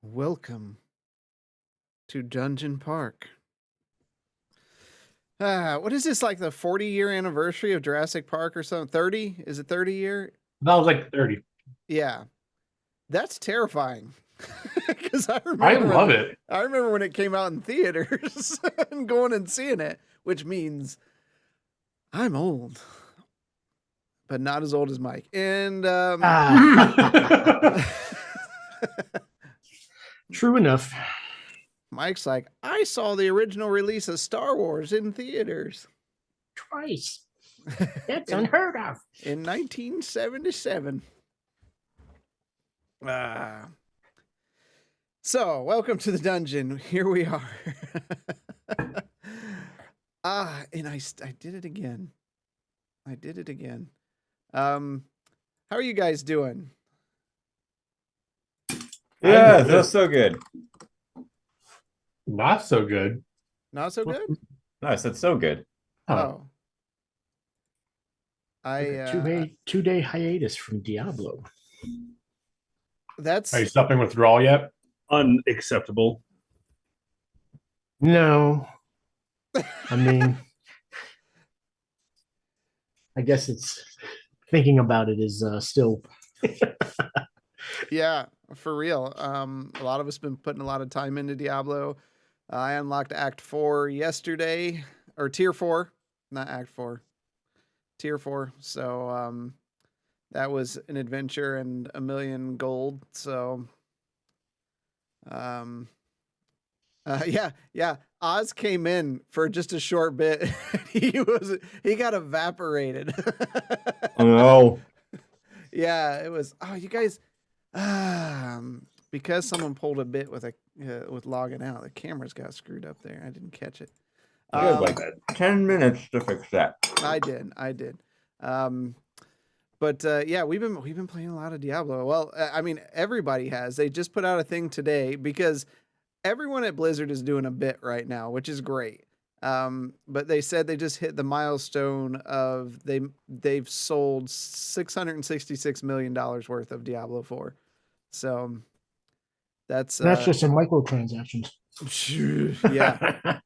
Welcome to Dungeon Park. What is this, like the 40-year anniversary of Jurassic Park or something? 30? Is it 30 year? That was like 30. Yeah. That's terrifying. Because I love it. I remember when it came out in theaters and going and seeing it, which means I'm old, but not as old as Mike. And True enough. Mike's like, I saw the original release of Star Wars in theaters. Twice. That's unheard of. In 1977. So, welcome to the dungeon. Here we are. And I did it again. How are you guys doing? Yeah, that's so good. Not so good. Not so good? No, I said so good. Oh. Two-day hiatus from Diablo. That's Are you stopping withdrawal yet? Unacceptable. No. I mean, I guess it's thinking about it is still. Yeah, for real. A lot of us been putting a lot of time into Diablo. I unlocked Act 4 yesterday, or Tier 4, not Act 4. Tier 4. So that was an adventure and 1 million gold. So yeah. Oz came in for just a short bit. he got evaporated. Oh no. Yeah, it was. Oh, you guys. Because someone pulled a bit with logging out, the cameras got screwed up there. I didn't catch it. You had like 10 minutes to fix that. I did. But yeah, we've been playing a lot of Diablo. Well, I mean, everybody has. They just put out a thing today because everyone at Blizzard is doing a bit right now, which is great. But they said they just hit the milestone of they've sold $666 million worth of Diablo 4. So that's just in microtransactions. Yeah.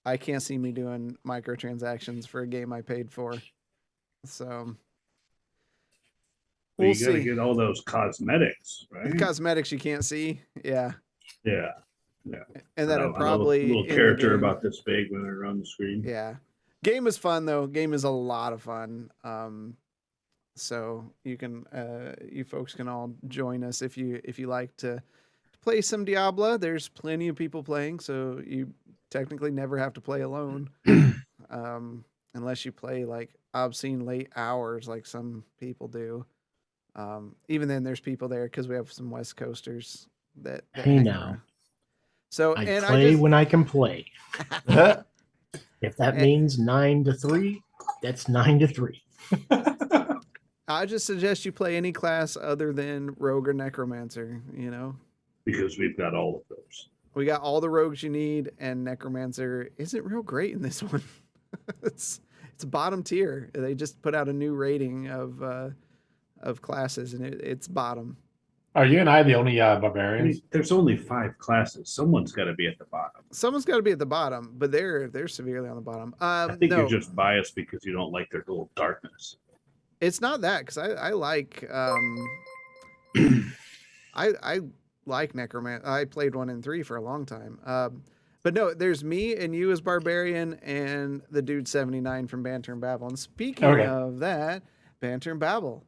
I can't see me doing microtransactions for a game I paid for. So Well, you gotta get all those cosmetics, right? The cosmetics you can't see. Yeah. And that'll probably a little character about this big when they're on the screen. Yeah. Game is fun though. Game is a lot of fun. So you can you folks can all join us if you like to play some Diablo. There's plenty of people playing, so you technically never have to play alone. Unless you play like obscene late hours like some people do. Even then there's people there because we have some West Coasters that hey now. Around. So I play when I can play. If that means 9 to 3, that's 9 to 3. I just suggest you play any class other than Rogue or Necromancer, Because we've got all of those. We got all the rogues you need, and Necromancer isn't real great in this one. It's bottom tier. They just put out a new rating of classes, and it's bottom. Are you and I the only I barbarians? mean, there's only 5 classes. Someone's got to be at the bottom. Someone's got to be at the bottom, but they're severely on the bottom. I think No, you're just biased because you don't like their little darkness. it's not that because I like I like necromancer. I played 1 and 3 for a long time. But no, there's me and you as barbarian and the dude 79 from Banter and Babel. And speaking Okay. of that, Banter and Babel,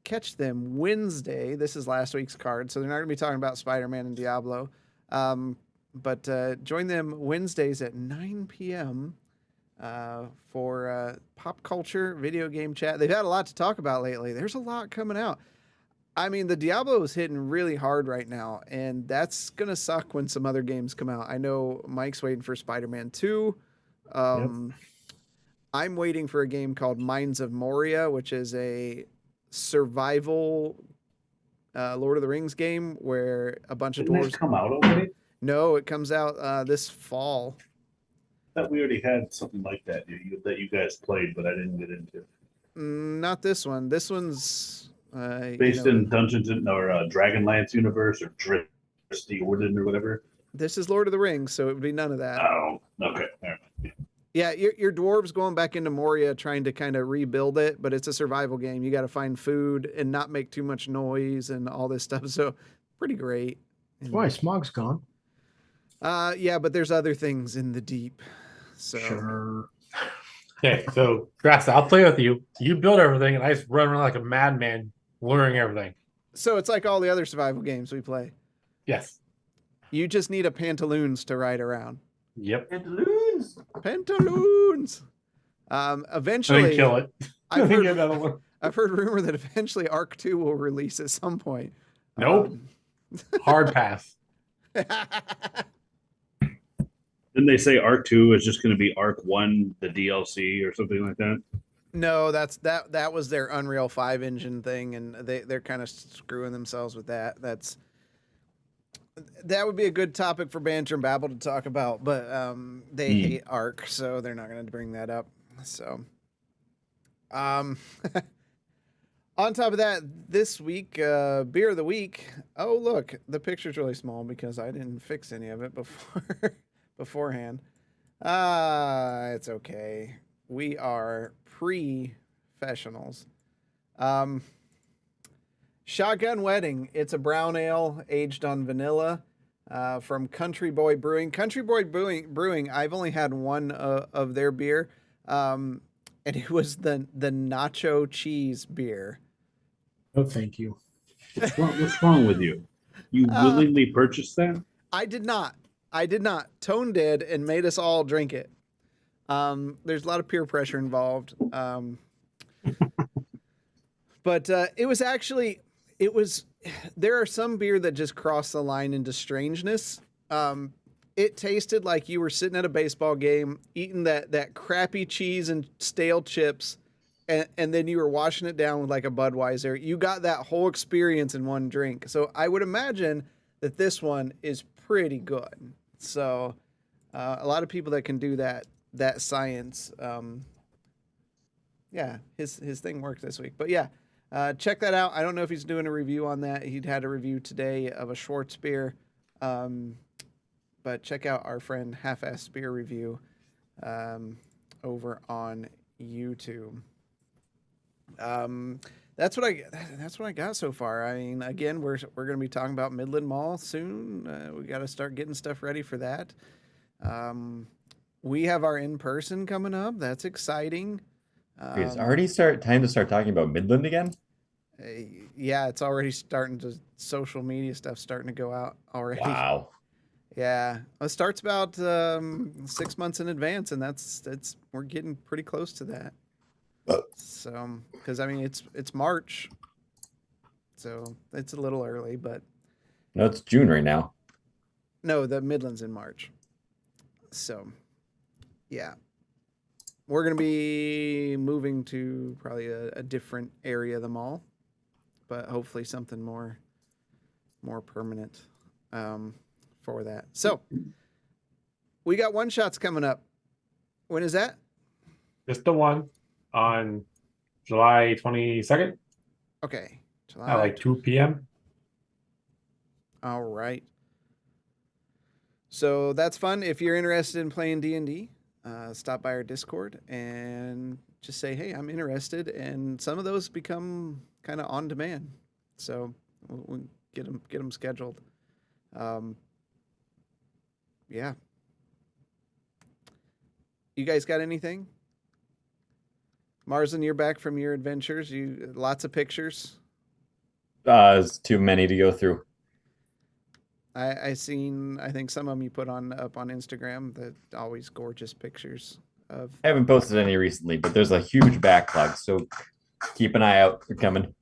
catch them Wednesday. This is last week's card, so they're not going to be talking about Spider-Man and Diablo. But join them Wednesdays at 9 p.m. For pop culture video game chat. They've had a lot to talk about lately. There's a lot coming out. I mean, the Diablo is hitting really hard right now, and that's going to suck when some other games come out. I know Mike's waiting for Spider-Man 2. I'm waiting for a game called Mines of Moria, which is a survival Lord of the Rings game where a bunch of Didn't dwarves... that come out already? No, it comes out this fall. I thought we already had something like that that you guys played, but I didn't get into. Not this one. This one's... Based in Dungeons or Dragonlance universe or Dristy Orden or whatever. This is Lord of the Rings, so it would be none of that. Oh, okay. Never mind. Yeah, your dwarves going back into Moria trying to kind of rebuild it, but it's a survival game. You got to find food and not make too much noise and all this stuff. So pretty great. Why? Smog's gone. Yeah, but there's other things in the deep. So Sure. Okay, so Grass, I'll play with you. You build everything, and I just run around like a madman, luring everything. So it's like all the other survival games we play. Yes. You just need a pantaloons to ride around. Yep. Pantaloons. Pantaloons. And Eventually, then kill it. I've Get heard, another one. I've heard rumor that eventually Arc 2 will release at some point. Nope. Hard pass. Didn't they say Arc 2 is just going to be Arc 1, the DLC or something like that? No, that was their Unreal 5 engine thing, and they're kind of screwing themselves with that. That would be a good topic for Banter and Babel to talk about, but they hate Arc, so they're not going to bring that up. So, on top of that, this week, beer of the week. Oh, look, the picture's really small because I didn't fix any of it beforehand. It's okay. We are professionals. Shotgun Wedding. It's a brown ale aged on vanilla from Country Boy Brewing. Country Boy Brewing. I've only had one of their beer, and it was the nacho cheese beer. Oh, thank you. What's wrong with you? You willingly purchased that? I did not. Tone did and made us all drink it. There's a lot of peer pressure involved. But it was there are some beer that just cross the line into strangeness. It tasted like you were sitting at a baseball game, eating that crappy cheese and stale chips, and then you were washing it down with like a Budweiser. You got that whole experience in one drink. So I would imagine that this one is pretty good. So a lot of people that can do that science, yeah, his thing worked this week. But yeah, check that out. I don't know if he's doing a review on that. He'd had a review today of a Schwartz beer. But check out our friend Half-Ass Beer Review over on YouTube. That's what I got so far. I mean, again, we're going to be talking about Midland Mall soon. We got to start getting stuff ready for that. We have our in-person coming up. That's exciting. It's already time to start talking about Midland again. Yeah, it's already starting to social media stuff starting to go out already. Wow. Yeah, it starts about 6 months in advance, and that's we're getting pretty close to that. So, because I mean it's March, so it's a little early, but No, it's June right now. no, the Midland's in March. So, yeah, we're gonna be moving to probably a different area of the mall, but hopefully something more permanent for that. So, we got one shots coming up. When is that? Just the one on July 22nd Okay, July. at like 2 p.m. All right. So that's fun. If you're interested in playing D&D, stop by our Discord and just say, hey, I'm interested. And some of those become kind of on demand. So we'll get them scheduled. Yeah. You guys got anything? Marsden, you're back from your adventures. Lots of pictures. It's too many to go through. I think some of them you put up on Instagram, that always gorgeous pictures of. I haven't posted any recently, but there's a huge backlog, so keep an eye out. They're coming.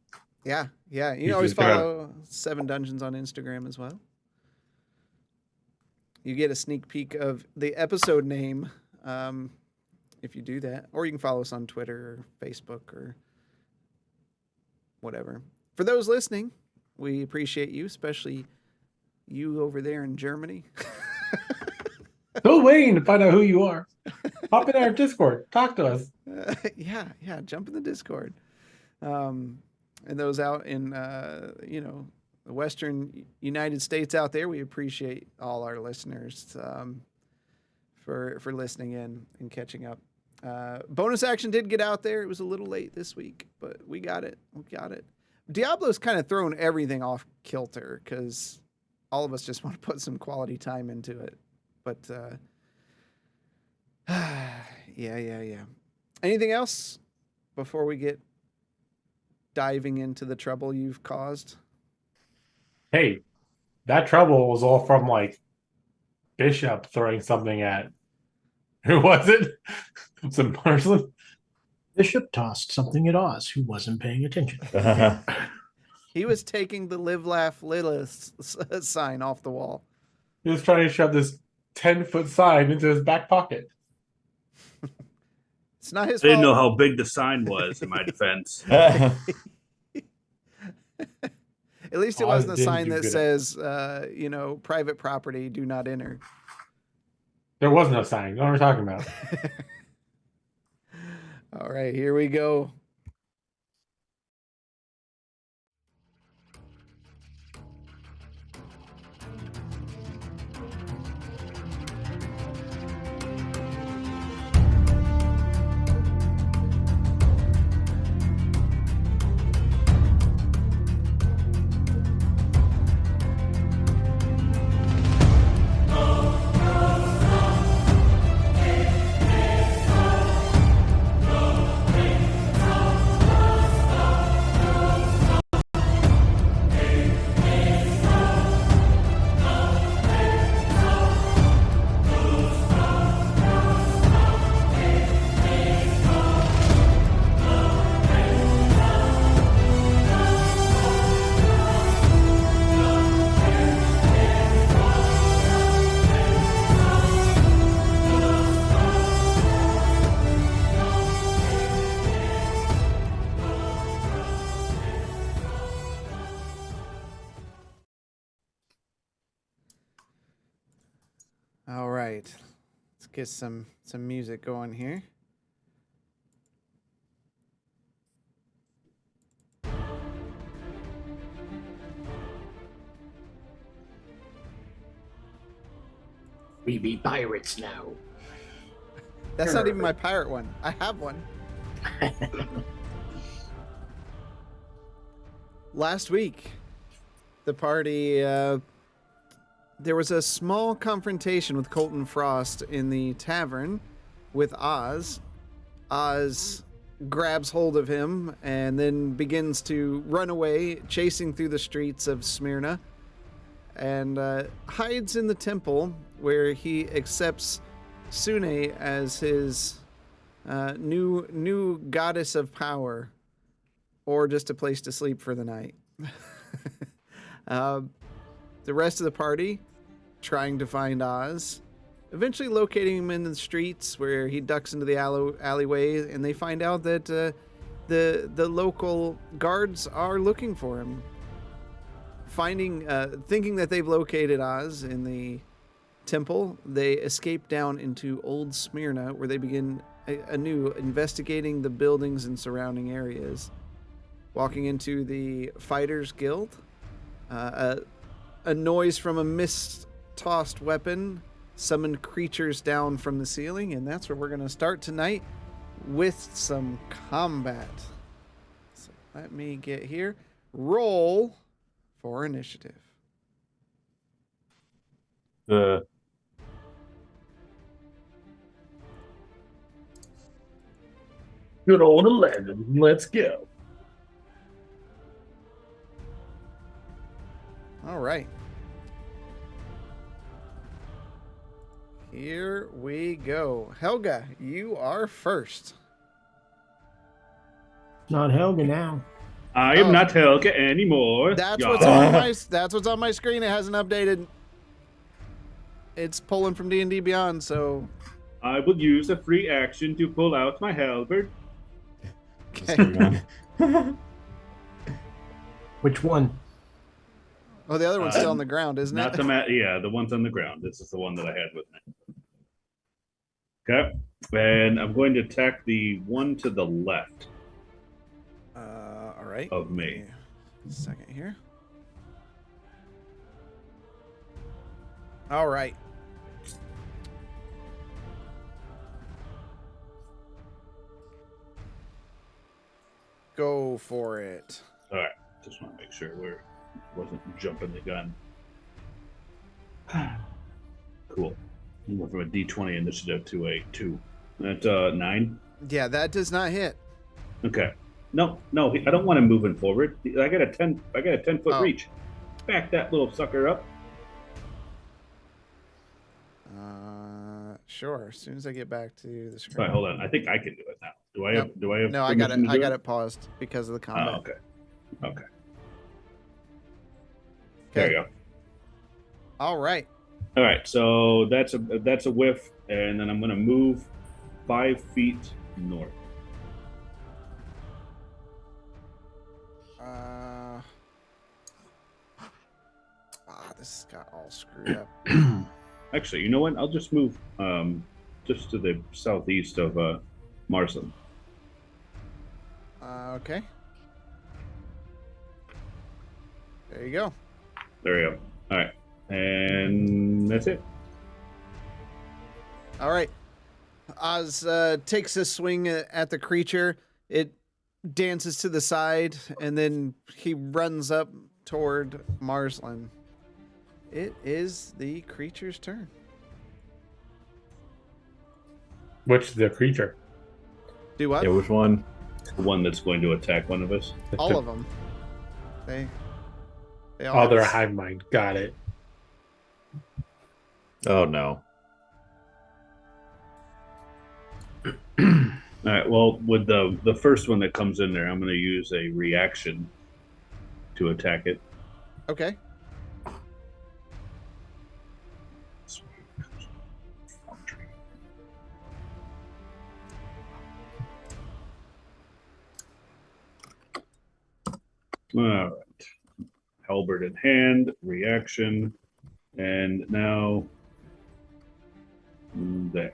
Yeah. You can You always just gotta- follow 7 Dungeons on Instagram as well. You get a sneak peek of the episode name if you do that. Or you can follow us on Twitter or Facebook or whatever. For those listening, we appreciate you, especially you over there in Germany. Still waiting to find out who you are. Hop in our Discord. Talk to us. Yeah, jump in the Discord. And those out in, the Western United States out there, we appreciate all our listeners for listening in and catching up. Bonus action did get out there. It was a little late this week, but we got it. Diablo's kind of thrown everything off kilter because all of us just want to put some quality time into it. But yeah. Anything else before we get diving into the trouble you've caused? Hey, that trouble was all from like Bishop throwing something at. Who was it? Some person. Bishop tossed something at Oz who wasn't paying attention. He was taking the live, laugh, Lilith sign off the wall. He was trying to shove this 10-foot sign into his back pocket. It's not his I didn't know fault. how big the sign was, in my defense. At least it Oz wasn't a didn't sign do that good. says, private property, do not enter. There was no sign. What are we talking about? All right, here we go. All right, let's get some music going here. We be pirates now. That's not even my pirate one. I have one. Last week, the party, there was a small confrontation with Colton Frost in the tavern with Oz. Oz grabs hold of him and then begins to run away, chasing through the streets of Smyrna, and hides in the temple where he accepts Sune as his new goddess of power, or just a place to sleep for the night. The rest of the party trying to find Oz, eventually locating him in the streets where he ducks into the alleyway, and they find out that the local guards are looking for him. Thinking that they've located Oz in the temple, they escape down into Old Smyrna, where they begin anew investigating the buildings and surrounding areas. Walking into the Fighters Guild, a noise from a mist-tossed weapon summoned creatures down from the ceiling, and that's where we're going to start tonight with some combat. So let me get here. Roll for initiative. The Good old 11. Let's go. All right. Here we go. Helga, you are first. Not Helga now. I am Oh. not Helga anymore. That's Yeah. what's on my screen. It hasn't updated. It's pulling from D&D Beyond, so I will use a free action to pull out my halberd. what's going on? Which one? Oh, the other one's still on the ground, isn't Not it? the mat. Yeah, the one's on the ground. This is the one that I had with me. Okay, and I'm going to attack the one to the left. All right. Of me. Second here. All right. Go for it. All right, just want to make sure we wasn't jumping the gun. Cool. We went from a D20 initiative to a 2. That's 9. Yeah, that does not hit. Okay. No, I don't want him moving forward. I got a 10-foot Oh. reach. Back that little sucker up. Sure. As soon as I get back to the screen. All right, hold on. I think I can do it now. Do I Nope. have? Do I have? No, I got it. permission to I do got it paused because of the combat. Oh, okay. Okay. There you go. All right. All right. So that's a whiff, and then I'm going to move 5 feet north. This got all screwed up. Actually, you know what? I'll just move just to the southeast of Marsden. Okay. There you go. There we go. All right, and that's it. All right. Oz takes a swing at the creature. It dances to the side, and then he runs up toward Marsland. It is the creature's turn. Which the creature? Do what? Yeah, which one? The one that's going to attack one of us. All of them. They all Oh, have they're a s- hive mind. Got it. Oh no. All right. Well, with the first one that comes in there, I'm going to use a reaction to attack it. Okay. All right. Halberd in hand, reaction, and now there.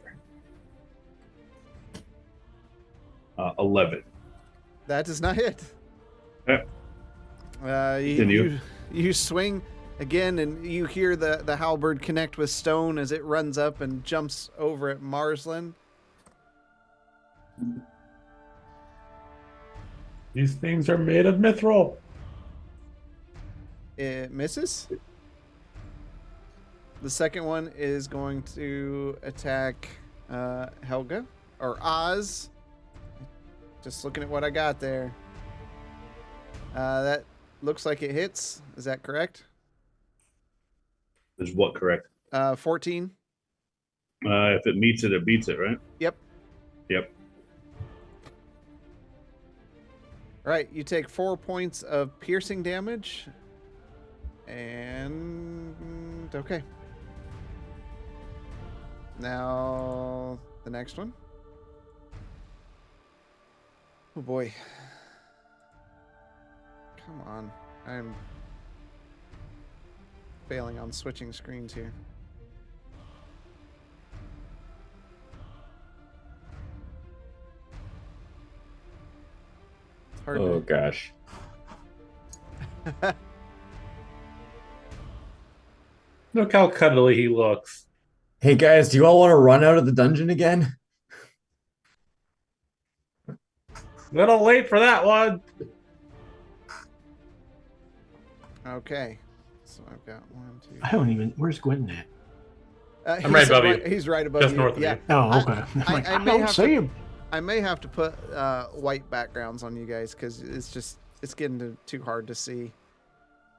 11. That does not hit. Yeah. Continue. You swing again, and you hear the halberd connect with stone as it runs up and jumps over at Marsland. These things are made of mithril. It misses. The second one is going to attack Helga or Oz. Just looking at what I got there. That looks like it hits. Is that correct? Is what correct? 14. If it meets it, it beats it, right? Yep. Yep. All right, you take 4 points of piercing damage. And okay. Now the next one. Oh boy. Come on. I'm failing on switching screens here. It's hard Oh gosh. Look how cuddly he looks. Hey guys, do you all want to run out of the dungeon again? Little late for that one. Okay. So I've got 1, 2. I don't even. Where's Gwen at? I'm right above you. He's right above Just you. north of Yeah. you. Oh, okay. I may don't have see to- him. I may have to put white backgrounds on you guys because it's getting too hard to see.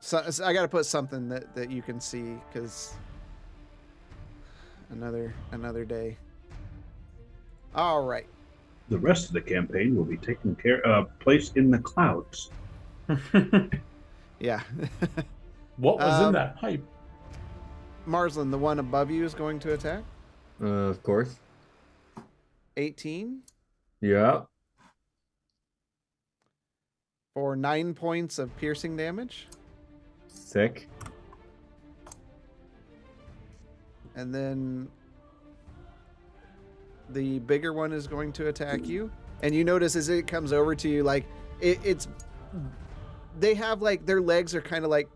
So I got to put something that you can see because another day. All right. The rest of the campaign will be taken place in the clouds. Yeah. What was in Um, that pipe? Marsland, the one above you is going to attack. Of course. 18 Yeah. for 9 points of piercing damage. Sick. And then the bigger one is going to attack you. And you notice as it comes over to you, like it's they have like their legs are kind of like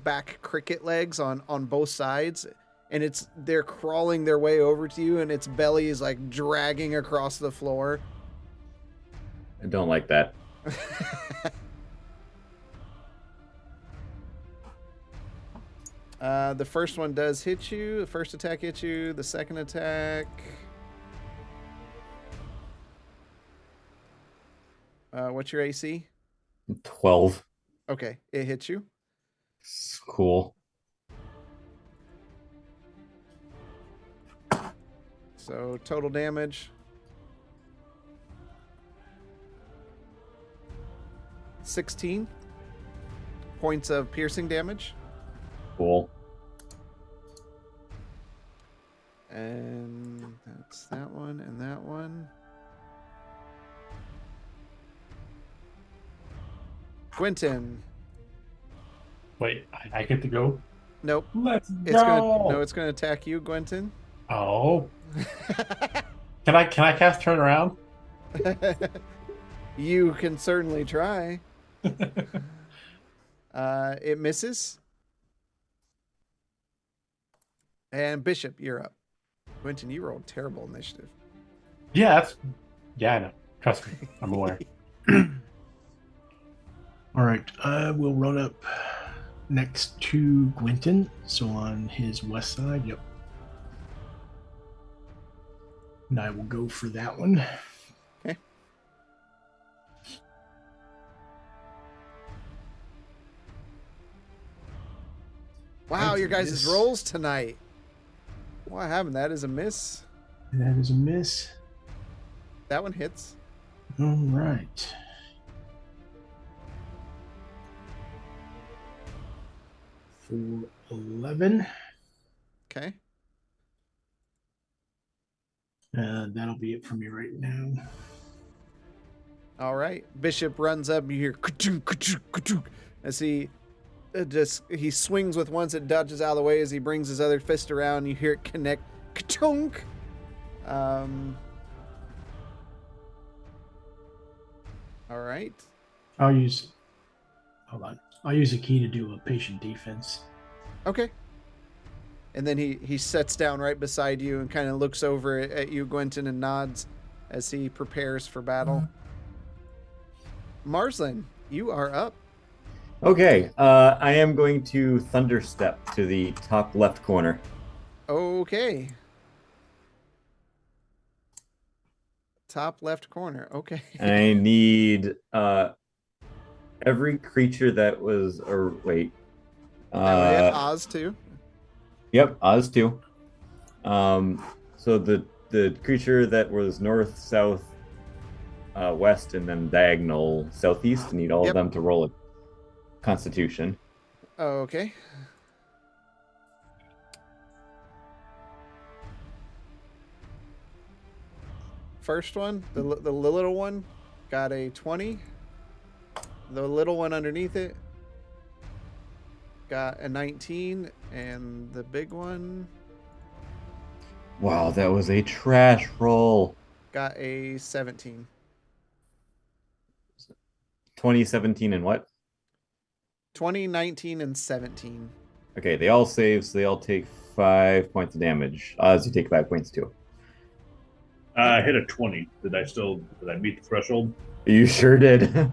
back cricket legs on both sides, and they're crawling their way over to you, and its belly is like dragging across the floor. I don't like that. The first one does hit you. The first attack hits you. The second attack. What's your AC? 12. Okay, it hits you. Cool. So total damage. 16 points of piercing damage. Cool. And that's that one and that one. Quentin. Wait, I get to go? Nope. Let's It's go. gonna attack you, Quentin. Oh. Can I cast turn around? You can certainly try. It misses. And Bishop, you're up. Quentin, you rolled terrible initiative. Yeah, I know. Trust me, I'm aware. All right, I will run up next to Gwynton, so on his west side. Yep. And I will go for that one. Okay. Wow, That's your a guys' miss. rolls tonight. What happened? That is a miss. That is a miss. That one hits. All right. For 11. Okay. That'll be it for me right now. All right. Bishop runs up. You hear ka-chunk, ka-chunk, ka-chunk, as he swings with once, it dodges out of the way as he brings his other fist around. You hear it connect. Ka-chunk. All right. Hold on. I'll use a key to do a patient defense. Okay. And then he sets down right beside you and kind of looks over at you, Gwenton, and nods as he prepares for battle. Marsland, you are up. Okay, I am going to thunder step to the top left corner. Okay. Top left corner. Okay. And I need every creature that was, or wait. That would hit Oz too. Yep, Oz too. So the creature that was north, south, west, and then diagonal southeast, I need all of them to roll a Constitution. Okay. First one, the little one, got a 20. The little one underneath it got a 19, and the big one Wow, that was a trash roll. got a 17. 2017 and what? 20, 19, and 17. Okay, they all save, so they all take 5 points of damage. Oz, you take 5 points too. I hit a 20. Did I meet the threshold? You sure did.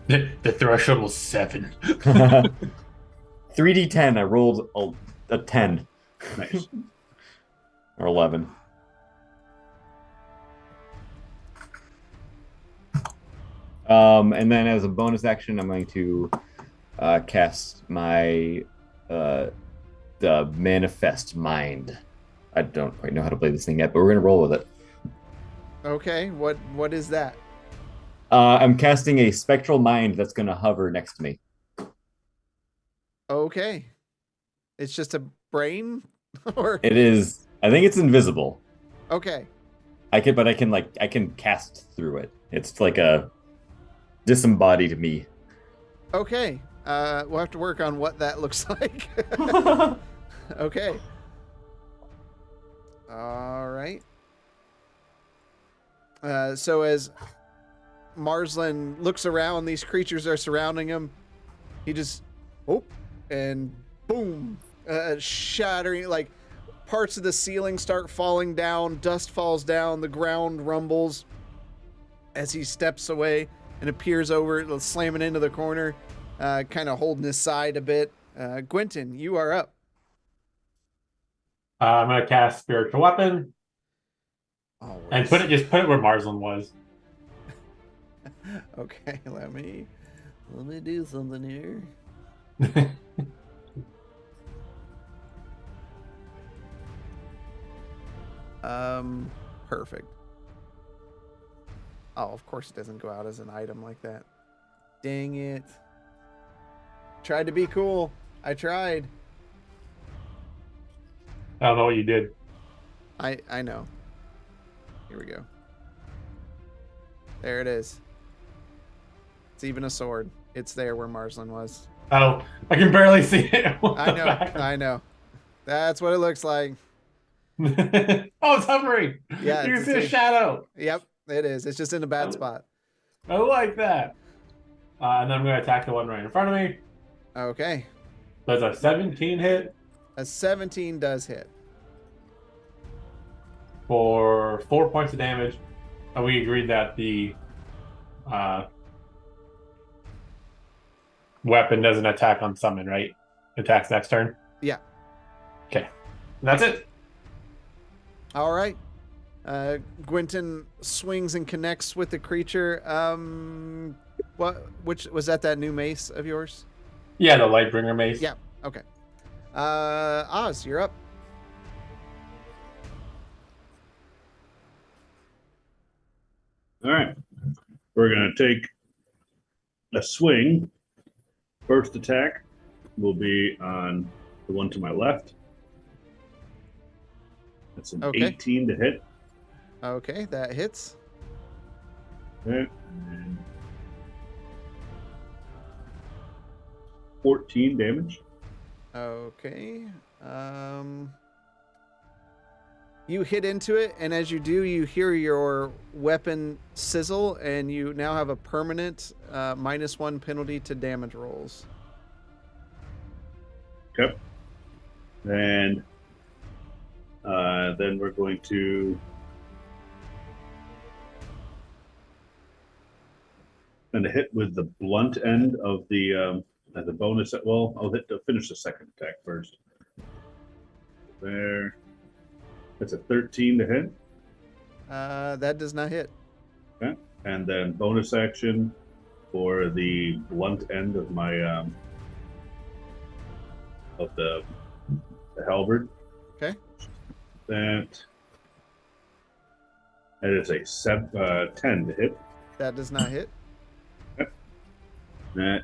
The threshold was 7. 3d10. I rolled a 10 Nice. or 11. And then as a bonus action, I'm going to cast my the manifest mind. I don't quite know how to play this thing yet, but we're gonna roll with it. Okay, what is that? I'm casting a spectral mind that's gonna hover next to me. Okay. It's just a brain? Or It is. I think it's invisible. okay. I can cast through it. It's like a disembodied me. Okay. We'll have to work on what that looks like. Okay. All right. So as Marsland looks around, these creatures are surrounding him. He just, and boom, shattering, like parts of the ceiling start falling down, dust falls down, the ground rumbles as he steps away and appears over, slamming into the corner, kind of holding his side a bit. Gwenton, you are up. I'm gonna cast spiritual weapon Always. and put it where Marsland was. Okay, let me do something here. Perfect. Oh, of course it doesn't go out as an item like that. Dang it. Tried to be cool. I tried. I don't know what you did. I know. Here we go. There it is. It's even a sword. It's there where Marsland was. Oh, I can barely see it. I know. That's what it looks like. Oh, it's hovering. Yeah, You can it's see a shadow. Yep, it is. It's just in a bad spot. I like that. And then I'm going to attack the one right in front of me. Okay. Does a 17 hit A 17 does hit. for 4 points of damage. And we agreed that the weapon doesn't attack on summon, right? Attacks next turn? Yeah. Okay. That's it. All right. Gwynton swings and connects with the creature. Which was that new mace of yours? Yeah, the Lightbringer mace. Yeah. Okay. Oz, you're up. All right. We're going to take a swing. First attack will be on the one to my left. That's an Okay. 18 to hit. Okay, that hits. Okay. And 14 damage. Okay. You hit into it, and as you do, you hear your weapon sizzle, and you now have a permanent -1 penalty to damage rolls. Okay. And then we're going to hit with the blunt end of the bonus. Well, I'll finish the second attack first. There. That's a 13 to hit. That does not hit. Okay. And then bonus action for the blunt end of my of the halberd. Okay. That is a 10 to hit. That does not hit. That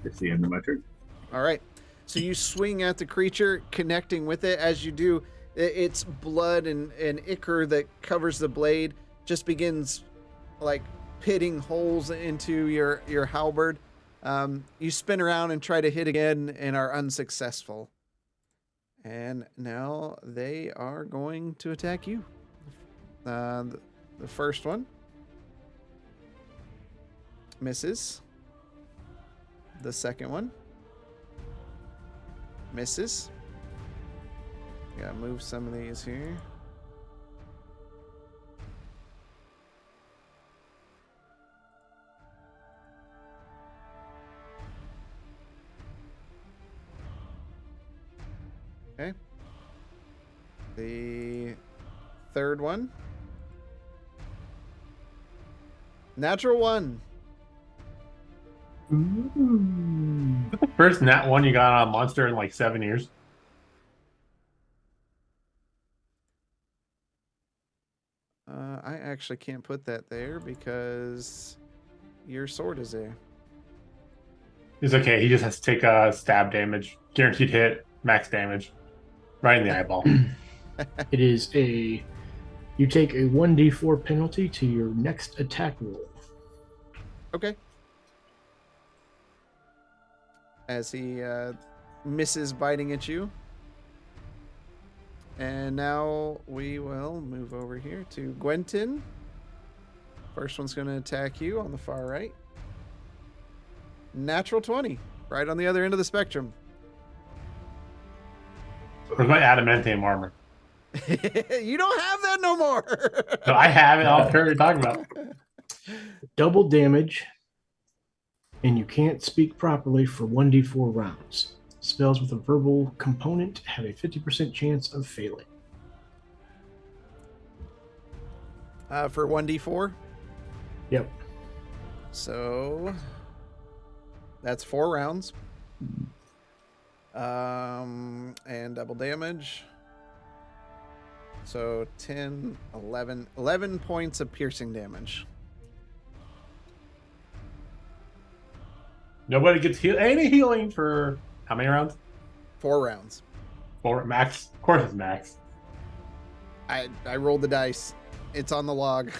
is the end of my turn. All right. So you swing at the creature, connecting with it. As you do, its blood and ichor that covers the blade just begins like pitting holes into your halberd. You spin around and try to hit again and are unsuccessful. And now they are going to attack you. The first one misses. The second one Misses. Gotta move some of these here. Okay. The third one. Natural 1. Ooh. The first nat one you got on a monster in like 7 years. I actually can't put that there because your sword is there. It's okay. He just has to take stab damage, guaranteed hit, max damage, right in the eyeball. It is you take a 1d4 penalty to your next attack roll. Okay. As he misses biting at you. And now we will move over here to Gwentin. First one's going to attack you on the far right. Natural 20, right on the other end of the spectrum. Where's my adamantium armor? You don't have that no more. No, I have it. I'll care what you're talking about. Double damage, and you can't speak properly for 1d4 rounds. Spells with a verbal component have a 50% chance of failing. For 1d4. Yep. So that's 4 rounds. And double damage. So 10, 11 points of piercing damage. Nobody gets any healing for how many rounds? 4 rounds. 4 max. Of course, it's max. I rolled the dice. It's on the log.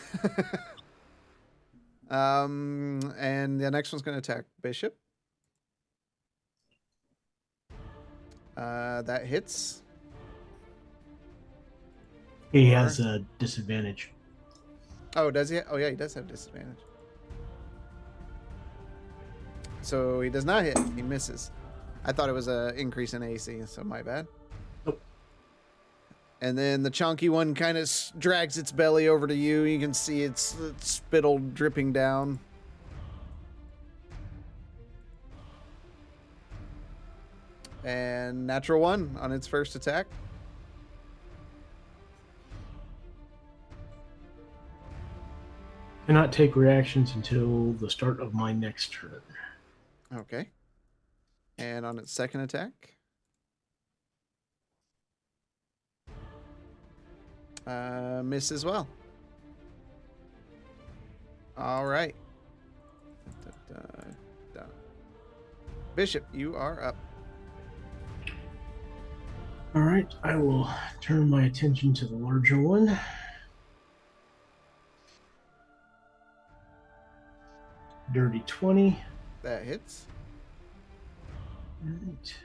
And the next one's going to attack Bishop. That hits. He has a disadvantage. Oh, does he? Oh, yeah, he does have disadvantage. So he does not hit. He misses. I thought it was an increase in AC, so my bad. Nope. And then the chunky one kind of drags its belly over to you. You can see its spittle dripping down. And natural 1 on its first attack. Cannot take reactions until the start of my next turn. Okay. And on its second attack. Miss as well. All right. Bishop, you are up. All right, I will turn my attention to the larger one. Dirty 20. That hits. All right.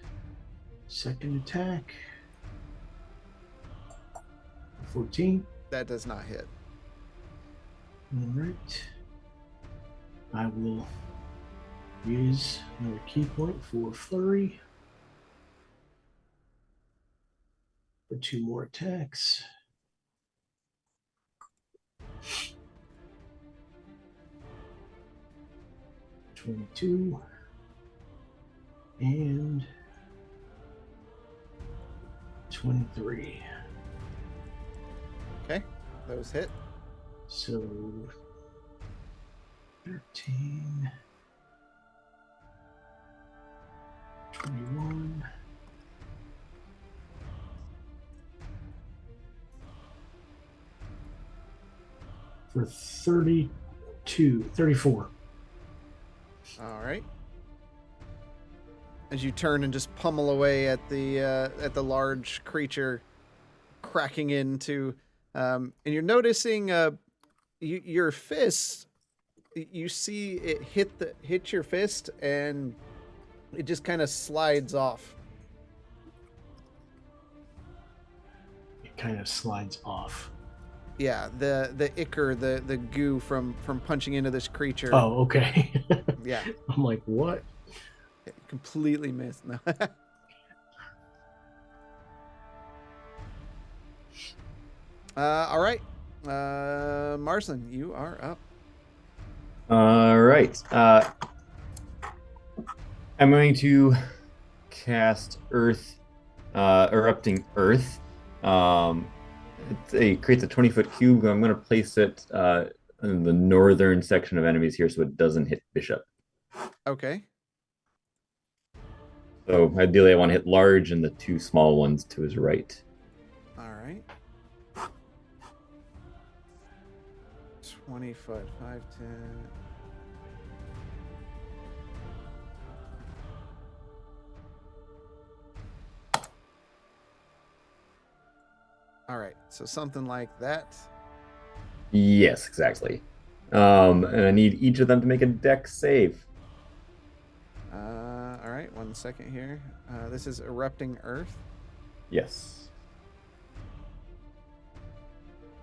Second attack. 14. That does not hit. All right. I will use another key point for flurry for 2 more attacks. $22 and 23. Okay. Those hit. So 13, 21, for 34. All right. As you turn and just pummel away at the large creature, cracking into, and you're noticing your fist. You see it hit your fist, and it just kind of slides off. It kind of slides off. Yeah, the ichor, the goo from punching into this creature. Oh, okay. Yeah. I'm like, what? Completely missed. No. All right. Marsland, you are up. All right. I'm going to cast Earth, Erupting Earth. It creates a 20-foot cube. I'm going to place it in the northern section of enemies here so it doesn't hit Bishop. Okay. So ideally, I want to hit large and the two small ones to his right. All right. 20 foot, 5, 10. All right, so something like that. Yes, exactly. And I need each of them to make a dex save. All right, 1 second here. This is Erupting Earth. Yes.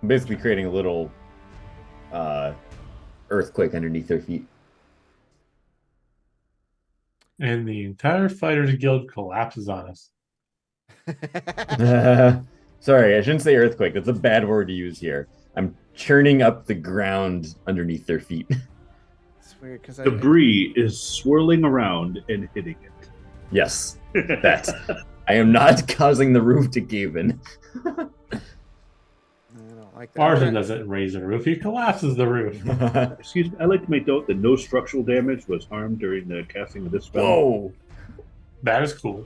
I'm basically creating a little earthquake underneath their feet. And the entire Fighters Guild collapses on us. Sorry, I shouldn't say earthquake. That's a bad word to use here. I'm churning up the ground underneath their feet. It's weird because Debris is swirling around and hitting it. Yes, that. I am not causing the roof to cave in. I don't like that. Marsden doesn't raise the roof, he collapses the roof. Excuse me, I'd like to make note that no structural damage was harmed during the casting of this spell. Whoa! That is cool.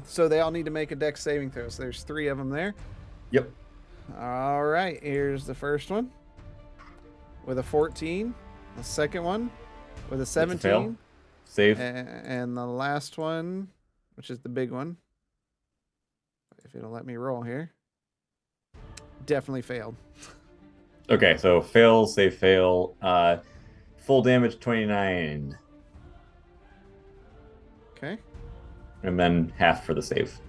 So they all need to make a dex saving throw. So there's 3 of them there. Yep. All right, here's the first one with a 14. The second one with a 17. Save. And the last one, which is the big one, if it'll let me roll here, definitely failed. Okay, so fail, save, fail. Full damage 29. Okay. And then half for the save.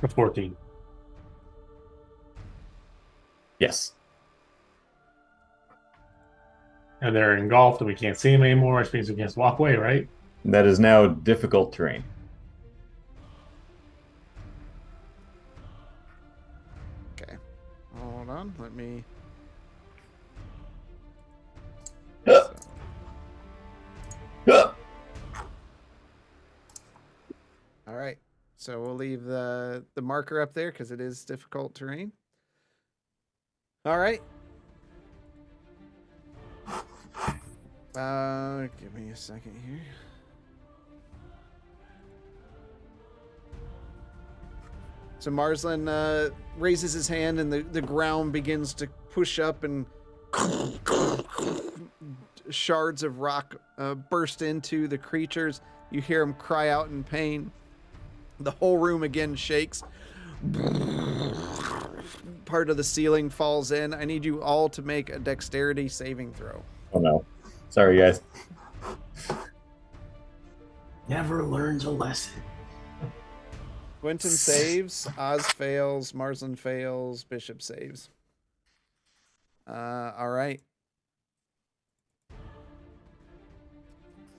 For 14. Yes. And they're engulfed and we can't see them anymore, which means we can't walk away, right? That is now difficult terrain. Okay. Hold on. Let me. All right. So we'll leave the marker up there because it is difficult terrain. All right. Give me a second here. So Marsland raises his hand and the ground begins to push up and shards of rock burst into the creatures. You hear them cry out in pain. The whole room again shakes. Part of the ceiling falls in. I need you all to make a dexterity saving throw. Oh no. Sorry, guys. Never learns a lesson. Quentin saves, Oz fails, Marsland fails, Bishop saves. All right.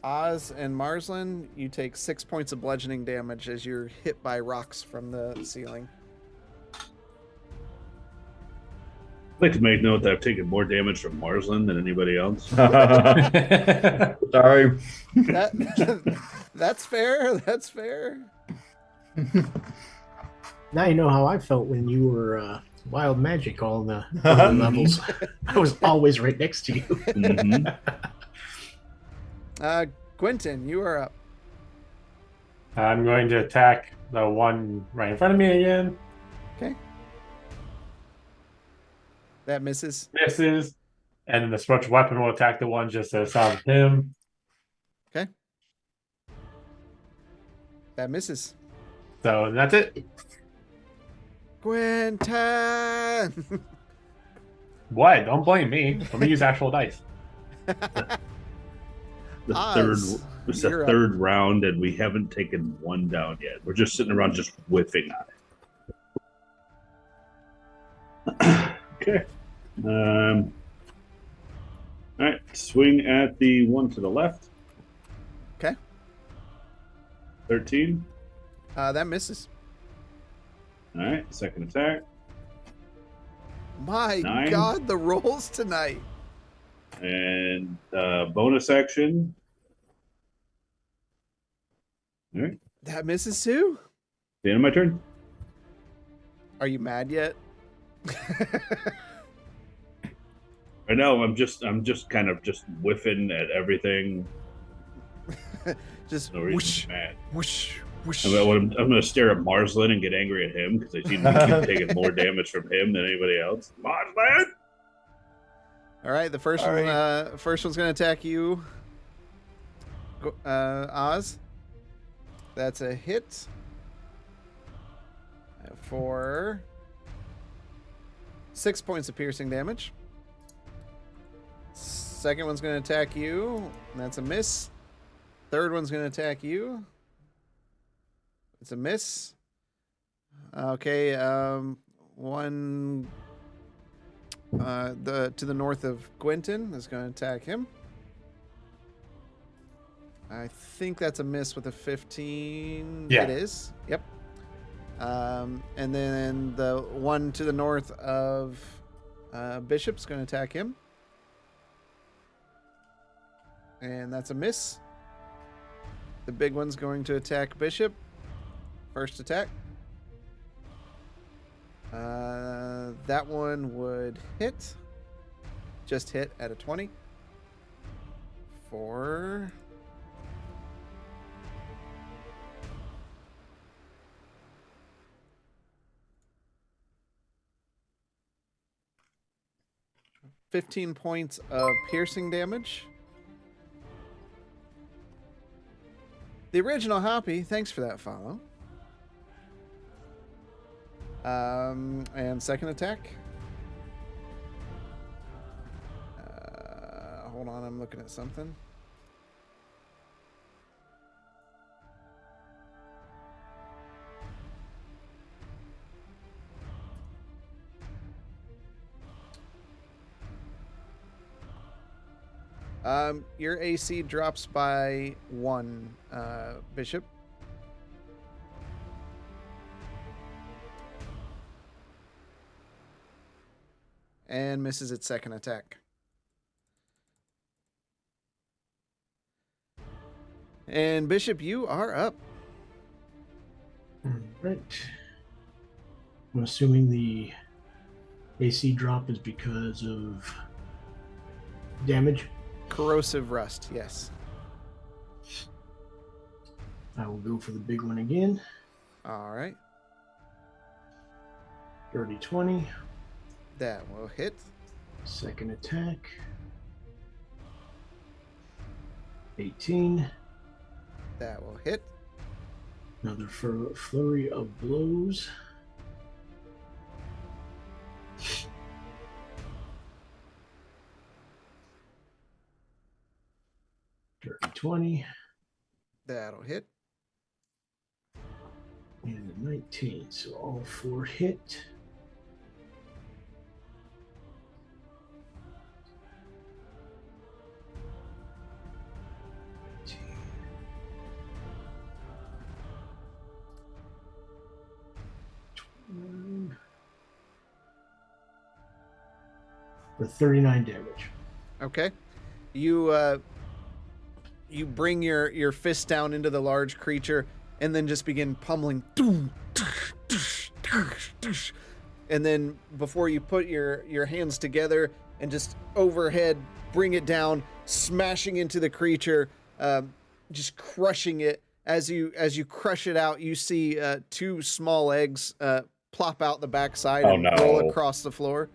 Oz and Marsland, you take 6 points of bludgeoning damage as you're hit by rocks from the ceiling. I'd like to make note that I've taken more damage from Marsland than anybody else. Sorry. That's fair. That's fair. Now you know how I felt when you were wild magic all the levels. I was always right next to you. Mm-hmm. Quentin, you are up. I'm going to attack the one right in front of me again. Okay. That misses. Misses. And then the spiritual weapon will attack the one just to the south of him. Okay. That misses. So that's it. Quentin! What? Don't blame me. Let me use actual dice. Oz, It's the you're up. third round, and we haven't taken one down yet. We're just sitting around just whiffing on it. Okay. All right. Swing at the one to the left. Okay. 13. That misses. All right, second attack. My 9. God, the rolls tonight. And bonus action. All right, That misses too. the end of my turn. Are you mad yet? I know. I'm just kind of just whiffing at everything. Just No reason whoosh, to be mad. whoosh, whoosh. I'm going to stare at Marsland and get angry at him because I seem to keep taking more damage from him than anybody else. Marsland! All right, the first All one. right. First one's gonna attack you, Oz. That's a hit for 6 points of piercing damage. Second one's gonna attack you, and that's a miss. Third one's gonna attack you. It's a miss. Okay, one to the north of Gwenton is going to attack him. I think that's a miss with a 15. Yeah. It is. Yep. And then the one to the north of Bishop's going to attack him. And that's a miss. The big one's going to attack Bishop. First attack. That one would hit. Just hit at a 20. For 15 points of piercing damage. The original Hoppy, thanks for that follow. And second attack. Hold on, I'm looking at something. Your AC drops by 1, Bishop. And misses its second attack. And Bishop, you are up. All right. I'm assuming the AC drop is because of damage. Corrosive rust, yes. I will go for the big one again. All right. Dirty 20. That will hit. Second attack. 18. That will hit. Another flurry of blows. Dirty 20. That'll hit. And a 19. So all 4 hit. For 39 damage. Okay. You bring your fist down into the large creature and then just begin pummeling. And then before you put your hands together and just overhead bring it down, smashing into the creature, just crushing it. As you crush it out, you see 2 small eggs plop out the backside and roll across the floor.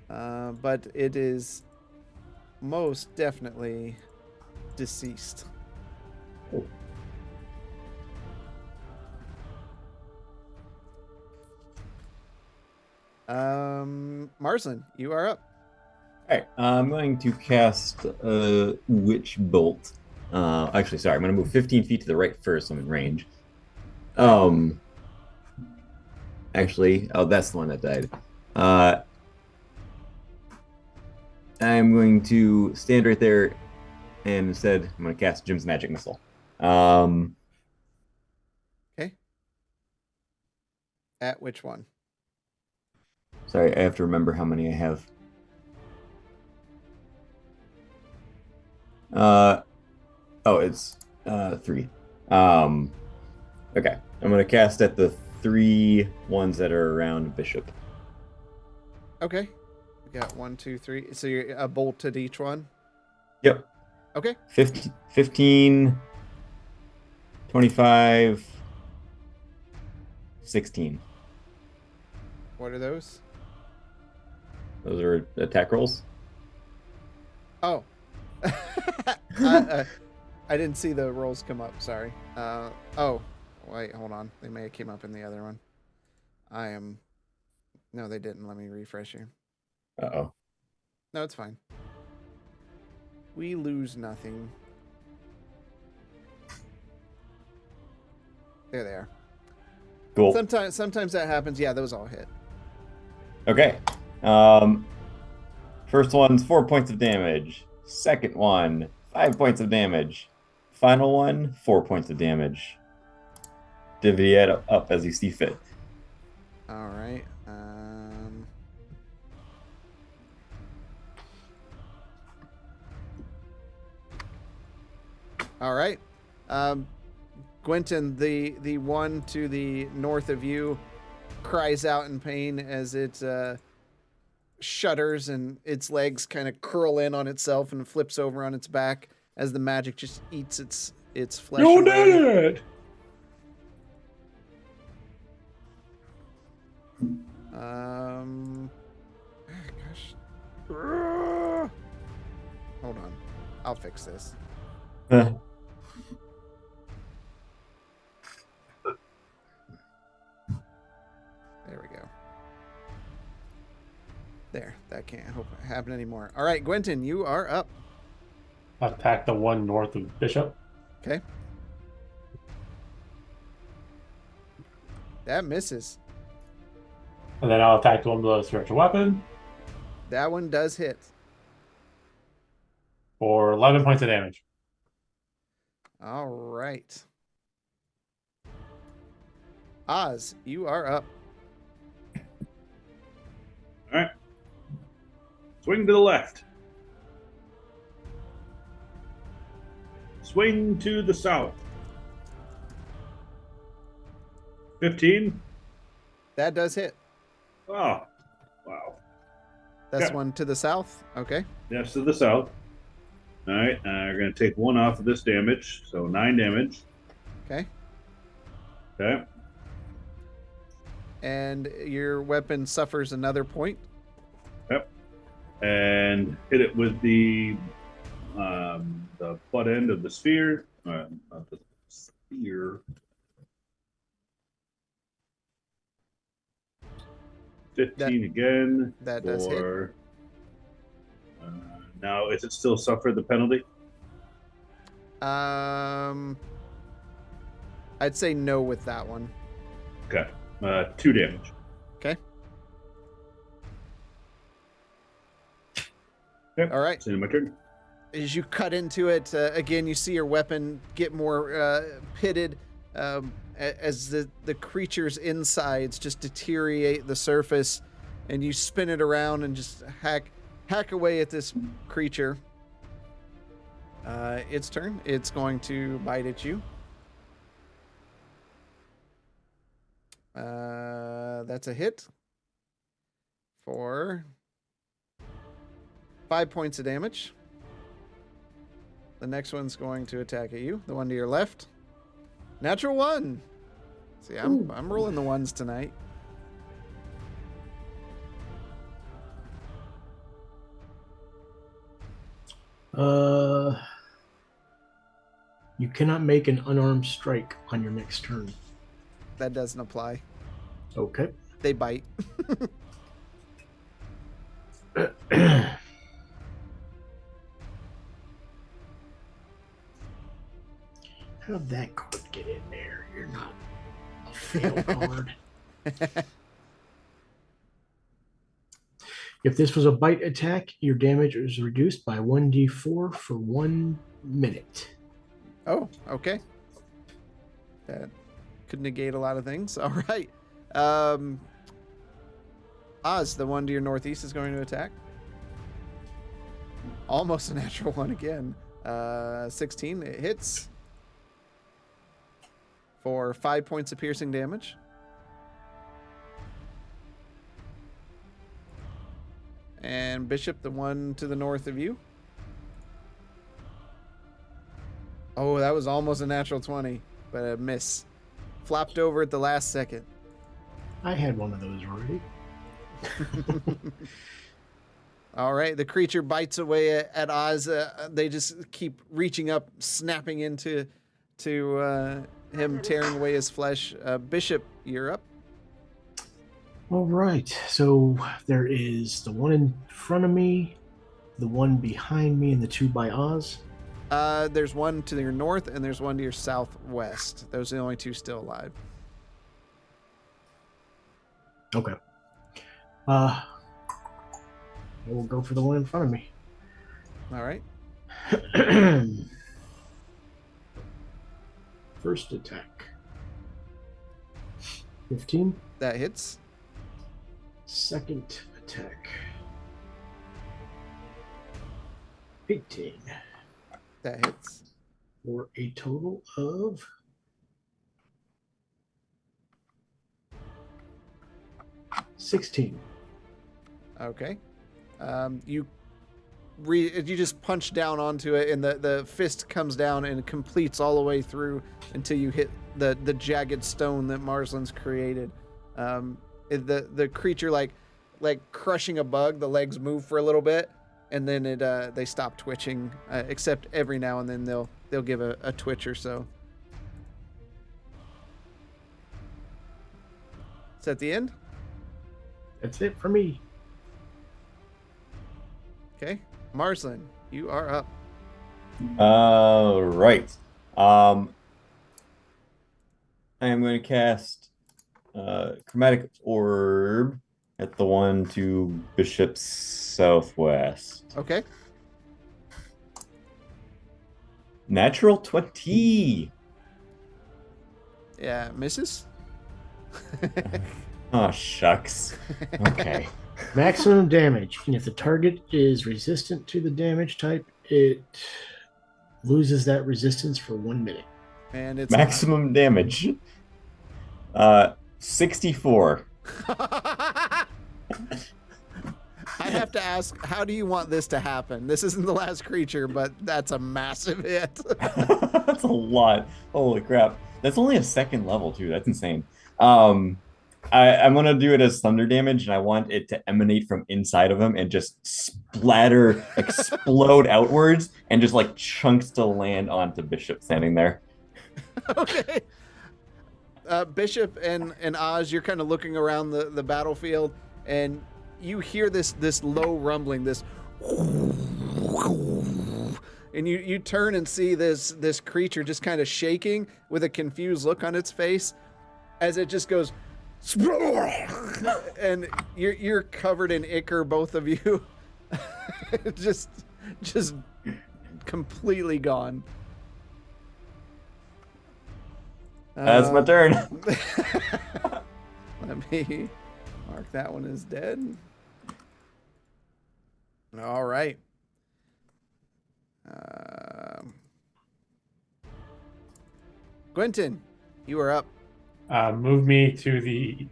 But it is most definitely deceased. Oh. Marsland, you are up. All right, I'm going to cast Witch Bolt. Actually, sorry, I'm going to move 15 feet to the right first. So I'm in range. Actually, that's the one that died. I'm going to stand right there, and instead, I'm going to cast Jim's Magic Missile. Okay. At which one? Sorry, I have to remember how many I have. It's 3. Okay. I'm gonna cast at the 3 ones that are around Bishop. Okay. We got 1, 2, 3. So you're a bolt at each one? Yep. Okay. 15, 25, 16. What are those? Those are attack rolls. Oh. I didn't see the rolls come up. Sorry. Oh. Wait, hold on. They may have came up in the other one. No, they didn't. Let me refresh you. Uh-oh. No, it's fine. We lose nothing. There they are. Cool. Sometimes that happens. Yeah, those all hit. Okay. First one's 4 points of damage. Second one, 5 points of damage. Final one, 4 points of damage. Divvy it up as you see fit. All right. All right. Gwenton, the one to the north of you, cries out in pain as it shudders and its legs kind of curl in on itself and flips over on its back as the magic just eats its flesh You away. did it! Gosh. Hold on. I'll fix this. There we go. There. That can't happen anymore. All right, Gwenton, you are up. Attack the one north of Bishop. Okay. That misses. And then I'll attack the one with a spiritual weapon That one does hit. for 11 points of damage. All right. Oz, you are up. All right. Swing to the left. Swing to the south. 15. That does hit. Oh, wow. That's Okay. one to the south. Okay. Yes, to the south. All right. We're going to take 1 off of this damage. So 9 damage. Okay. Okay. And your weapon suffers another point. Yep. And hit it with the butt end of the spear. Not the spear. 15 again. That does hit. Now, is it still suffer the penalty? I'd say no with that one. Okay. 2 damage. Okay. Okay. All right. It's my turn. As you cut into it, again, you see your weapon get more pitted as the creature's insides just deteriorate the surface, and you spin it around and just hack away at this creature. Its turn. It's going to bite at you. That's a hit for 5 points of damage. The next one's going to attack at you. The one to your left. Natural 1. See, I'm rolling the ones tonight. You cannot make an unarmed strike on your next turn. That doesn't apply. Okay. They bite. How did that card get in there? You're not a fail card. If this was a bite attack, your damage is reduced by 1d4 for 1 minute. Oh, okay. That could negate a lot of things. All right. Oz, the one to your northeast, is going to attack. Almost a natural one again. 16, it hits for 5 points of piercing damage. And Bishop, the one to the north of you. Oh, that was almost a natural 20, but a miss. Flopped over at the last second. I had one of those already. All right, the creature bites away at Oz. They just keep reaching up, snapping into him, tearing away his flesh. Bishop, you're up. All right. So there is the one in front of me, the one behind me, and the two by Oz. There's one to your north, and there's one to your southwest. Those are the only two still alive. Okay. We'll go for the one in front of me. All right. First attack. 15. That hits. Second attack. 18. That hits. For a total of 16. Okay. You just punch down onto it, and the fist comes down and completes all the way through until you hit the jagged stone that Marsland's created. The creature like crushing a bug. The legs move for a little bit, and then they stop twitching. Except every now and then they'll give a twitch or so. Is that the end? That's it for me. Okay, Marsland, you are up. All right. I am going to cast Chromatic Orb at the one to Bishop's southwest. Okay. Natural 20. Yeah, misses. Oh, shucks. Okay. Maximum damage. And if the target is resistant to the damage type, it loses that resistance for 1 minute. And it's Maximum damage. 64. I have to ask, how do you want this to happen? This isn't the last creature, but that's a massive hit. That's a lot. Holy crap. That's only a second level, too. That's insane. I'm going to do it as thunder damage, and I want it to emanate from inside of him and just splatter, explode outwards, and just like chunks to land onto Bishop standing there. Okay. Bishop and Oz, you're kind of looking around the battlefield, and you hear this low rumbling, this, and you turn and see this creature just kind of shaking with a confused look on its face as it just goes, and you're covered in ichor, both of you. just completely gone. That's my turn. Let me mark that one as dead. All right. Quentin, you are up. Move me to the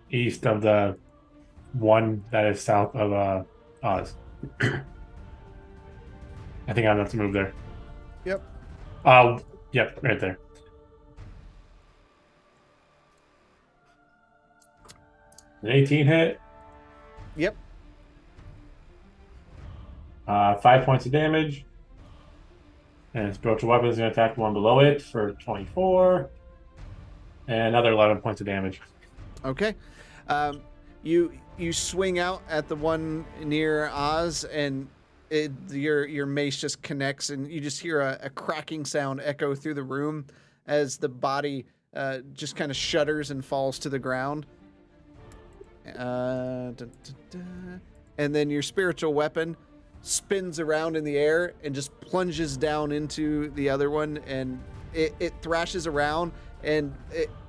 east of the one that is south of Oz. I think I have to move there. Yep. Yep, right there. An 18 hit. Yep. 5 points of damage. And spiritual weapon is going to attack the one below it for 24. And another 11 points of damage. Okay. You swing out at the one near Oz, and your mace just connects, and you just hear a cracking sound echo through the room as the body just kind of shudders and falls to the ground. And then your spiritual weapon spins around in the air and just plunges down into the other one and it thrashes around, and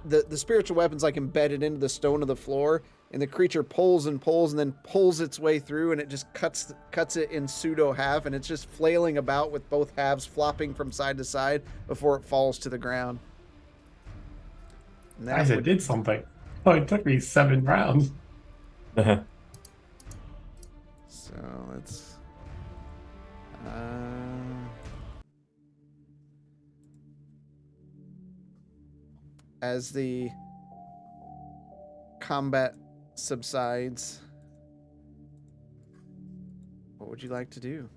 the spiritual weapon's like embedded into the stone of the floor, and the creature pulls and pulls and then pulls its way through, and it just cuts it in pseudo half, and it's just flailing about with both halves flopping from side to side before it falls to the ground. And Guys, it did something. Oh, it took me 7 rounds. So let's. As the combat subsides, what would you like to do?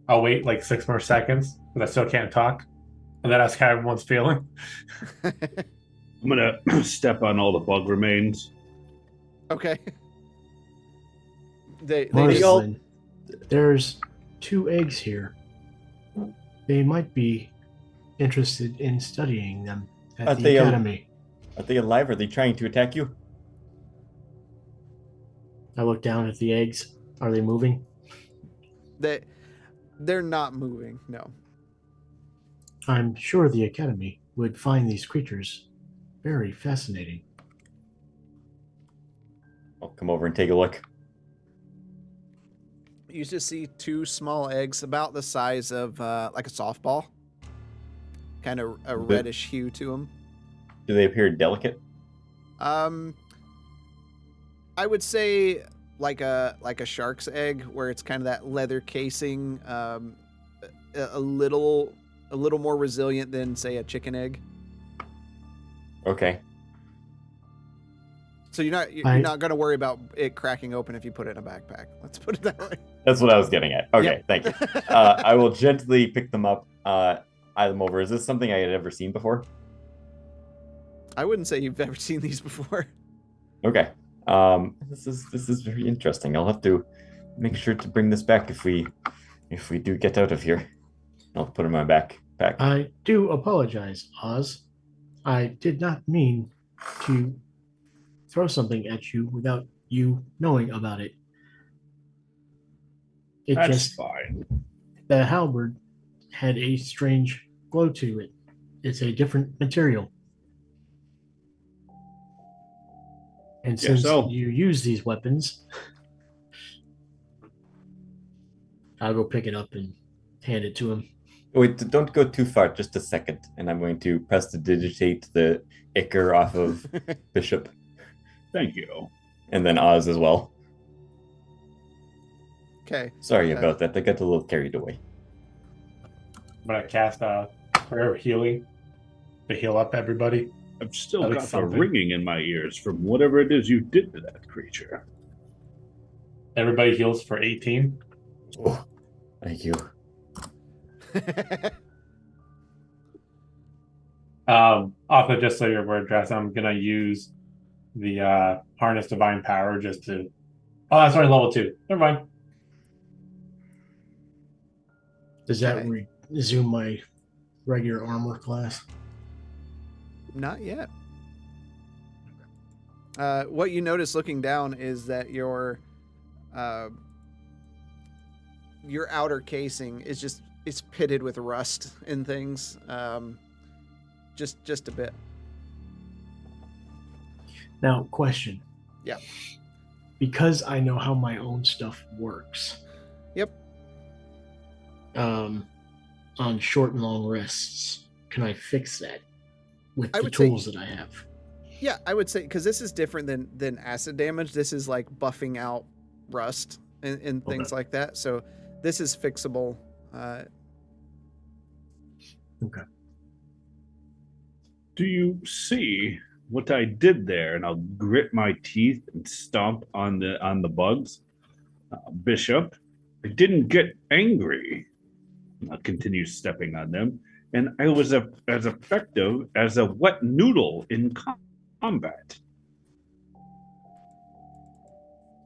I'll wait like 6 more seconds, but I still can't talk. And then ask how everyone's feeling. I'm gonna step on all the bug remains. Okay. They Marcelin, there's 2 eggs here. They might be interested in studying them at Are the they academy. Are they alive? Are they trying to attack you? I look down at the eggs. Are they moving? they're not moving. No. I'm sure the academy would find these creatures very fascinating. I'll come over and take a look. You just see 2 small eggs about the size of like a softball. Kind of a reddish hue to them. Do they appear delicate? I would say like a shark's egg, where it's kind of that leather casing, a little more resilient than, say, a chicken egg. Okay. So you're not going to worry about it cracking open if you put it in a backpack. Let's put it that way. That's what I was getting at. Okay, Yep. thank you. I will gently pick them up, eye them over. Is this something I had ever seen before? I wouldn't say you've ever seen these before. Okay. This is very interesting. I'll have to make sure to bring this back if we do get out of here. I'll put it in my backpack. I do apologize, Oz. I did not mean to throw something at you without you knowing about it. It That's just fine. the halberd had a strange glow to it. It's a different material. And Yeah, since so- you use these weapons, I'll go pick it up and hand it to him. Wait, don't go too far. Just a second, and I'm going to press to digitate the ichor off of Bishop, Thank you. and then Oz as well. Okay. Sorry about that. I got a little carried away. I'm going to cast a prayer of healing to heal up everybody. I've still That got looks the something. ringing in my ears from whatever it is you did to that creature. Everybody heals for 18. Oh, thank you. Also, just so you're aware, Dress, I'm going to use the Harness Divine Power just to... Oh, that's only level 2. Never mind. Does that Okay. resume my regular armor class? Not yet. What you notice looking down is that your outer casing is it's pitted with rust and things. Just a bit. Now, question. Yeah. Because I know how my own stuff works. Yep. On short and long rests, can I fix that with I the would say- tools that I have? Yeah, I would say, because this is different than acid damage. This is like buffing out rust and things like that. So this is fixable. Okay. Do you see what I did there? And I'll grit my teeth and stomp on the bugs. Bishop, I didn't get angry. I'll continue stepping on them, and I was as effective as a wet noodle in combat.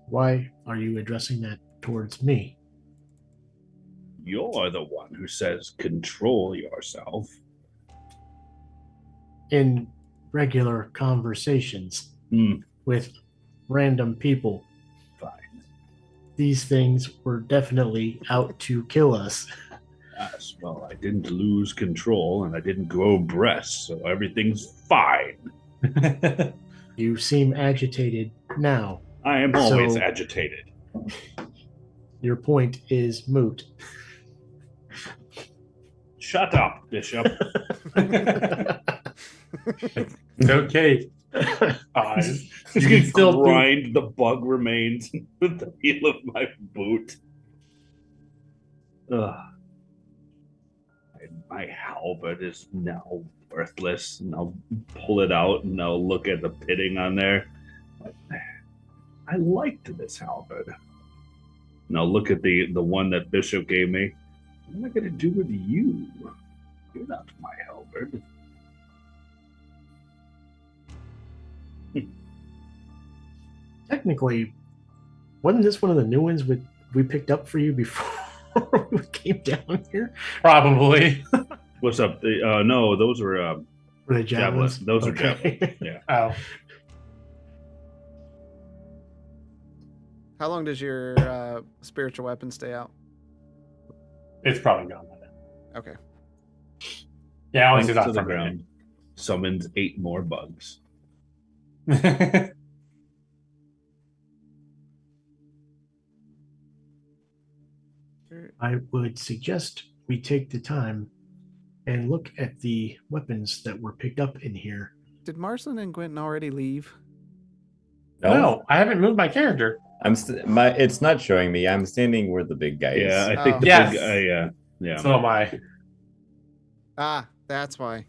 Why are you addressing that towards me? You're the one who says control yourself. In regular conversations Hmm, with random people, fine. these things were definitely out to kill us. Yes, well, I didn't lose control and I didn't grow breasts, so everything's fine. You seem agitated now. I am always So- agitated. Your point is moot. Shut up, Bishop. Okay. You can still do- grind the bug remains with the heel of my boot. Ugh. My halberd is now worthless, and I'll pull it out and I'll look at the pitting on there. I liked this halberd. And I'll look at the one that Bishop gave me. What am I going to do with you? You're not my halberd. Technically, wasn't this one of the new ones we picked up for you before we came down here? Probably. What's up? No, those were Were they javelins? javelins. Those are Okay. javelins. Yeah. Oh. How long does your spiritual weapon stay out? It's probably gone by then. Okay. Yeah, only Once stays to out the for a ground. Summons 8 more bugs. minute. I would suggest we take the time and look at the weapons that were picked up in here. Did Marceline and Quentin already leave? No, I haven't moved my character. It's not showing me. I'm standing where the big guy Yeah, is. I think Oh. the Yes. big yeah. So am I. Ah, that's why.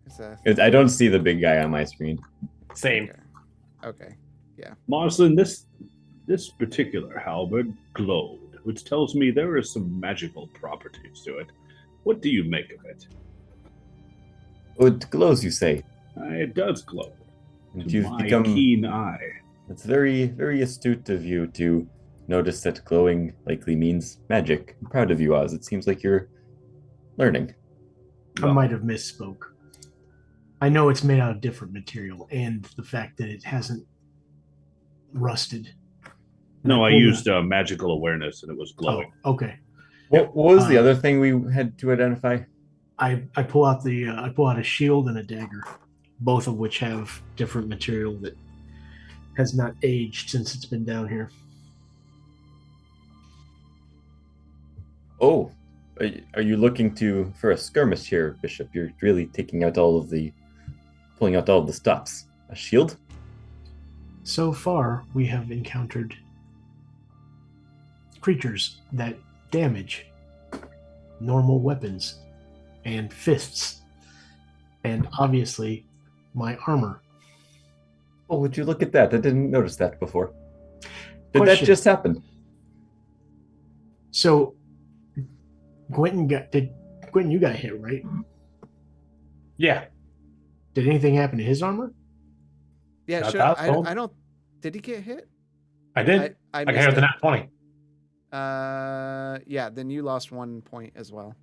It's a, I don't see the big guy on my screen. Same. okay. Marceline, this particular halberd glowed, which tells me there are some magical properties to it. What do you make of it? Oh, it glows, you say? It does glow. And To you've my become. keen eye. It's very, very astute of you to notice that glowing likely means magic. I'm proud of you, Oz. It seems like you're learning. I might have misspoke. I know it's made out of different material, and the fact that it hasn't rusted. No, I pulled used magical awareness and it was glowing. Oh, okay. What was the Uh, other thing we had to identify? I pull out a shield and a dagger, both of which have different material that has not aged since it's been down here. Oh, are you looking for a skirmish here, Bishop? You're really pulling out all of the stops. A shield? So far, we have encountered creatures that damage normal weapons and fists, and obviously my armor. Oh, would you look at that? I didn't notice that before. Did Question. that just happen? So, Quentin, you got hit, right? Yeah. Did anything happen to his armor? Yeah, Not sure. that I old. don't. Did he get hit? I did. I I got missed hit with it. a nat 20. Yeah. Then you lost 1 point as well.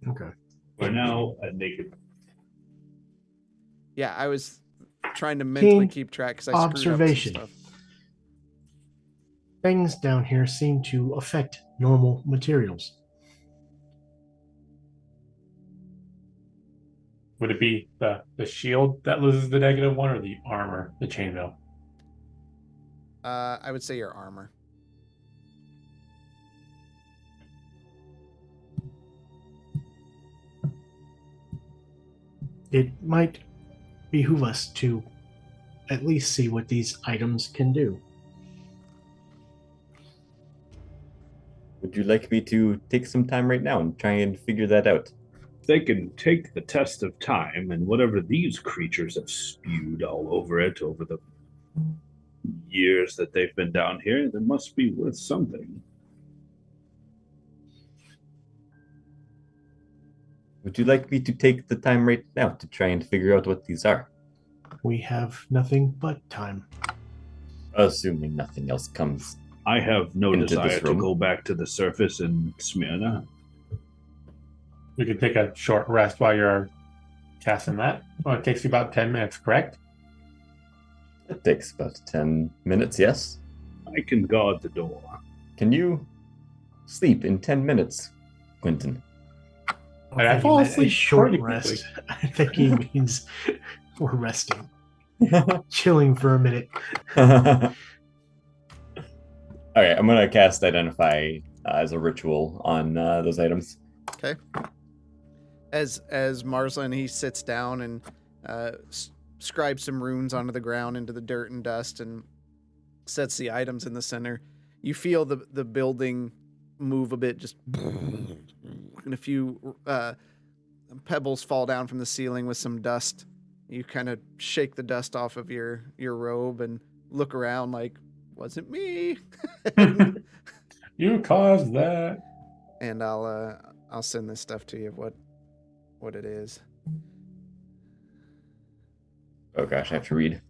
Okay. We're now at naked. Yeah, I was trying to mentally Keen keep track because I observation. screwed up some stuff. Things down here seem to affect normal materials. Would it be the shield that loses the -1 or the armor, the chainmail? I would say your armor. It might behoove us to at least see what these items can do. Would you like me to take some time right now and try and figure that out? They can take the test of time, and whatever these creatures have spewed all over it over the years that they've been down here, they must be worth something. Would you like me to take the time right now to try and figure out what these are? We have nothing but time. Assuming nothing else comes. I have no Into this desire to room. go back to the surface in Smyrna. We could take a short rest while you're casting that. Well, it takes you about 10 minutes, correct? It takes about 10 minutes, yes? I can guard the door. Can you sleep in 10 minutes? Quentin. And I fall asleep short pretty rest. quickly. I think he means we're resting, chilling for a minute. Okay, I'm gonna cast Identify as a ritual on those items. Okay. As Marsland, he sits down and scribes some runes onto the ground into the dirt and dust and sets the items in the center. You feel the building move a bit, just and a few pebbles fall down from the ceiling with some dust. You kind of shake the dust off of your robe and look around like, wasn't me. You caused that. And I'll send this stuff to you, what it is. Oh gosh, I have to read.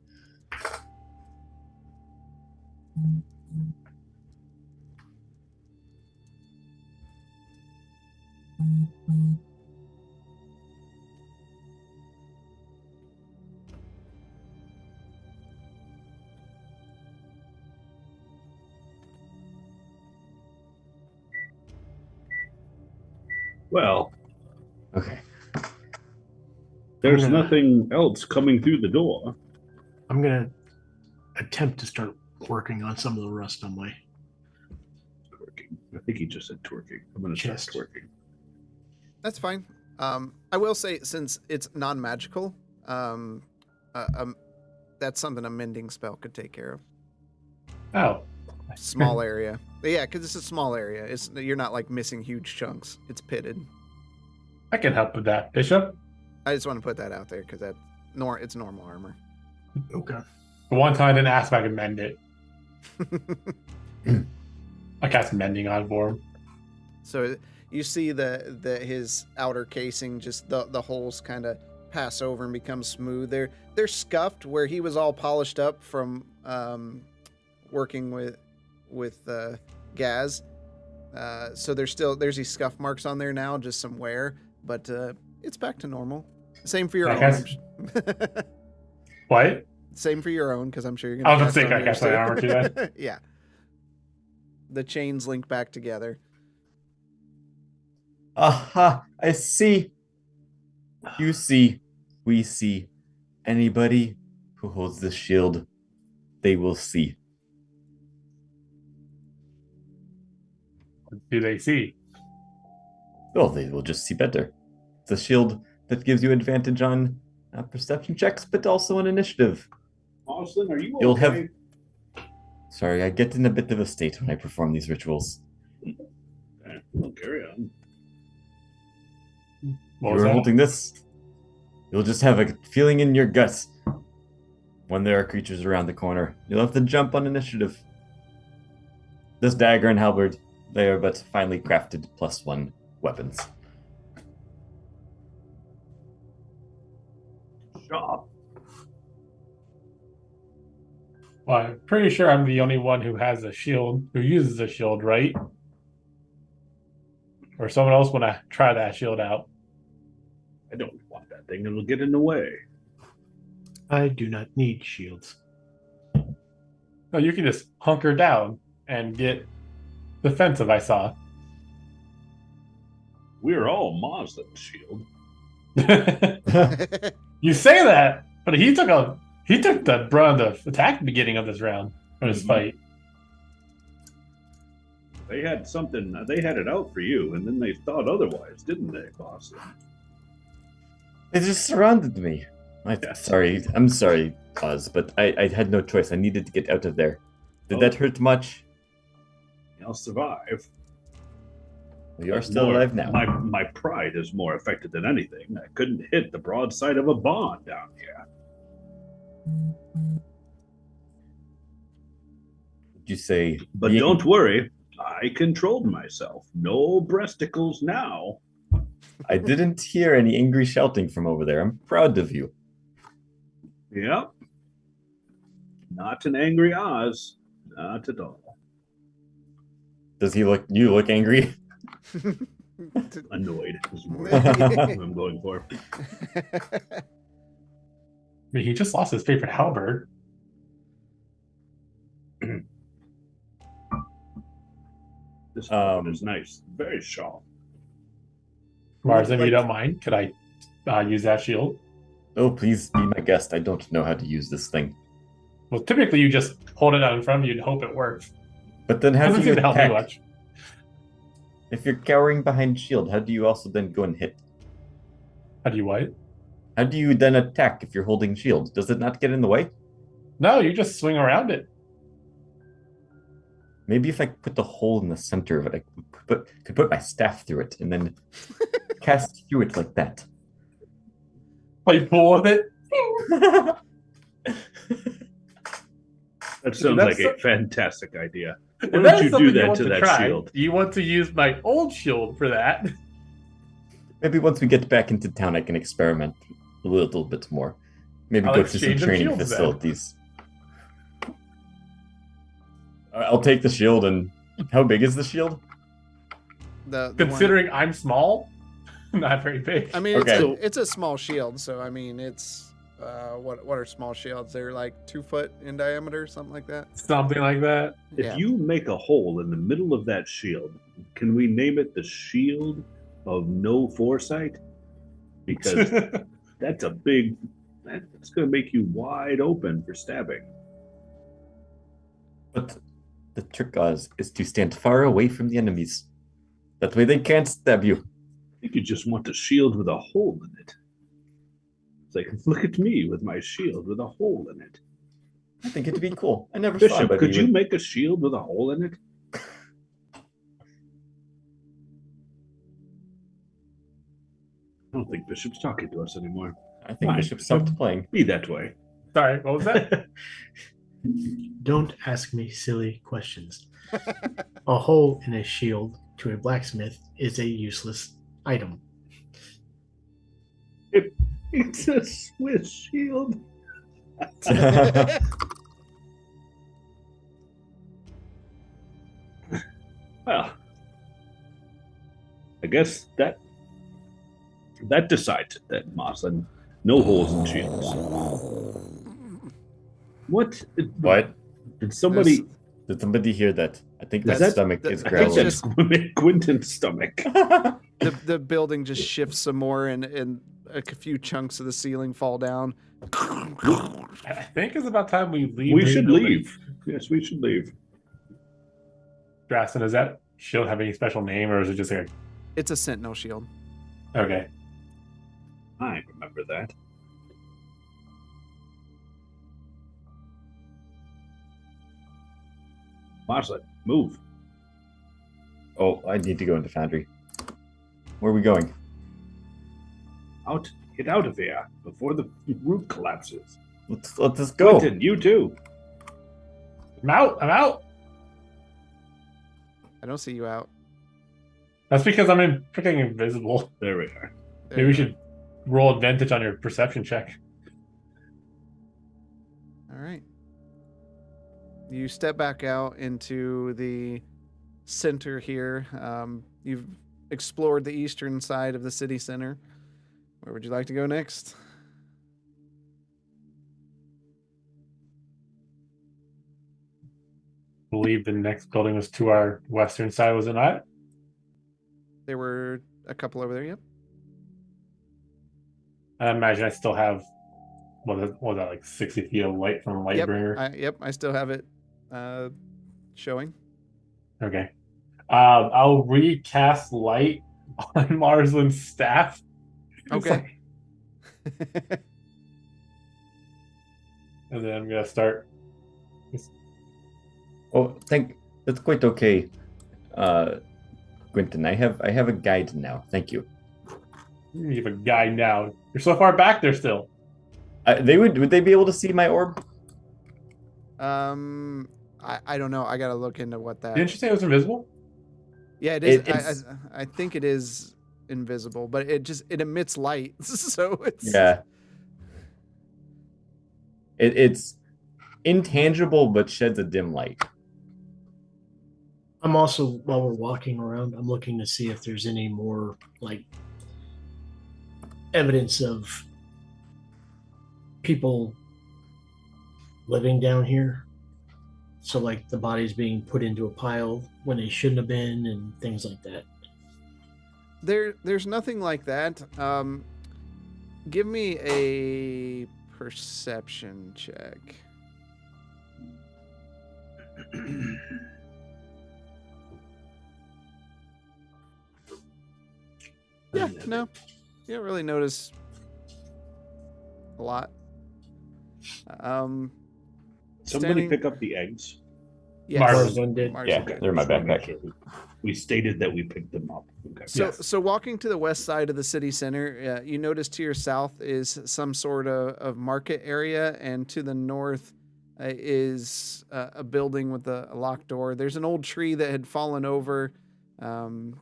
Well, Okay. there's I'm gonna- nothing else coming through the door. I'm gonna attempt to start working on some of the rust on my Twerking. I think he just said twerking. I'm going to start Chest. twerking. That's fine. I will say, since it's non-magical, that's something a mending spell could take care of. Oh. Small area. But yeah, because it's a small area. You're not like missing huge chunks. It's pitted. I can help with that, Bishop. I just want to put that out there because it's normal armor. okay. The one time I didn't ask if I could mend it. I cast mending on for him. So you see the his outer casing, just the holes kind of pass over and become smooth. They're scuffed where he was all polished up from working with Gaz. So there's these scuff marks on there now, just some wear, but it's back to normal. Same for your I own. guess- What? Same for your own, because I'm sure you're I gonna. was gonna say, on I cast yours my armor too then? Yeah. The chains link back together. Aha! I see. You see. We see. Anybody who holds the shield, they will see. What do they see? Well, they will just see better. It's a shield that gives you advantage on perception checks, but also on initiative. Austin, are you You'll okay? have. Sorry, I get in a bit of a state when I perform these rituals. Okay, well, carry on. What was You're that? holding this. You'll just have a feeling in your guts when there are creatures around the corner. You'll have to jump on initiative. This dagger and halberd, they are but finely crafted +1 weapons. Shop. Well, I'm pretty sure I'm the only one who has a shield, who uses a shield, right? Or someone else want to try that shield out. I don't want that thing. It'll get in the way. I do not need shields. No, you can just hunker down and get defensive, I saw. We're all Moslem shield. You say that, but he took the brunt of attack at the beginning of this round for this Mhm. fight. They had something. They had it out for you, and then they thought otherwise, didn't they, Boston? They just surrounded me. Yeah. I'm sorry, Oz, but I had no choice. I needed to get out of there. Did that hurt much? I'll survive. We are still More- alive now. My pride is more affected than anything. I couldn't hit the broadside of a bond down here. Did you say? But being- don't worry, I controlled myself. No breasticles now. I didn't hear any angry shouting from over there. I'm proud of you. Yep. Not an angry Oz. Not at all. Does he look? You look angry? Annoyed is more what I'm going for. I mean, he just lost his favorite halberd. This one is nice. Very sharp. Mars, if you Like- don't mind, could I use that shield? Oh, please be my guest. I don't know how to use this thing. Well, typically you just hold it out in front of you and hope it works. But then how Doesn't do you seem to help me attack? much. If you're cowering behind shield, how do you also then go and hit? How do you what? How do you then attack if you're holding shield? Does it not get in the way? No, you just swing around it. Maybe if I put the hole in the center of it, I could put my staff through it and then cast through it like that. Play pool with it. That sounds That's like a fantastic idea. If Why that don't is you do something that want to that try, shield? Do you want to use my old shield for that? Maybe once we get back into town, I can experiment a little bit more. Maybe I'll go to some exchange them training shields then. facilities. I'll take the shield. And how big is the shield? The Considering I'm small, not very big. I mean, Okay. it's a small shield, so I mean, it's what are small shields? They're like 2 foot in diameter, something like that. Something like that. If Yeah. you make a hole in the middle of that shield, can we name it the Shield of No Foresight? Because that's a big. That's going to make you wide open for stabbing. But the trick, Oz, is to stand far away from the enemies. That way they can't stab you. I think you just want a shield with a hole in it. It's like, look at me with my shield with a hole in it. I think it'd be cool. I never thought Bishop, about could it. you make a shield with a hole in it? I don't think Bishop's talking to us anymore. I think Fine. Bishop stopped playing. Be that way. Sorry, what was that? Don't ask me silly questions. A hole in a shield to a blacksmith is a useless item. It's a Swiss shield. Well, I guess that decides it then, Moslin. No holes in shields. What? What? Did somebody? Did somebody hear that? I think my That's- stomach that- is I I think think growling. that's Quentin's stomach. The building just shifts some more, and a few chunks of the ceiling fall down. I think it's about time we leave. We this should building. leave. Yes, we should leave. Drastin, does that shield have any special name, or is it just like It's a sentinel shield. okay? I remember that. Moslin, move. Oh, I need to go into Foundry. Where are we going? Out. Get out of here before the roof collapses. Let this go. Quentin, you too. I'm out. I'm out. I don't see you out. That's because I'm freaking invisible. There we are. There Maybe you we are. should roll advantage on your perception check. All right. You step back out into the center here. You've explored the eastern side of the city center. Where would you like to go next? I believe the next building was to our western side, was it not? There were a couple over there, yep. I imagine I still have what was that, like 60 feet of light from Lightbringer. I still have it showing. Okay. I'll recast light on Marsland's staff. It's Okay. like- and then I'm gonna start. Oh, that's quite okay. Quentin, I have a guide now. Thank you. You have a guy now. You're so far back there still. Would they be able to see my orb? I don't know. I gotta look into what that. Didn't you say it was invisible? Yeah, it is. It's- I think it is invisible, but it emits light, so it's Yeah. It's intangible but sheds a dim light. I'm also, while we're walking around, I'm looking to see if there's any more like evidence of people living down here. So like the bodies being put into a pile when they shouldn't have been and things like that. There's nothing like that. Give me a perception check. Yeah, no, you don't really notice a lot. Somebody standing- pick up the eggs. Yes, Marvin did. Marvin Yeah, did. they're in my Just wanna make backpack. sure we stated that we picked them up. Okay. So walking to the west side of the city center, you notice to your south is some sort of market area, and to the north is a building with a locked door. There's an old tree that had fallen over, and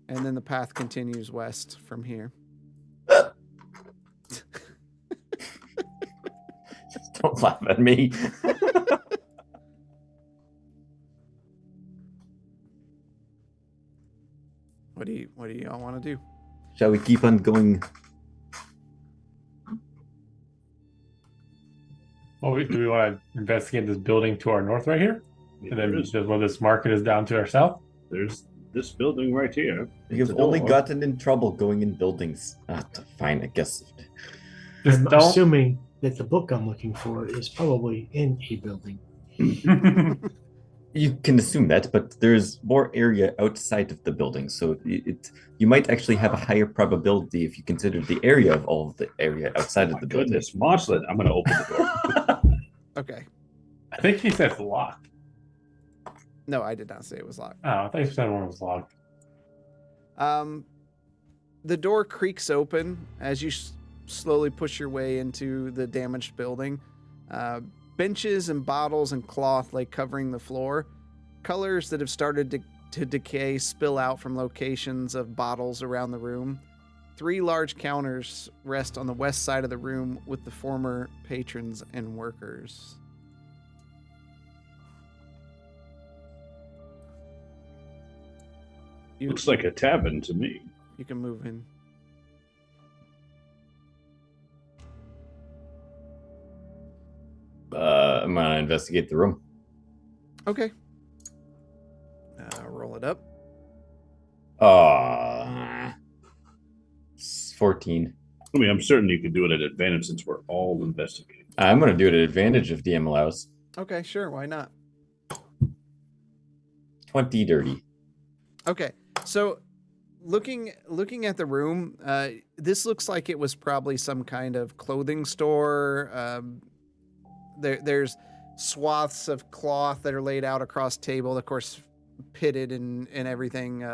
then the path continues west from here. Don't laugh at me. What do you all want to do? Shall we keep on going? Well, do we want to investigate this building to our north right here? And then there's, just where this market is down to our south? there's this building right here. You've It's a only door. gotten in trouble going in buildings. Fine, I guess. Just I'm don't. assuming that the book I'm looking for is probably in a building. You can assume that, but there's more area outside of the building, so you might actually have a higher probability if you consider the area of all of the area outside Oh of the my building. goodness, Marceline, I'm going to open the door. Okay. I think he said it's locked. No, I did not say it was locked. Oh, I thought you said one was locked. The door creaks open as you slowly push your way into the damaged building. Benches and bottles and cloth lay covering the floor. Colors that have started to decay spill out from locations of bottles around the room. 3 large counters rest on the west side of the room with the former patrons and workers. Looks like a tavern to me. You can move in. I'm gonna investigate the room. Okay. Roll it up. 14. I mean, I'm certain you could do it at advantage since we're all investigating. I'm gonna do it at advantage if DM allows. Okay, sure. Why not? 20 dirty. Okay, so looking at the room, this looks like it was probably some kind of clothing store. There's swaths of cloth that are laid out across table, of course, pitted and everything,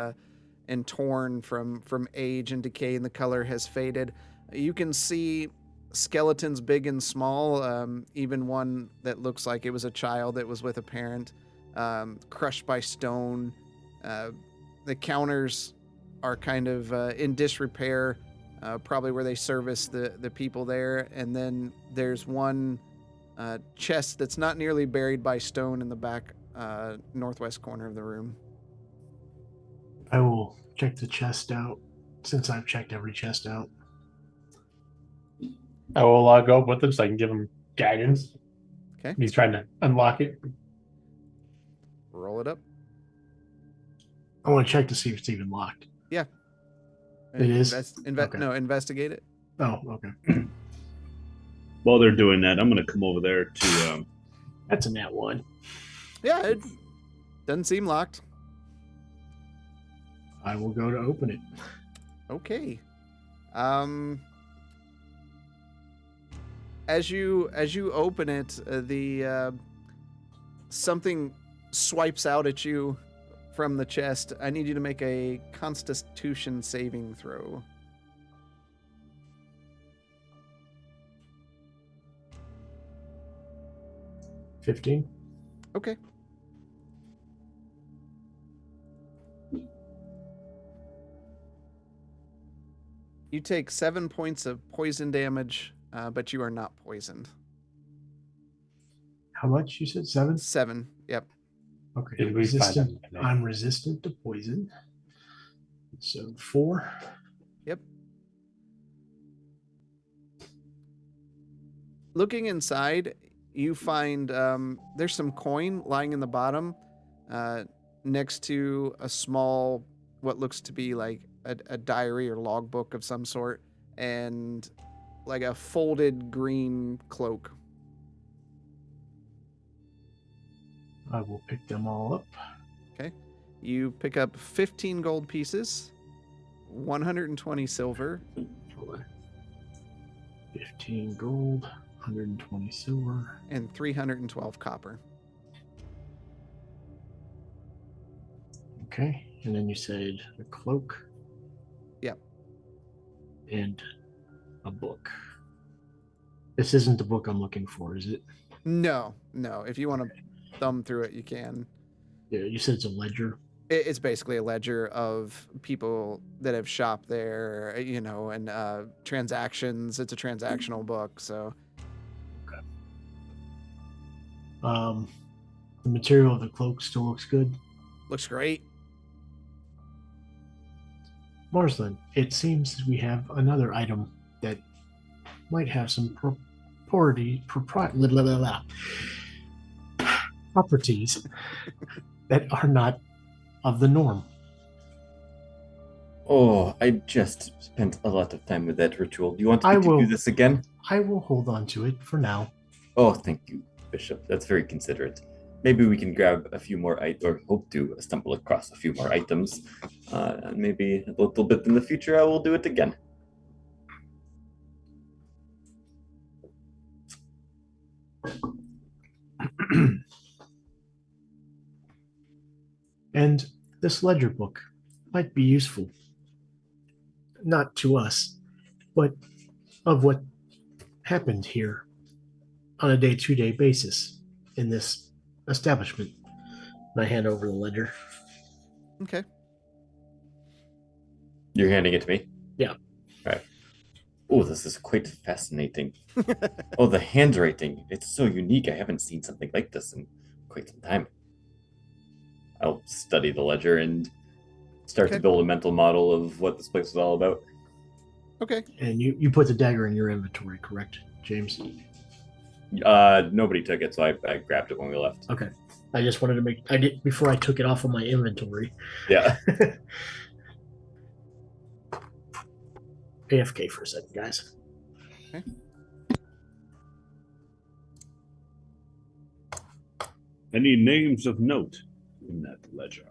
and torn from age and decay, and the color has faded. You can see skeletons big and small, even one that looks like it was a child that was with a parent, crushed by stone. The counters are kind of in disrepair, probably where they service the people there. And then there's one chest that's not nearly buried by stone in the back northwest corner of the room. I will check the chest out since I've checked every chest out. I will go up with him so I can give him guidance. Okay. He's trying to unlock it. Roll it up. I want to check to see if it's even locked. It is? Okay. No, investigate it. Oh, okay. While they're doing that, I'm going to come over there to. That's a nat 1. Yeah, it doesn't seem locked. I will go to open it. Okay. As you open it, the something swipes out at you from the chest. I need you to make a Constitution saving throw. $15. Okay. You take 7 points of poison damage, but you are not poisoned. How much? You said 7? 7. Yep. Okay. Did we find Resistant. that? I'm resistant to poison. So 4. Yep. Looking inside, you find there's some coin lying in the bottom next to a small, what looks to be like a diary or logbook of some sort, and like a folded green cloak. I will pick them all up. You pick up 15 gold pieces, 120 silver, 15 gold, 120 silver. and 312 copper. Okay. And then you said a cloak. Yep. And a book. This isn't the book I'm looking for, is it? No. If you want to thumb through it, you can. Yeah, you said it's a ledger. It's basically a ledger of people that have shopped there, and transactions. It's a transactional book, so. The material of the cloak still looks good. Looks great. Marsland, it seems we have another item that might have some properties that are not of the norm. Oh, I just spent a lot of time with that ritual. Do you want me to will. do this again? I will hold on to it for now. Oh, thank you, Bishop. That's very considerate. Maybe we can grab a few more or hope to stumble across a few more items. And maybe a little bit in the future I will do it again. And this ledger book might be useful. Not to us, but of what happened here on a day-to-day basis in this establishment. And I hand over the ledger. Okay. You're handing it to me? Yeah. Right. Oh, this is quite fascinating. Oh, the handwriting. It's so unique. I haven't seen something like this in quite some time. I'll study the ledger and start to build a mental model of what this place is all about. Okay. And you put the dagger in your inventory, correct, James? Nobody took it, so I grabbed it when we left. Okay. I just wanted to I did before I took it off of my inventory. Yeah. AFK for a second, guys. Okay. Any names of note in that ledger?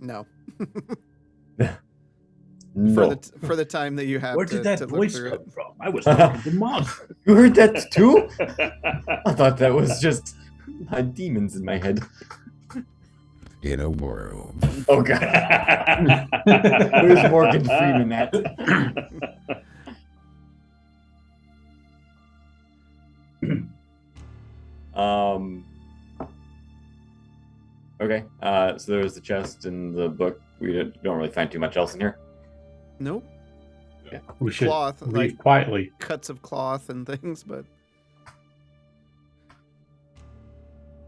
No. No. For the time that you have Where to, did that to look voice through come it. from? I was talking to Mom. You heard that too? I thought that was just demons in my head. In a world. Oh god. Where's Morgan Freeman at? Okay. So there's the chest and the book. We don't really find too much else in here. Nope. Yeah. We should Cloth, leave like quietly. cuts of cloth and things, but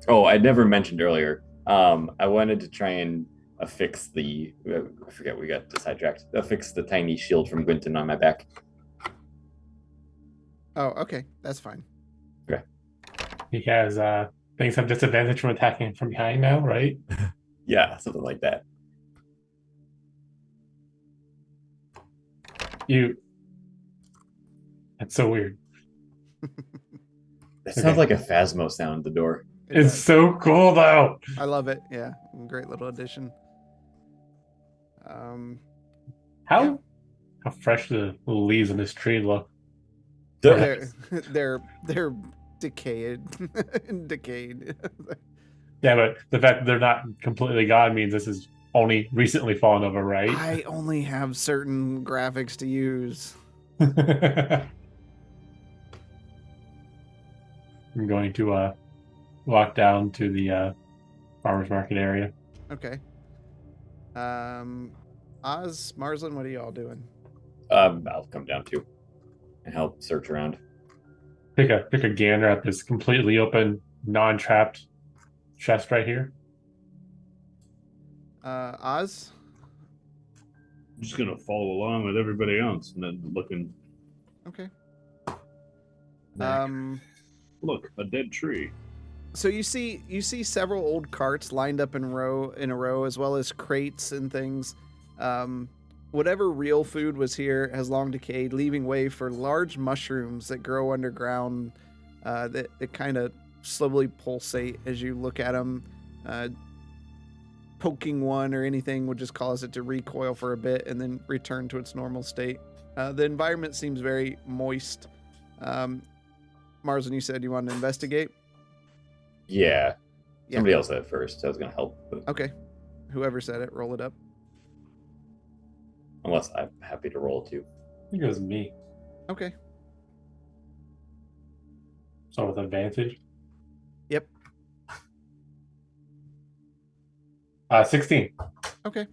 Oh, I never mentioned earlier. I wanted to try and affix I forget, we got sidetracked. Affix the tiny shield from Gwynton on my back. oh, okay, that's fine. He has things have disadvantage from attacking from behind now, right? Yeah, something like that. That's so weird. That sounds like a Phasmo sound, the door. It It's does. so cool though. I love it. Yeah, great little addition. How fresh the little leaves on this tree look. they're decayed. Decayed. Yeah, but the fact that they're not completely gone means this is only recently fallen over, right? I only have certain graphics to use. I'm going to walk down to the farmer's market area. Okay. Oz, Marsland, what are y'all doing? I'll come down too and help search around. Pick a gander at this completely open, non-trapped chest right here. Oz? I'm just gonna follow along with everybody else and then looking. Okay. Back. Look, a dead tree. So you see several old carts lined up in a row, as well as crates and things. Whatever real food was here has long decayed, leaving way for large mushrooms that grow underground that kind of slowly pulsate as you look at them. Poking one or anything would just cause it to recoil for a bit and then return to its normal state. The environment seems very moist. Marsden, you said you wanted to investigate? Yeah. Yeah. Somebody else said it first. I was gonna help, but Okay. Whoever said it, roll it up. unless I'm happy to roll too. I think it was me. Okay. So with advantage. Yep. 16. Okay.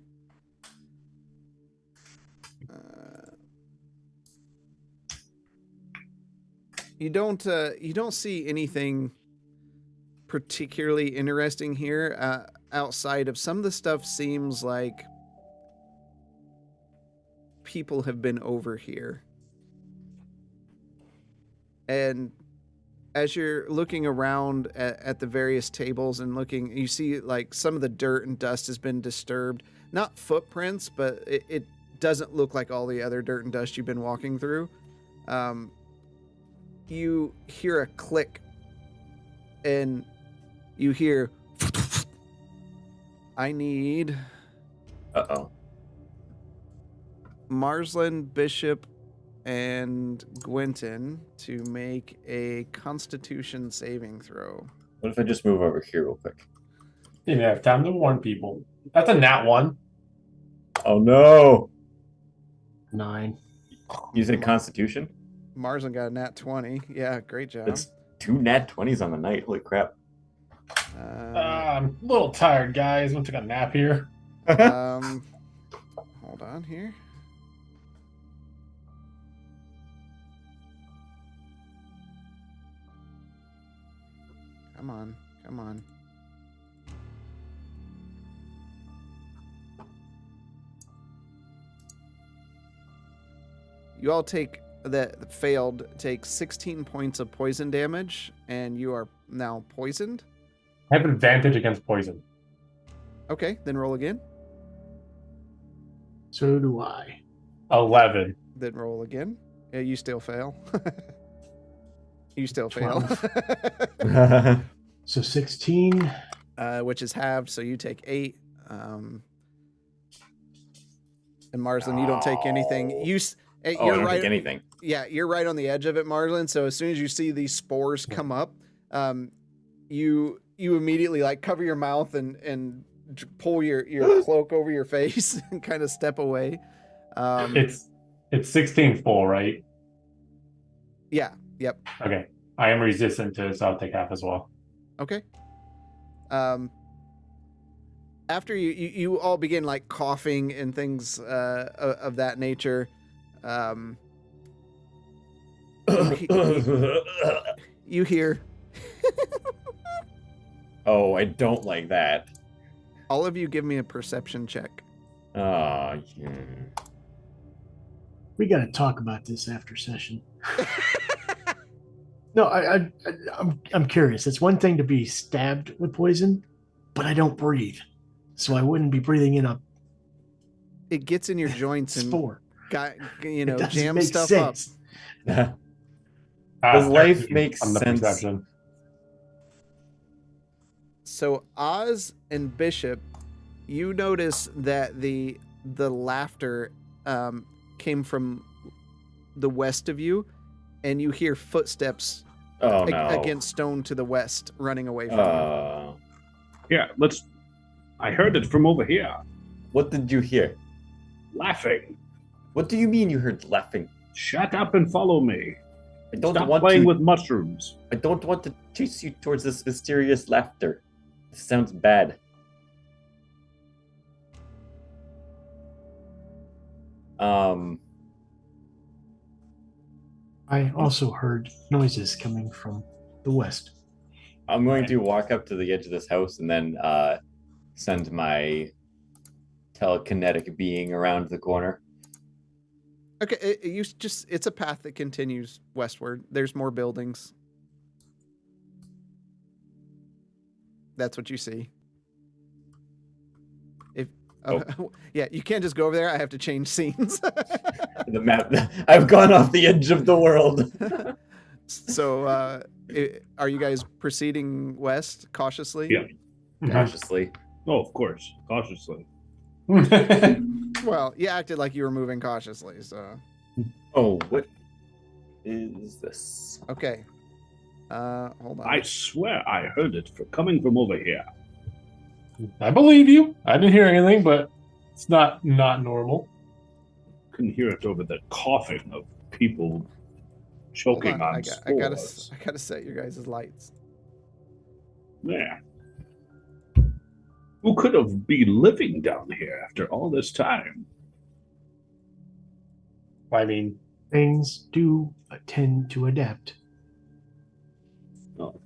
You don't see anything particularly interesting here. Outside of some of the stuff seems like people have been over here. And as you're looking around at the various tables and looking, you see like some of the dirt and dust has been disturbed. Not footprints, but it doesn't look like all the other dirt and dust you've been walking through. You hear a click and you hear, I need Uh-oh. Marsland, Bishop, and Gwenton to make a Constitution saving throw. What if I just move over here real quick? Didn't have time to warn people. That's a nat 1. Oh no! 9. You said Constitution? Marsland got a nat 20. Yeah, great job. It's 2 nat 20s on the night. Holy crap. I'm a little tired, guys. I'm gonna take a nap here. Hold on here. Come on, come on. You all take that failed take 16 points of poison damage, and you are now poisoned. I have advantage against poison. Okay, then roll again. So do I. 11. Then roll again. Yeah, you still fail. You still fail. So 16. Which is halved, so you take 8. And Marsland, you don't take anything. Oh. You're I don't right. take anything. Yeah, you're right on the edge of it, Marsland. So as soon as you see these spores come up, you immediately like cover your mouth and pull your cloak over your face and kind of step away. It's 16 full, right? Yeah. Yep. Okay. I am resistant to it, so I'll take half as well. Okay. After you all begin like coughing and things of that nature, you hear Oh, I don't like that. all of you give me a perception check. Oh, yeah. We got to talk about this after session. No, I'm curious. It's one thing to be stabbed with poison, but I don't breathe, so I wouldn't be breathing in a It gets in your joints and spore. got It doesn't jam make stuff sense. up. Does life 13 make on the sense? perception. So Oz and Bishop, you notice that the laughter came from the west of you, and you hear footsteps Oh no. against stone to the west, running away from you. Yeah, I heard it from over here. What did you hear? Laughing. What do you mean you heard laughing? Shut up and follow me. I don't Stop want playing to. with mushrooms. I don't want to chase you towards this mysterious laughter. This sounds bad. I also heard noises coming from the west. I'm going to walk up to the edge of this house and then send my telekinetic being around the corner. Okay, it's a path that continues westward. There's more buildings. That's what you see. Yeah, you can't just go over there. I have to change scenes. The map. I've gone off the edge of the world. So, are you guys proceeding west cautiously? Yeah. Cautiously. Oh, of course, cautiously. Well, you acted like you were moving cautiously, so. Oh, what is this? Okay. Hold on. I swear I heard it coming from over here. I believe you. I didn't hear anything, but it's not normal. Couldn't hear it over the coughing of people Hold choking on I spores. gotta set your guys' lights. Yeah. Who could have been living down here after all this time? I mean, Things do tend to adapt. Oh,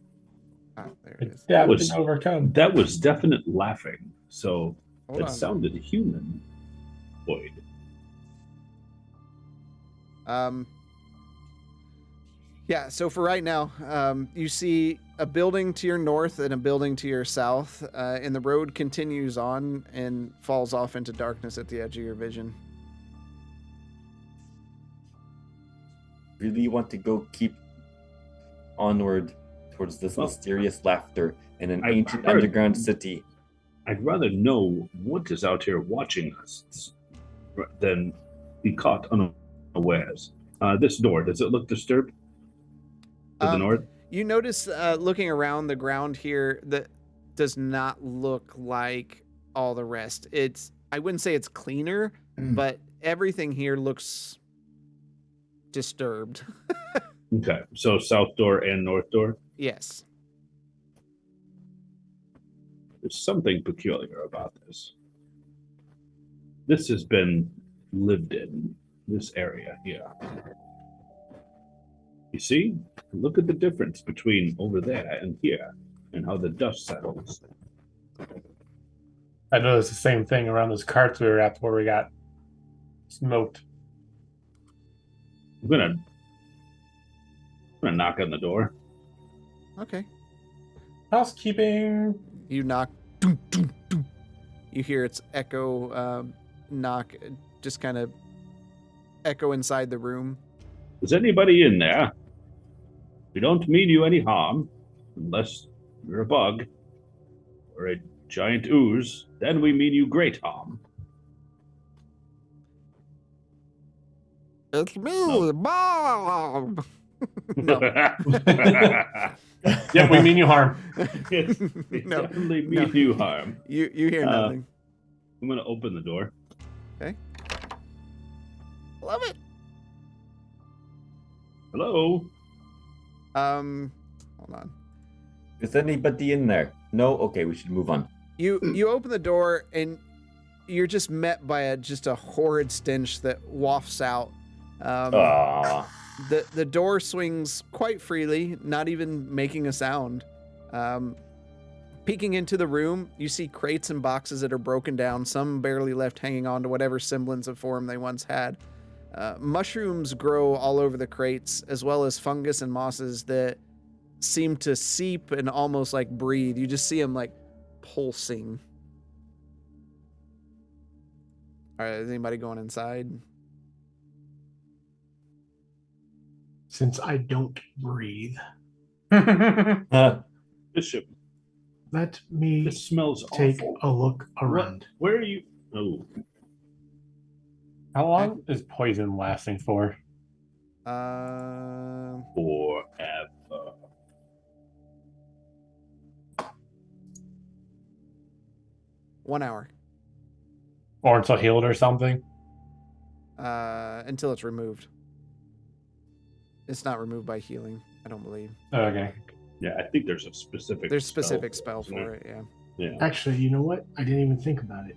Ah, there it is. adapt was- and overcome. that was definite laughing. So Hold it on. sounded human. Boyd. Yeah, so for right now, you see a building to your north and a building to your south, and the road continues on and falls off into darkness at the edge of your vision. Really want to go keep onward towards this Well, mysterious laughter in an I've ancient heard- underground city. I'd rather know what is out here watching us than be caught unawares. This door, does it look disturbed? To the north? You notice, looking around the ground here, that does not look like all the rest. I wouldn't say it's cleaner, but everything here looks disturbed. Okay, so south door and north door. Yes. There's something peculiar about this. This has been lived in, this area here. You see? Look at the difference between over there and here, and how the dust settles. I noticed the same thing around those carts we were at where we got smoked. I'm gonna knock on the door. Okay. Housekeeping. You knock. Doom, doom, doom. You hear its echo knock, just kind of echo inside the room. Is anybody in there? We don't mean you any harm, unless you're a bug or a giant ooze. Then we mean you great harm. It's me, No. Bob. No. Yep, we mean you harm. Yes, we No, definitely no. mean you harm. You hear nothing. I'm gonna open the door. Love it. Hello. Hold on. Is anybody in there? No? Okay, we should move on. You open the door and you're just met by just a horrid stench that wafts out. The door swings quite freely, not even making a sound. Peeking into the room, you see crates and boxes that are broken down, some barely left hanging on to whatever semblance of form they once had. Mushrooms grow all over the crates, as well as fungus and mosses that seem to seep and almost like breathe. You just see them like pulsing. All right, is anybody going inside? Since I don't breathe, Bishop, let me this smells take awful. a look around. Where are you? Oh, How long is poison lasting for? forever. One hour. Or until healed or something? Until it's removed. It's not removed by healing, I don't believe. Okay. Yeah, I think there's a specific. There's specific spell spell for it, yeah. Yeah. Actually, you know what? I didn't even think about it.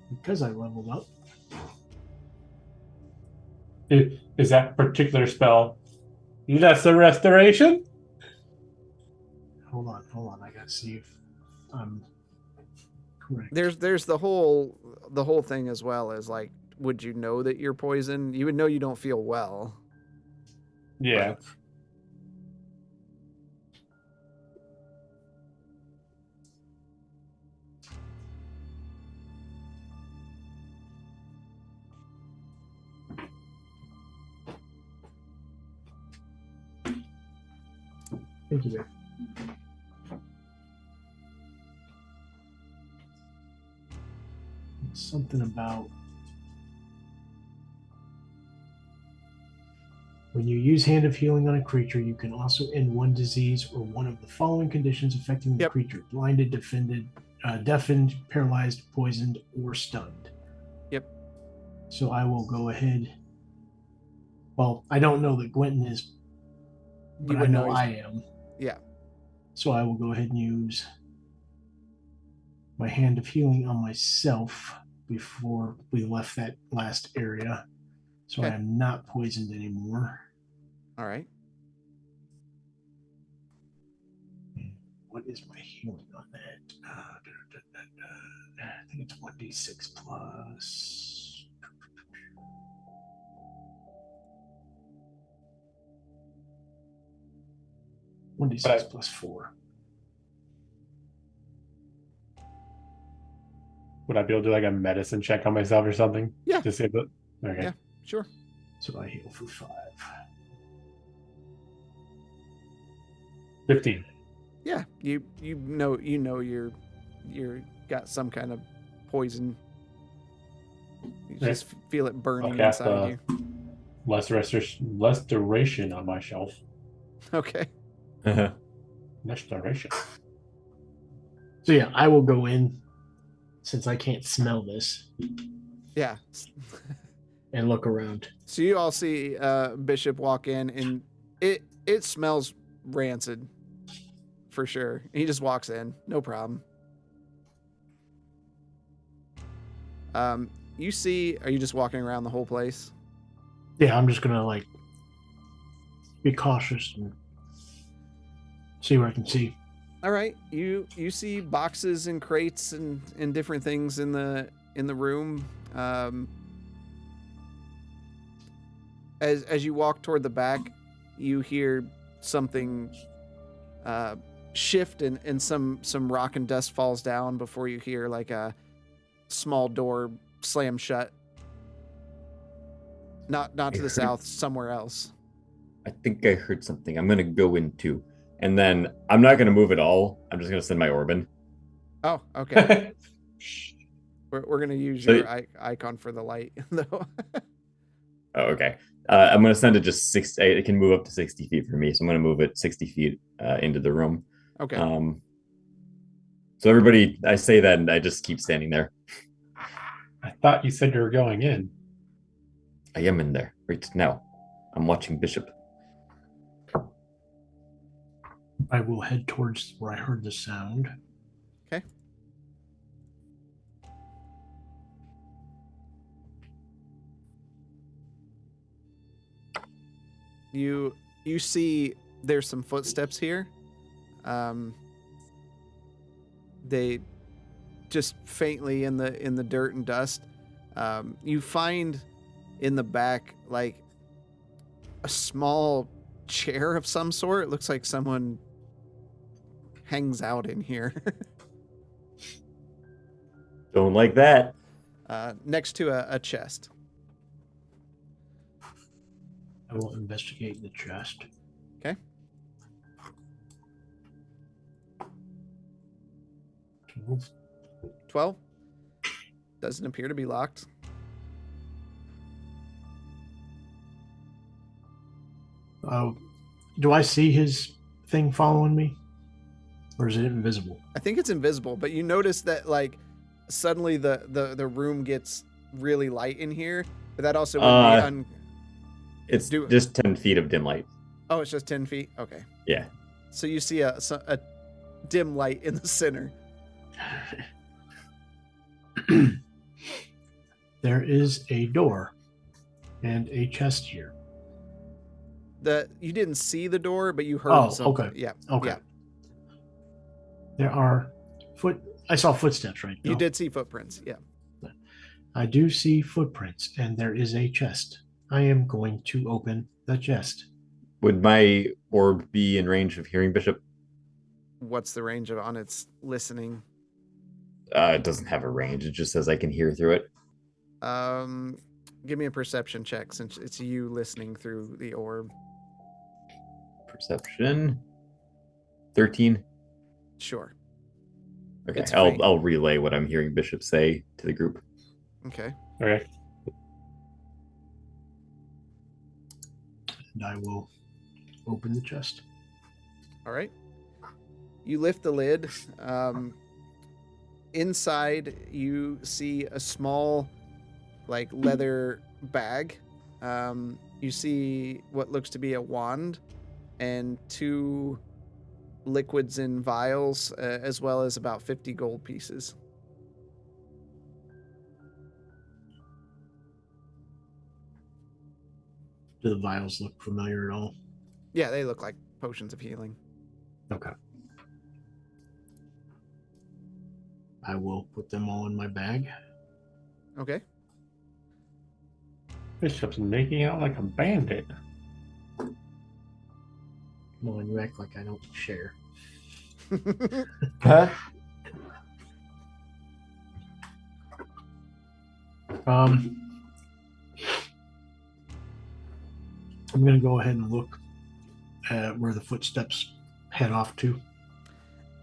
Because I leveled up. Is that particular spell lesser restoration? Hold on. I gotta see if I'm correct. There's the whole thing as well as like, would you know that you're poisoned? You would know you don't feel well. Yeah. Thank you, man. Something about when you use Hand of Healing on a creature, you can also end one disease or one of the following conditions affecting the Yep. creature: blinded, deafened, paralyzed, poisoned, or stunned. Yep. So I will go ahead. Well, I don't know that Gwenton is, but You I would know know I he's- am. Yeah. So I will go ahead and use my Hand of Healing on myself before we left that last area. So I Okay. am not poisoned anymore. All right. What is my healing on that? I think it's 1d6 plus. One d6 But plus 4. would I be able to do like a medicine check on myself or something? Yeah. To see if it. Okay. Yeah. Sure. So I heal for 5. 15. Yeah. You know you're got some kind of poison. You Right. just feel it burning I'll cast inside you. less restoration on my shelf. Okay. Restoration. So yeah, I will go in since I can't smell this Yeah. and look around. So you all see Bishop walk in, and it smells rancid for sure. He just walks in, no problem. You see, are you just walking around the whole place? Yeah, I'm just gonna like be cautious and see what I can see. All right, you see boxes and crates and different things in the room. As you walk toward the back, you hear something shift and some rock and dust falls down before you hear like a small door slam shut. Not to the south, somewhere else. I think I heard something. I'm gonna go in too, and then I'm not gonna move at all. I'm just gonna send my orb in. Oh, okay. We're gonna use So- your icon for the light, though. Oh, okay. I'm gonna send it just 6. It can move up to 60 feet for me, so I'm gonna move it 60 feet into the room. Okay. So everybody, I say that, and I just keep standing there. I thought you said you were going in. I am in there right now. I'm watching Bishop. I will head towards where I heard the sound. Okay. You see there's some footsteps here. They just faintly in the dirt and dust. You find in the back like a small chair of some sort. It looks like someone hangs out in here. Don't like that. Next to a chest. I will investigate the chest. Okay. 12. Doesn't appear to be locked. Do I see his thing following me? Or is it invisible? I think it's invisible, but you notice that like suddenly the room gets really light in here, but that also would be It's Do- just 10 feet of dim light. Oh, it's just 10 feet? Okay. Yeah. So you see a dim light in the center. There is a door and a chest here. You didn't see the door, but you heard Oh, something. okay. Yeah. Okay. Yeah. There are I saw footsteps, right? You No. did see footprints. Yeah. I do see footprints, and there is a chest. I am going to open the chest. Would my orb be in range of hearing Bishop? What's the range on its listening? It doesn't have a range. It just says I can hear through it. Give me a perception check since it's you listening through the orb. Perception. 13. Sure. Okay, It's faint. I'll relay what I'm hearing Bishop say to the group. Okay. Okay. And I will open the chest. All right. You lift the lid. Inside, you see a small, like, leather bag. You see what looks to be a wand and 2 liquids in vials, as well as about 50 gold pieces. Do the vials look familiar at all? Yeah, they look like potions of healing. Okay. I will put them all in my bag. Okay. Bishop's making out like a bandit. Come on, you act like I don't share. Huh? I'm going to go ahead and look at where the footsteps head off to.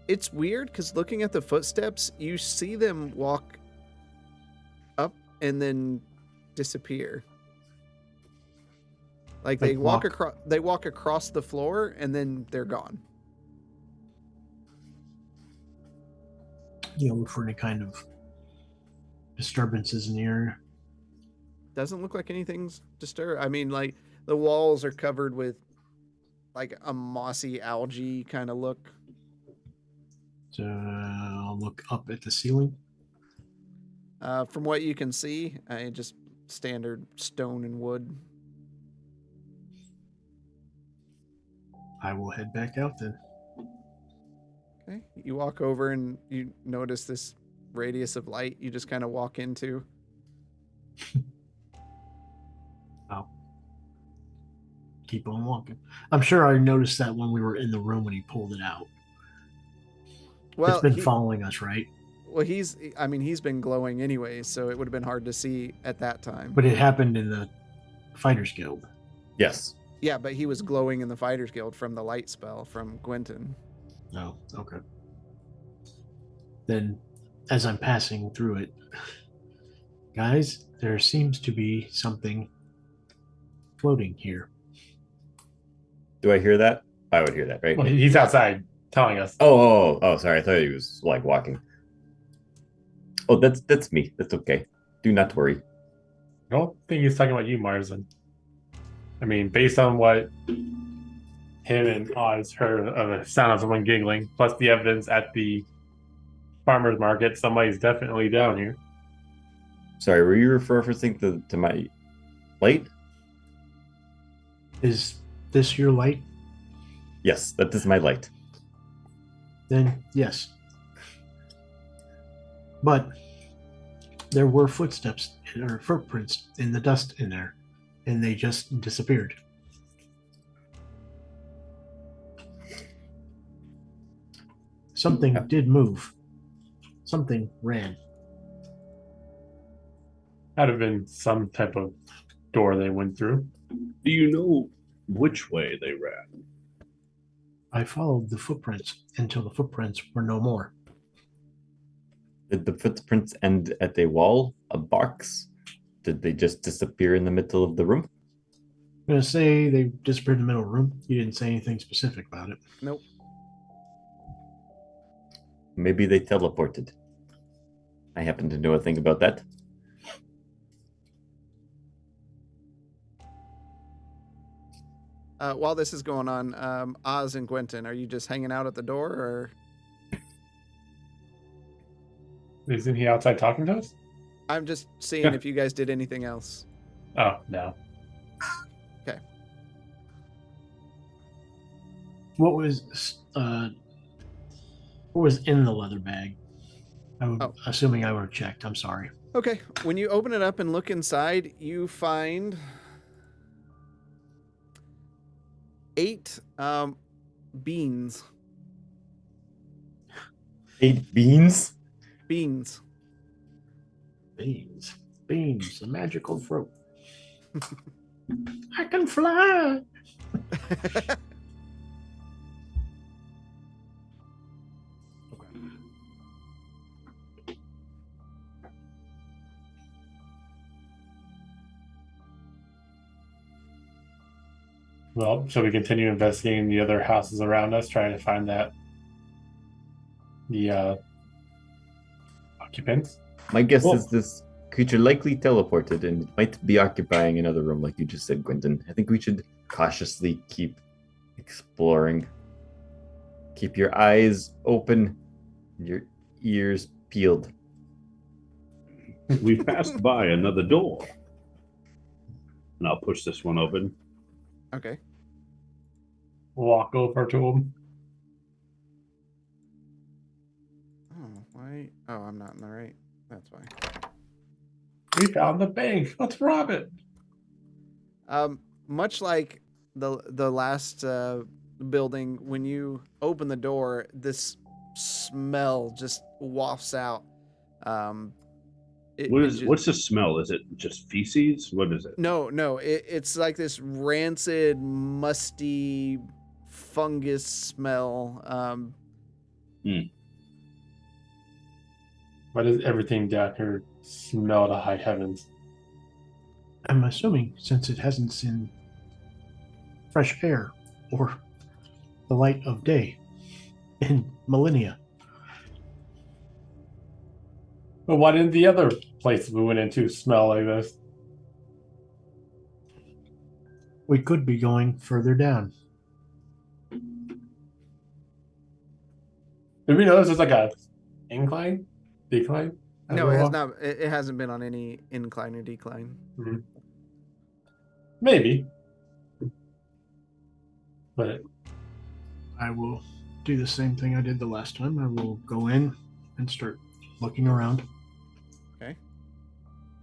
It's weird because looking at the footsteps, you see them walk up and then disappear. Like they walk across. They walk across the floor and then they're gone. You know, look for any kind of disturbances in the area. Doesn't look like anything's disturbed. I mean, like the walls are covered with like a mossy algae kind of look. So I'll look up at the ceiling. From what you can see, just standard stone and wood. I will head back out then. Okay. You walk over and you notice this radius of light you just kind of walk into. I'll keep on walking. I'm sure I noticed that when we were in the room when he pulled it out. Well, It's been following us, right? Well, he's been glowing anyway, so it would have been hard to see at that time. But it happened in the Fighters Guild. Yes. Yeah, but he was glowing in the Fighters Guild from the light spell from Gwenton. Oh, okay. Then, as I'm passing through it, guys, there seems to be something floating here. Do I hear that? I would hear that, right? Well, he's outside telling us. Oh, sorry. I thought he was like walking. Oh, that's me. That's okay. Do not worry. I don't think he's talking about you, Marsden. I mean, based on what him and Oz heard of the sound of someone giggling, plus the evidence at the farmer's market, somebody's definitely down here. Sorry, were you referencing to my light? Is this your light? Yes, that is my light. Then yes. But there were footsteps or footprints in the dust in there, and they just disappeared. Something did move. Something ran. That'd have been some type of door they went through. Do you know which way they ran? I followed the footprints until the footprints were no more. Did the footprints end at a wall, a box? Did they just disappear in the middle of the room? I'm going to say they disappeared in the middle of the room. You didn't say anything specific about it. Nope. Maybe they teleported. I happen to know a thing about that. While this is going on, Oz and Gwenton, are you just hanging out at the door, or? Isn't he outside talking to us? I'm just seeing if you guys did anything else. Oh, no. Okay. What was in the leather bag? Assuming I would have checked. I'm sorry. Okay. When you open it up and look inside, you find 8 beans. 8 beans? Beans. Beans, a magical fruit. I can fly. Well, shall we continue investigating the other houses around us, trying to find the occupants? My guess Well- is this creature likely teleported and might be occupying another room, like you just said, Quentin. I think we should cautiously keep exploring. Keep your eyes open and your ears peeled. We passed by another door. And I'll push this one open. Okay. Walk over to them. Oh, why? Oh, I'm not in the right. That's why. We found the bank. Let's rob it. Much like the last building, when you open the door, this smell just wafts out. What's the smell? Is it just feces? What is it? No, it's like this rancid, musty fungus smell. Why does everything down here smell to high heavens? I'm assuming since it hasn't seen fresh air or the light of day in millennia. But why didn't the other places we went into smell like this? We could be going further down. Did we notice there's like a incline? Decline? No, it has not. It hasn't been on any incline or decline. Mhm. Maybe. But I will do the same thing I did the last time. I will go in and start looking around.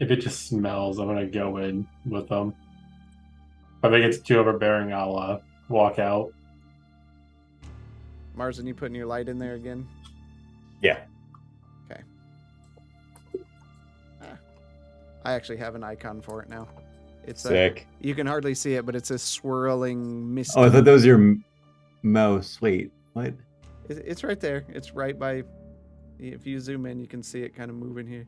if it just smells, I'm gonna go in with them. If I think it's too overbearing, I'll walk out. Marsden, you putting your light in there again? Yeah. Okay. I actually have an icon for it now. It's Sick. you can hardly see it, but it's a swirling misty. Oh, I thought that was your mouse. Wait, what? It's right there. It's right by. If you zoom in, you can see it kind of moving here,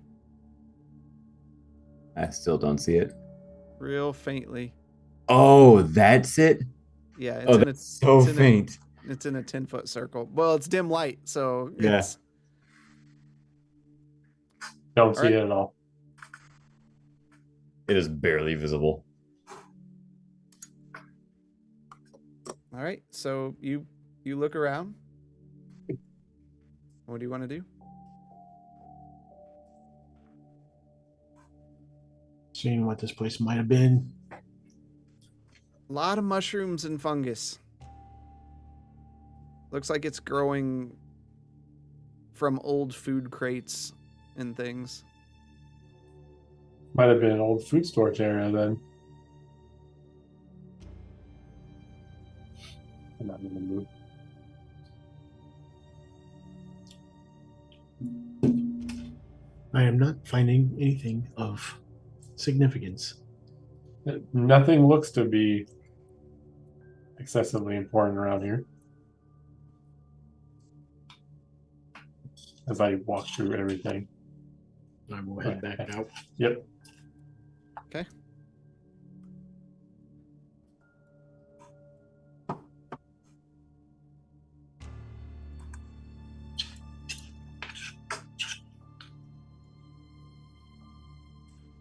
I still don't see it. real faintly. Oh, that's it? Yeah. It's Oh, in that's so it's in a- faint. It's in a 10-foot circle. Well, it's dim light, so Yeah. it's Don't see Alright. it at all. It is barely visible. all right. So you look around. What do you want to do? Seeing what this place might have been. A lot of mushrooms and fungus. Looks like it's growing from old food crates and things. Might have been an old food storage area then. I'm not in the mood. I am not finding anything of significance. Nothing looks to be excessively important around here. As I walk through everything. I will head back out. Yep. Okay.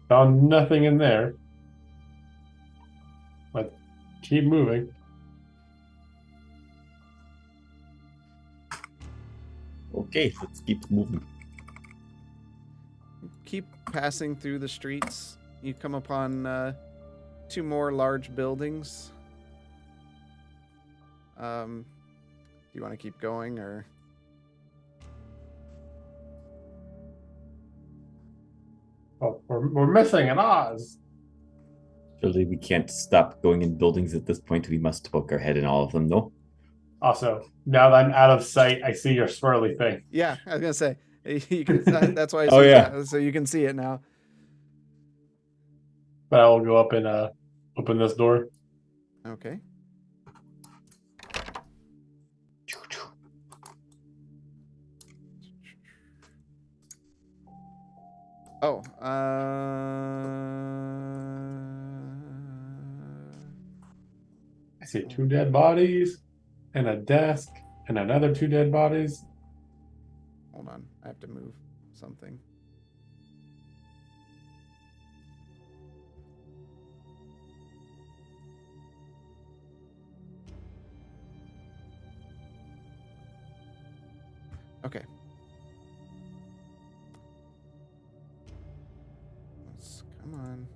Found nothing in there. But keep moving. Okay, let's keep moving. Keep passing through the streets. You come upon two more large buildings. Do you want to keep going or? Oh, we're missing an Oz. Surely we can't stop going in buildings at this point. We must poke our head in all of them, no? Also, now that I'm out of sight, I see your swirly thing. Yeah, I was gonna say you can. That's why. I Oh, said yeah. that, so you can see it now. But I will go up and open this door. Okay. Oh, I see 2 dead bodies and a desk and another 2 dead bodies. Hold on, I have to move something. Okay. Come on.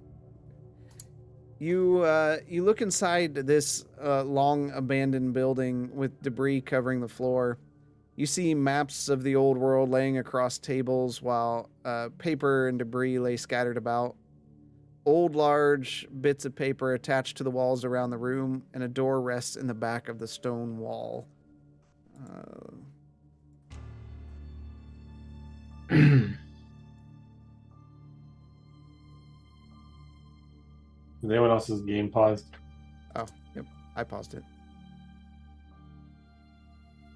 You look inside this long abandoned building with debris covering the floor. You see maps of the old world laying across tables while paper and debris lay scattered about. Old large bits of paper attached to the walls around the room, and a door rests in the back of the stone wall. Is anyone else's game paused? Oh, yep. I paused it.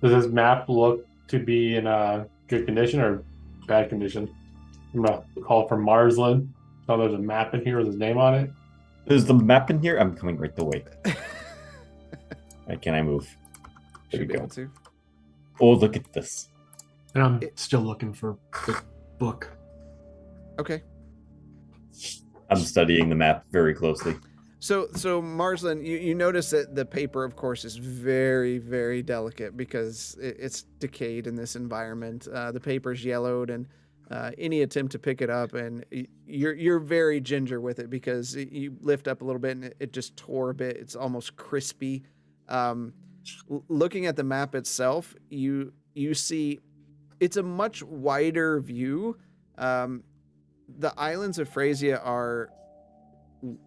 Does this map look to be in a good condition or bad condition? I'm gonna call for Marsland. Oh, there's a map in here with his name on it. There's the map in here. I'm coming right the way. Can I move? There Should we be go. able to. Oh, look at this. And I'm still looking for the book. Okay. I'm studying the map very closely. So Marsland, you notice that the paper, of course, is very, very delicate because it's decayed in this environment. The paper's yellowed, and any attempt to pick it up, and you're very ginger with it because you lift up a little bit and it just tore a bit. It's almost crispy. Looking at the map itself, you see it's a much wider view. The islands of Phrasia are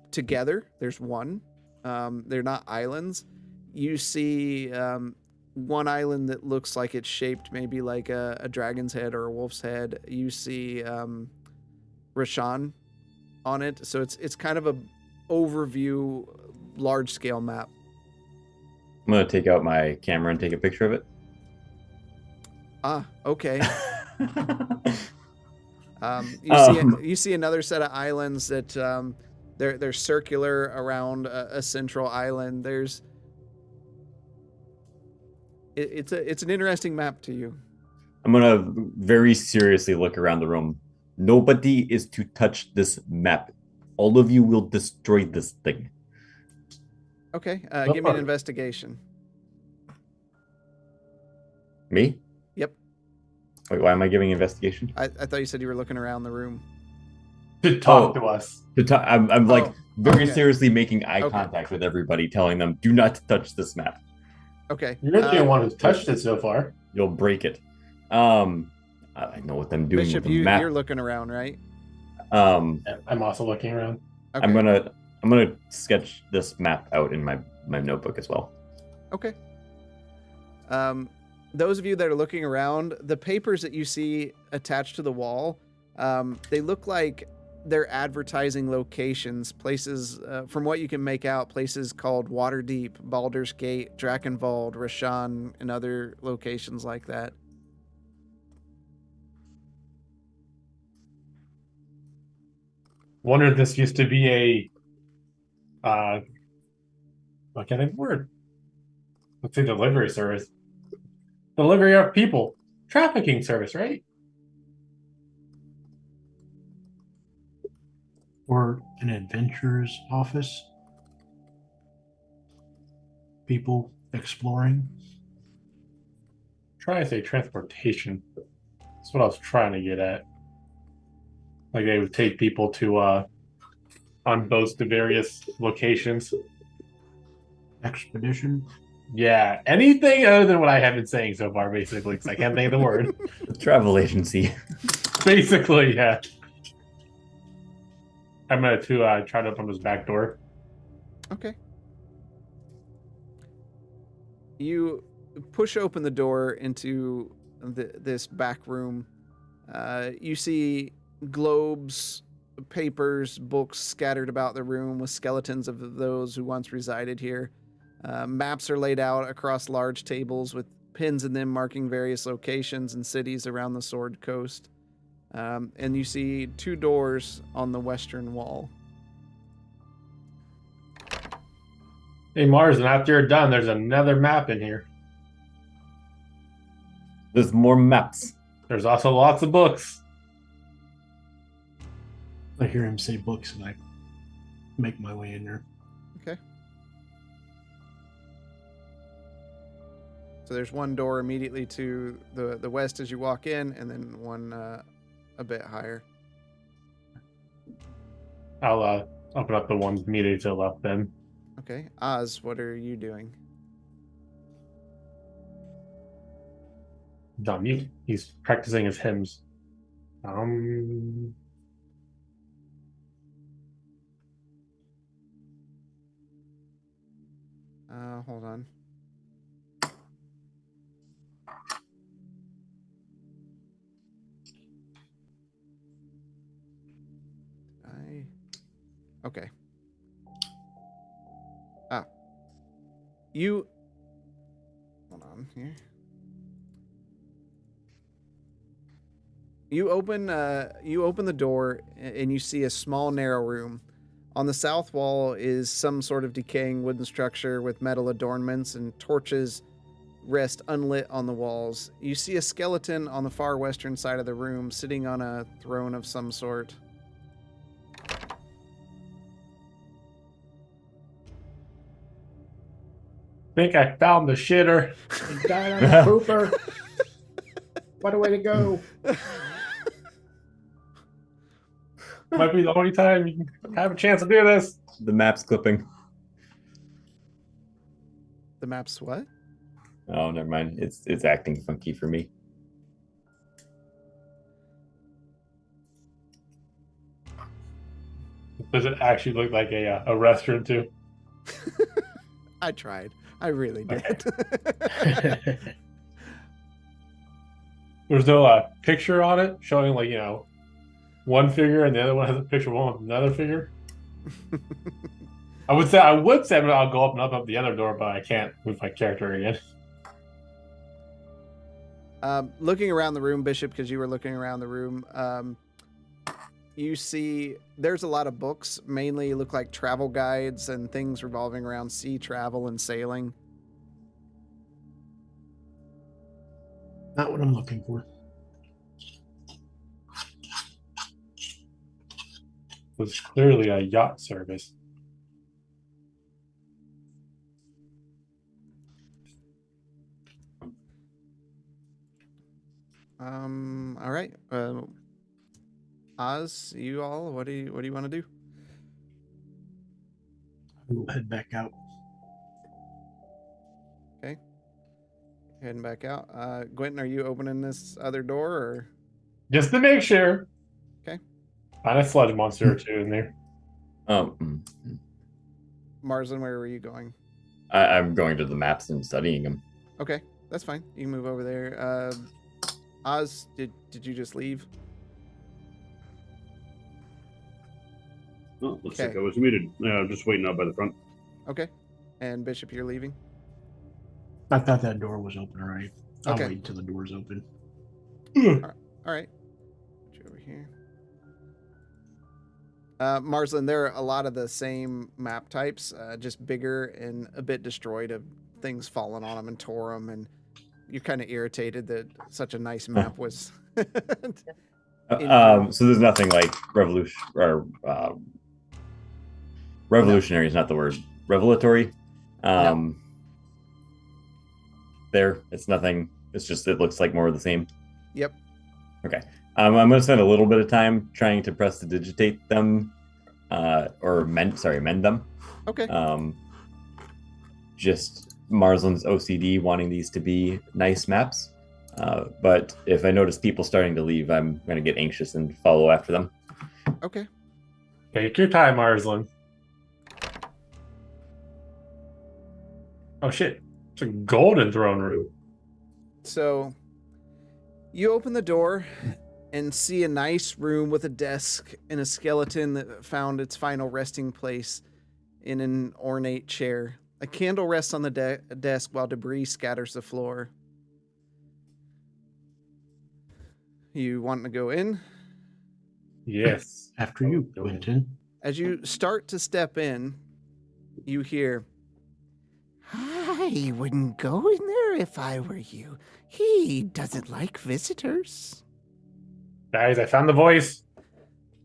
together. There's one. They're not islands. You see one island that looks like it's shaped maybe like a dragon's head or a wolf's head. You see Rashan on it. So it's kind of a overview, large scale map. I'm gonna take out my camera and take a picture of it. Ah, okay. You see another set of islands that they're circular around a central island. It's an interesting map to you. I'm gonna very seriously look around the room. Nobody is to touch this map. All of you will destroy this thing. Okay, give me an investigation. Me? Yep. Wait, why am I giving investigation? I thought you said you were looking around the room. To talk to us. I'm like very okay. seriously making eye Okay. contact with everybody, telling them, do not touch this map. Okay. You're the only one who's touched it so far. You'll break it. I know what I'm doing Bishop, with the map. you're looking around, right? I'm also looking around. Okay. I'm gonna sketch this map out in my notebook as well. Okay. Those of you that are looking around, the papers that you see attached to the wall, they look like they're advertising locations, places, from what you can make out, places called Waterdeep, Baldur's Gate, Drakenwald, Rashan, and other locations like that. Wonder if this used to be a what kind of word? Let's say delivery service. Delivery of people. Trafficking service, right? Or an adventurer's office. People exploring. Trying to say transportation. That's what I was trying to get at. Like they would take people to on boats to various locations. Expedition. Yeah, anything other than what I have been saying so far, basically, because I can't think of the word. Travel agency. Basically, yeah. I'm going to try to open this back door. Okay. You push open the door into this back room. You see globes, papers, books scattered about the room with skeletons of those who once resided here. Maps are laid out across large tables with pins in them marking various locations and cities around the Sword Coast. And you see 2 doors on the western wall. Hey, Mars, and after you're done, there's another map in here. There's more maps. There's also lots of books. I hear him say books, and I make my way in there. Okay. So there's one door immediately to the west as you walk in, and then one a bit higher. I'll open up the one immediately to the left then. Okay. Oz, what are you doing? He's on mute. He's practicing his hymns. Hold on. Okay. You hold on here. You open the door and you see a small narrow room. On the south wall is some sort of decaying wooden structure with metal adornments, and torches rest unlit on the walls. You see a skeleton on the far western side of the room sitting on a throne of some sort. Think I found the shitter. He died on the pooper. What a way to go. Might be the only time you can have a chance to do this. The map's clipping. The map's what? Oh, never mind. It's acting funky for me. Does it actually look like a restaurant too? I tried. I really did. There's no picture on it showing one figure and the other one has a picture of one with another figure. I would say I'll go up and up the other door, but I can't move my character again. Looking around the room, Bishop, because you were looking around the room, you see there's a lot of books, mainly look like travel guides and things revolving around sea travel and sailing. Not what I'm looking for. It was clearly a yacht service. All right. Oz, you all, what do you want to do? We'll head back out. Okay. Heading back out. Gwenton, are you opening this other door or? Just to make sure. Okay. Find a sludge monster or two in there. Marsden, where were you going? I'm going to the maps and studying them. Okay, that's fine. You can move over there. Oz, did you just leave? Oh, looks Okay. like I was muted. I'm just waiting out by the front. Okay. And Bishop, you're leaving? I thought that door was open already. I'll Okay. wait until the door's open. All right. Put you over here. Marsland, there are a lot of the same map types, just bigger and a bit destroyed, of things falling on them and tore them, and you're kind of irritated that such a nice map was. So there's nothing like revolutionary is not the word. Revelatory. No. There, it's nothing. It's just it looks like more of the same. Yep. Okay. I'm going to spend a little bit of time trying to prestidigitate them, or mend them. Okay. Just Marsland's OCD wanting these to be nice maps. But if I notice people starting to leave, I'm going to get anxious and follow after them. Okay. Take your time, Marsland. Oh shit! It's a golden throne room. So you open the door and see a nice room with a desk and a skeleton that found its final resting place in an ornate chair. A candle rests on the desk while debris scatters the floor. You want to go in? Yes. After you, Quentin. As you start to step in, you hear, I wouldn't go in there if I were you. He doesn't like visitors. Guys, I found the voice.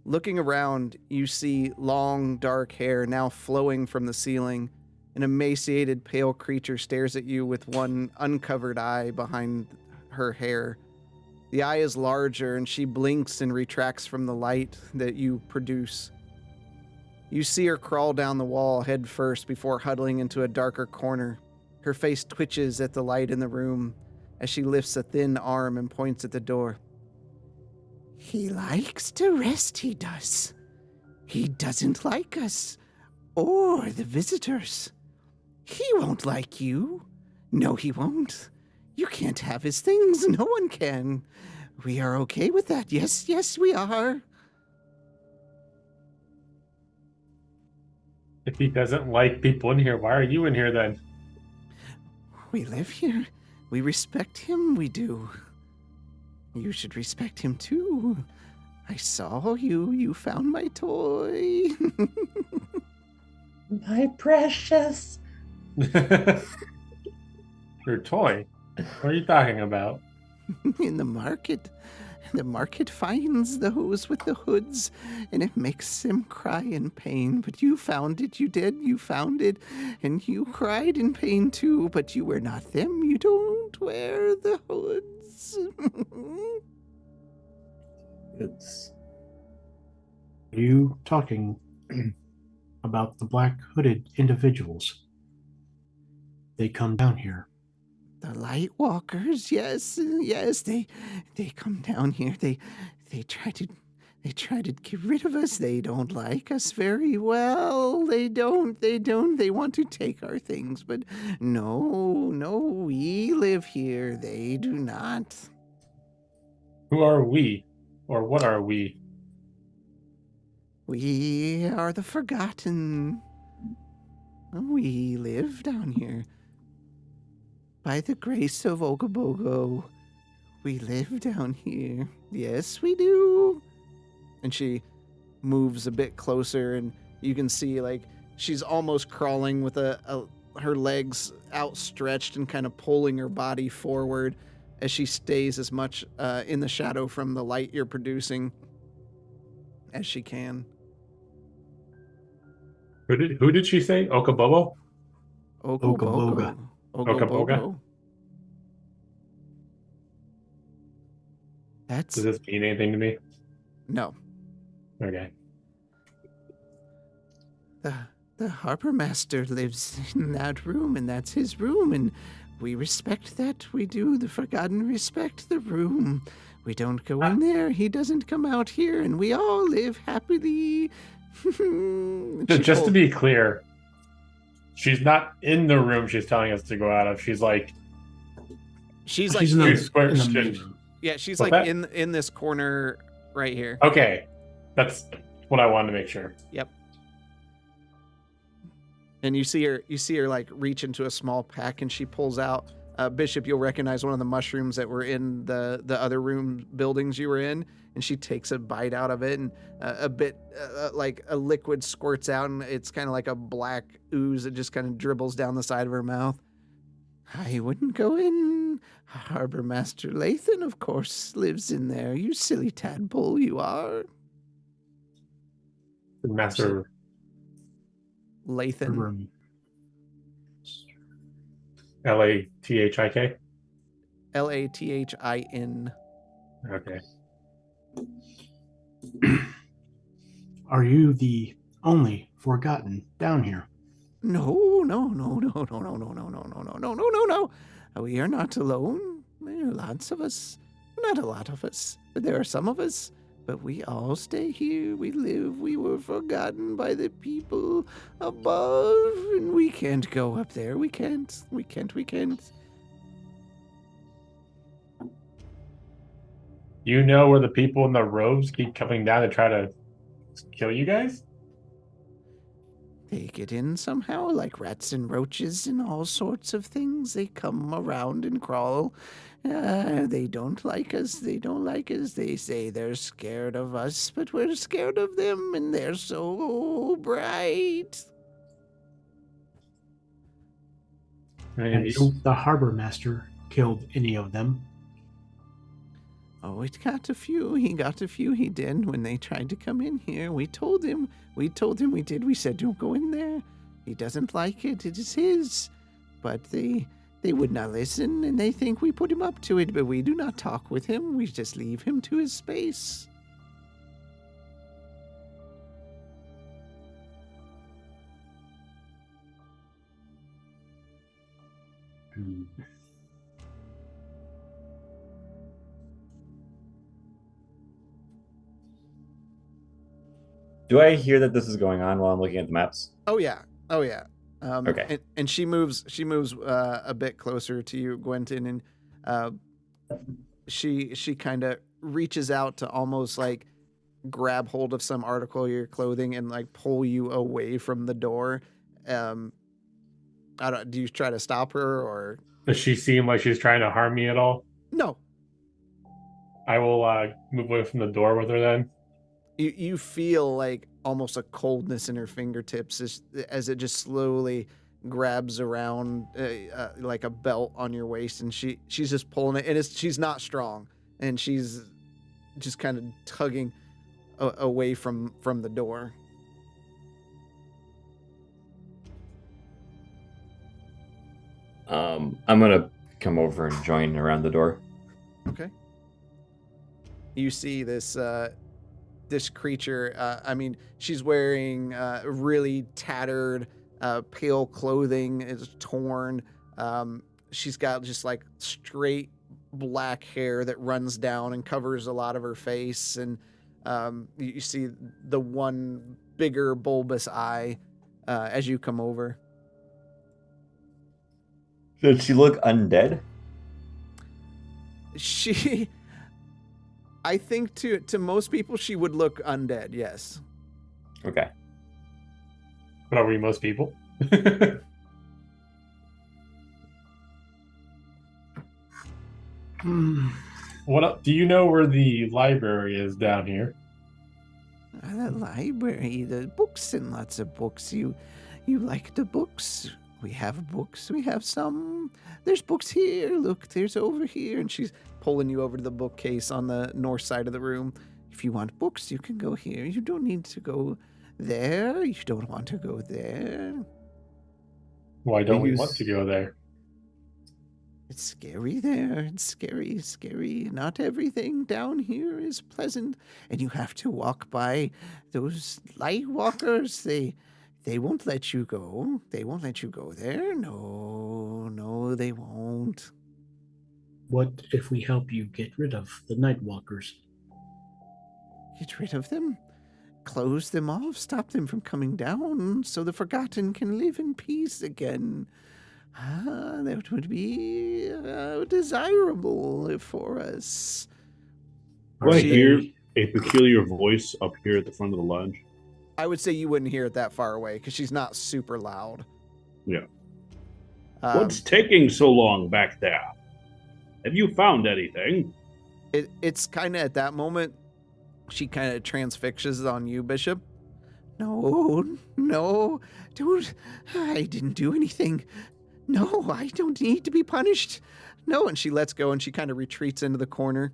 Looking around, you see long, dark hair now flowing from the ceiling. An emaciated, pale creature stares at you with one uncovered eye behind her hair. The eye is larger, and she blinks and retracts from the light that you produce. You see her crawl down the wall head first before huddling into a darker corner. Her face twitches at the light in the room as she lifts a thin arm and points at the door. He likes to rest, he does. He doesn't like us, or the visitors. He won't like you. No, he won't. You can't have his things. No one can. We are okay with that. Yes, yes, we are. If he doesn't like people in here, why are you in here then? We live here. We respect him, we do. You should respect him too. I saw you. You found my toy. My precious. Your toy? What are you talking about? In the market. The market finds those with the hoods, and it makes them cry in pain. But you found it, you did, you found it, and you cried in pain too, but you were not them. You don't wear the hoods. It's Are you talking about the black hooded individuals? They come down here. The light walkers, yes, yes, they come down here. They try to get rid of us. They don't like us very well. They don't. They want to take our things, but no, we live here. They do not. Who are we? Or what are we? We are the forgotten. We live down here. By the grace of Ogobogo, we live down here. Yes, we do. And she moves a bit closer, and you can see, like, she's almost crawling with her legs outstretched and kind of pulling her body forward as she stays as much in the shadow from the light you're producing as she can. Who did she say? Okabobo? Ogoboga. Okaboga? That's Does this mean anything to me? no. Okay. The harbor master lives in that room, and that's his room, and we respect that. We do. The Forgotten respect the room. We don't go in there. He doesn't come out here, and we all live happily. Just to be clear, she's not in the room she's telling us to go out of. She's like, she's like She's in two the, square in the shit. main room. yeah, she's What's like that? in this corner right here. okay, that's what I wanted to make sure. Yep. And you see her like reach into a small pack, and she pulls out. Bishop, you'll recognize one of the mushrooms that were in the other room buildings you were in, and she takes a bite out of it, and a bit like a liquid squirts out, and it's kind of like a black ooze that just kind of dribbles down the side of her mouth. I wouldn't go in. Harbor Master Lathan, of course, lives in there. You silly tadpole, you are. Master Lathan. Room. Lathik. Lathin. Okay. Are you the only forgotten down here? No. We are not alone. There are lots of us. Not a lot of us, but there are some of us. But we all stay here. We live. We were forgotten by the people above, and we can't go up there. We can't. You know where the people in the robes keep coming down to try to kill you guys? They get in somehow, like rats and roaches and all sorts of things. They come around and crawl. They don't like us. They say they're scared of us, but we're scared of them, and they're so bright. Has the harbor master killed any of them? Oh, it got a few. He got a few. He did when they tried to come in here. We told him. We did. We said, don't go in there. He doesn't like it. It is his. But they would not listen, and they think we put him up to it. But we do not talk with him. We just leave him to his space. Do I hear that this is going on while I'm looking at the maps? Oh yeah. Okay. And she moves a bit closer to you, Gwenton, and she kind of reaches out to almost like grab hold of some article of your clothing and like pull you away from the door. Do you try to stop her or? Does she seem like she's trying to harm me at all? No. I will move away from the door with her then. You feel like almost a coldness in her fingertips as it just slowly grabs around like a belt on your waist, and she's just pulling it, and she's not strong, and she's just kind of tugging away from the door. I'm gonna come over and join around the door. Okay. You see this creature. I mean, she's wearing really tattered, pale clothing. Is torn. She's got just like straight black hair that runs down and covers a lot of her face, and you see the one bigger bulbous eye as you come over. Does she look undead? I think to most people she would look undead, yes. Okay. But are we most people? What do you know where the library is down here? The library, the books and lots of books. You like the books? We have books. We have some. There's books here. Look, there's over here. And she's pulling you over to the bookcase on the north side of the room. If you want books, you can go here. You don't need to go there. You don't want to go there. Why don't we want to go there? It's scary there. It's scary. Not everything down here is pleasant. And you have to walk by those light walkers. They won't let you go. They won't let you go there. No, they won't. What if we help you get rid of the night walkers? Get rid of them? Close them off? Stop them from coming down so the Forgotten can live in peace again. That would be desirable for us. Do I hear a peculiar voice up here at the front of the lodge? I would say you wouldn't hear it that far away because she's not super loud. Yeah. What's taking so long back there? Have you found anything? It's kind of at that moment, she kind of transfixes on you, Bishop. No, dude, I didn't do anything. No, I don't need to be punished. No, and she lets go and she kind of retreats into the corner.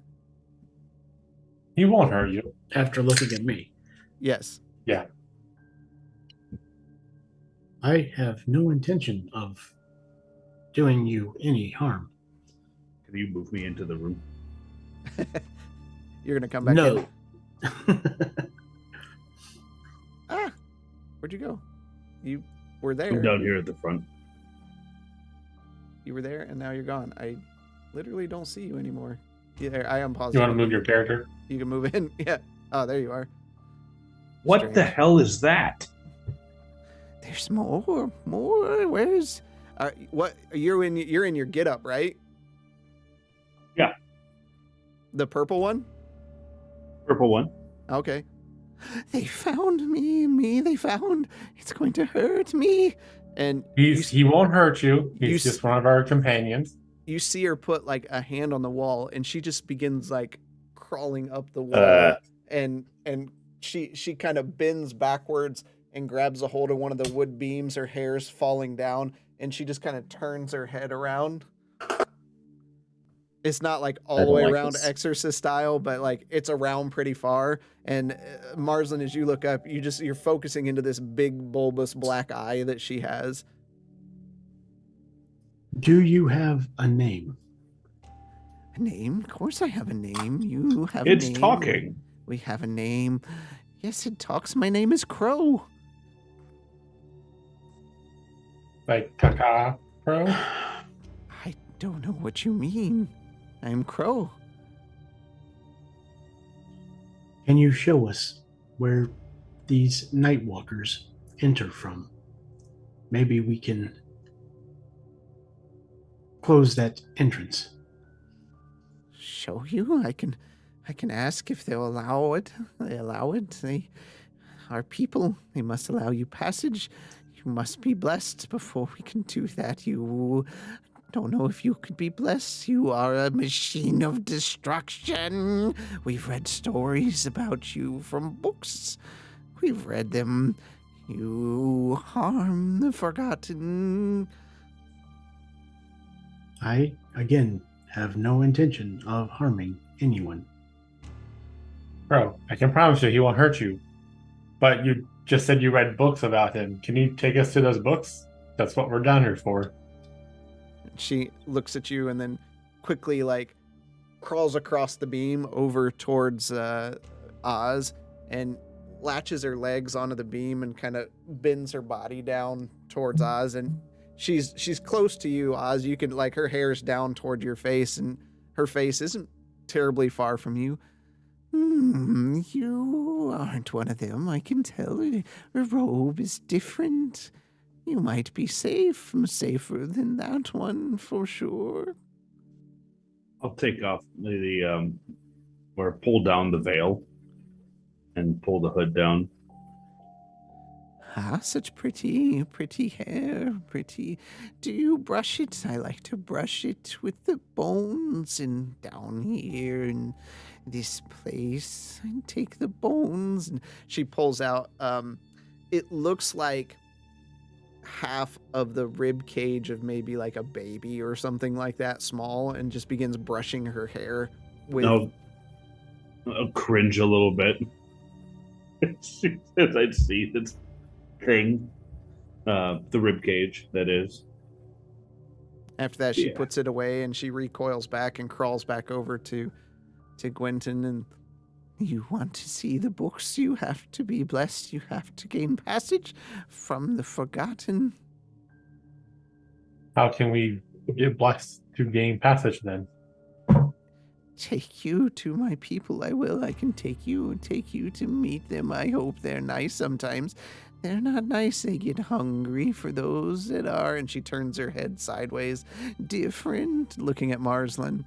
He won't hurt you. After looking at me. Yes. Yeah. I have no intention of doing you any harm. Can you move me into the room? You're going to come back No. in? Where'd you go? You were there. I'm down here at the front. You were there, and now you're gone. I literally don't see you anymore. Yeah, I am You positive. want to move your character? You can move in. Yeah. Oh, there you are. What Strange. the hell is that? There's more. Where's? What? You're in your get up, right? Yeah. The purple one. Purple one. Okay. They found me. They found. It's going to hurt me. And He won't hurt you. He's just one of our companions. You see her put like a hand on the wall, and she just begins like crawling up the wall, and she kind of bends backwards and grabs a hold of one of the wood beams. Her hair's falling down, and she just kind of turns her head around. It's not like all I the don't way like around this. exorcist style, but like it's around pretty far. And Marsland, as you look up, you're focusing into this big bulbous black eye that she has. Do you have a name? A name? Of course I have a name. You have a It's name. talking. We have a name. Yes, it talks. My name is Crow. Like Kaka Pro? I don't know what you mean. I'm Crow. Can you show us where these Nightwalkers enter from? Maybe we can close that entrance. Show you? I can ask if they'll allow it. They allow it. They are people. They must allow you passage. You must be blessed before we can do that. You don't know if you could be blessed. You are a machine of destruction. We've read stories about you from books. We've read them. You harm the forgotten. I, again, have no intention of harming anyone. Bro, I can promise you he won't hurt you. But you just said you read books about him. Can you take us to those books? That's what we're down here for. She looks at you and then quickly like crawls across the beam over towards Oz and latches her legs onto the beam and kind of bends her body down towards Oz. And she's close to you, Oz. You can like her hair's down toward your face and her face isn't terribly far from you. You aren't one of them, I can tell. Her robe is different. You might be safer than that one for sure. I'll take off the or pull down the veil and pull the hood down. Ah, such pretty hair, pretty. Do you brush it? I like to brush it with the bones and down here in this place. I take the bones and she pulls out, it looks like half of the rib cage of maybe like a baby or something like that, small, and just begins brushing her hair with. I'll cringe a little bit as I see this thing, the rib cage. That is. After that, she Yeah. puts it away and she recoils back and crawls back over to Gwenton. And you want to see the books? You have to be blessed. You have to gain passage from the forgotten. How can we get blessed to gain passage then? Take you to my people. I will. I can take you to meet them. I hope they're nice sometimes. They're not nice. They get hungry for those that are. And she turns her head sideways. Different. Looking at Marsland.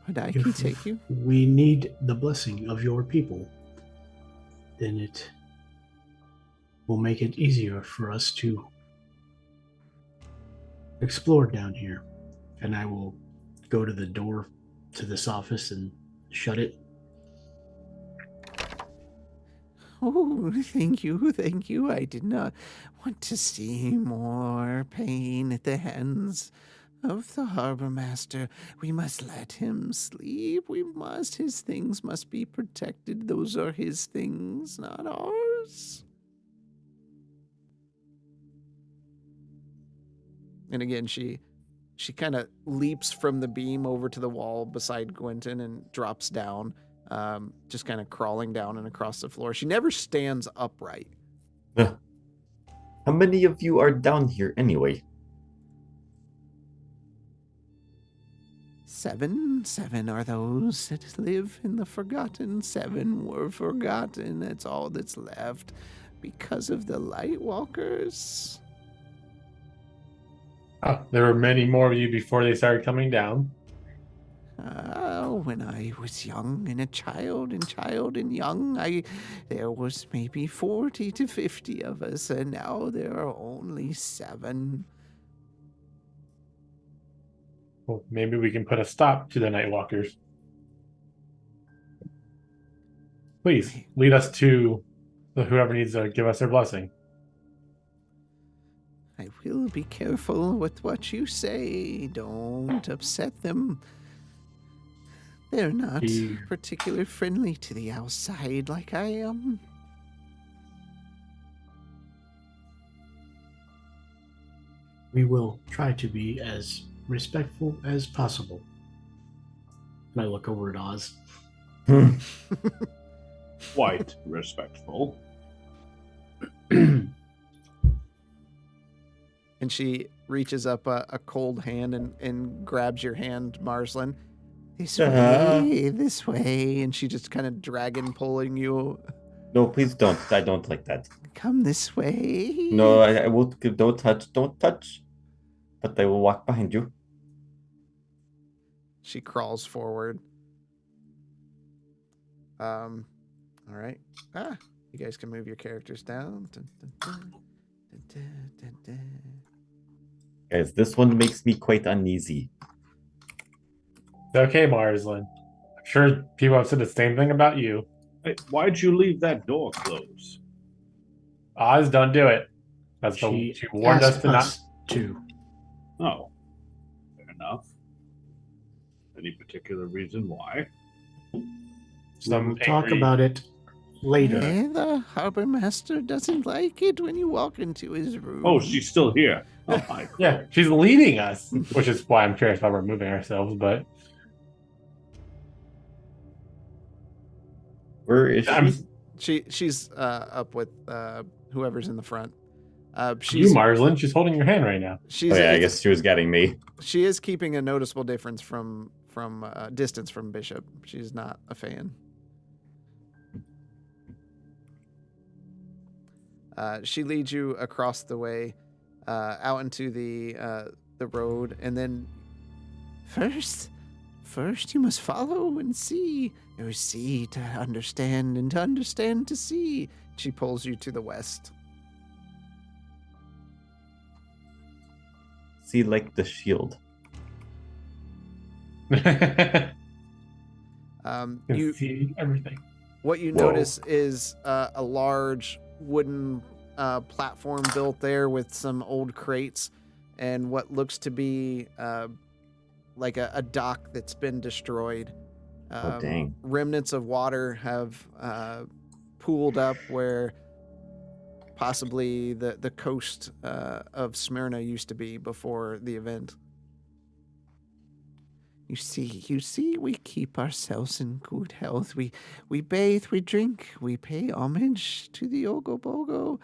But I can take you. We need the blessing of your people. Then it will make it easier for us to explore down here. And I will go to the door to this office and shut it. Oh, thank you, thank you. I did not want to see more pain at the hands of the harbor master. We must let him sleep. We must. His things must be protected. Those are his things, not ours. And again, she kind of leaps from the beam over to the wall beside Gwenton and drops down, just kind of crawling down and across the floor. She never stands upright. How many of you are down here anyway? 7 are those that live in the forgotten. 7 were forgotten. That's all that's left because of the Lightwalkers. Oh, there were many more of you before they started coming down. When I was young and a child and young, there was maybe 40 to 50 of us, and now there are only 7. Well, maybe we can put a stop to the Nightwalkers. Please lead us to whoever needs to give us their blessing. I will be careful with what you say. Don't upset them. They're not He- particularly friendly to the outside like I am. We will try to be as respectful as possible. And I look over at Oz. Quite respectful. And she reaches up a cold hand and grabs your hand, Marsland. This way, this way. And she just kind of dragon pulling you. No, please don't. I don't like that. Come this way. No, I won't. Don't touch. Don't touch. But I will walk behind you. She crawls forward. All right. You guys can move your characters down. Dun, dun, dun. Dun, dun, dun, dun. Guys, this one makes me quite uneasy. It's okay, Marsland. I'm sure people have said the same thing about you. Hey, why'd you leave that door closed? Oz, don't do it. She She warned us asked to not. us to. Oh, fair enough. Any particular reason why? Some We'll talk angry- about it later. The harbor master doesn't like it when you walk into his room. Oh, she's still here. Oh my. Yeah, she's leading us, which is why I'm curious why we're moving ourselves. But Where is she? I'm She's up with whoever's in the front. you, She's Marsland. She's holding your hand right now. she's Oh yeah, I it's- guess she was getting me. she is keeping a noticeable difference from distance from Bishop. She's not a fan. She leads you across the way, out into the road, and then first you must follow and see. You see to understand, and to understand to see. She pulls you to the west. See, like the shield. You You see everything. What you Whoa. notice is a large wooden platform built there with some old crates and what looks to be like a dock that's been destroyed. Oh dang. Remnants of water have pooled up where possibly the coast of Smyrna used to be before the event. You see, we keep ourselves in good health. We bathe, we drink, we pay homage to the Ogobogo.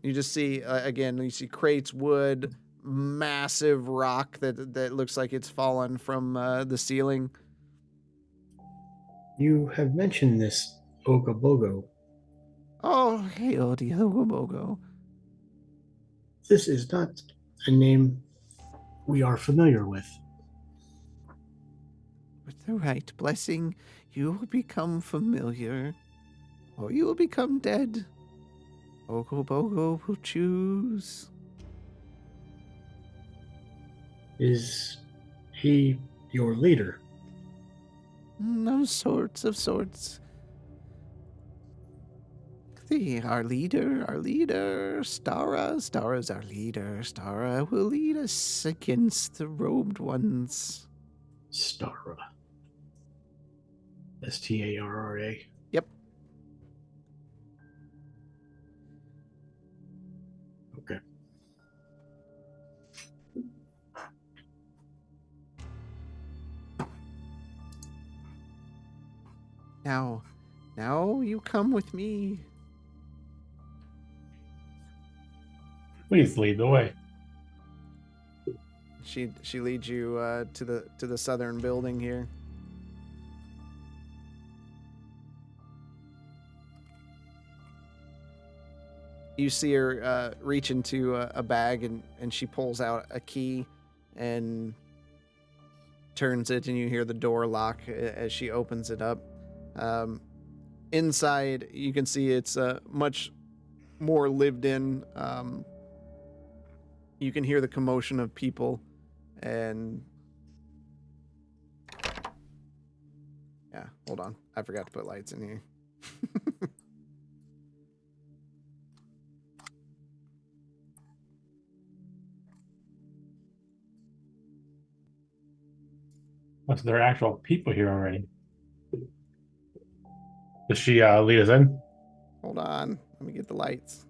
You just see, again, you see crates, wood, massive rock that looks like it's fallen from the ceiling. You have mentioned this Ogobogo. Oh, hail the Ogobogo. This is not a name we are familiar with. With the right blessing, you will become familiar, or you will become dead. Ogobogo will choose. Is he your leader? Of sorts. Our leader, Stara's our leader. Stara will lead us against the robed ones. Stara. Starra. Yep. Okay. Now you come with me. Please lead the way. She leads you to the southern building here. You see her reach into a bag and she pulls out a key and turns it, and you hear the door lock as she opens it up. Inside, you can see it's much more lived in. You can hear the commotion of people, and yeah, hold on. I forgot to put lights in here. Oh, so there are actual people here already. Does she lead us in? Hold on. Let me get the lights.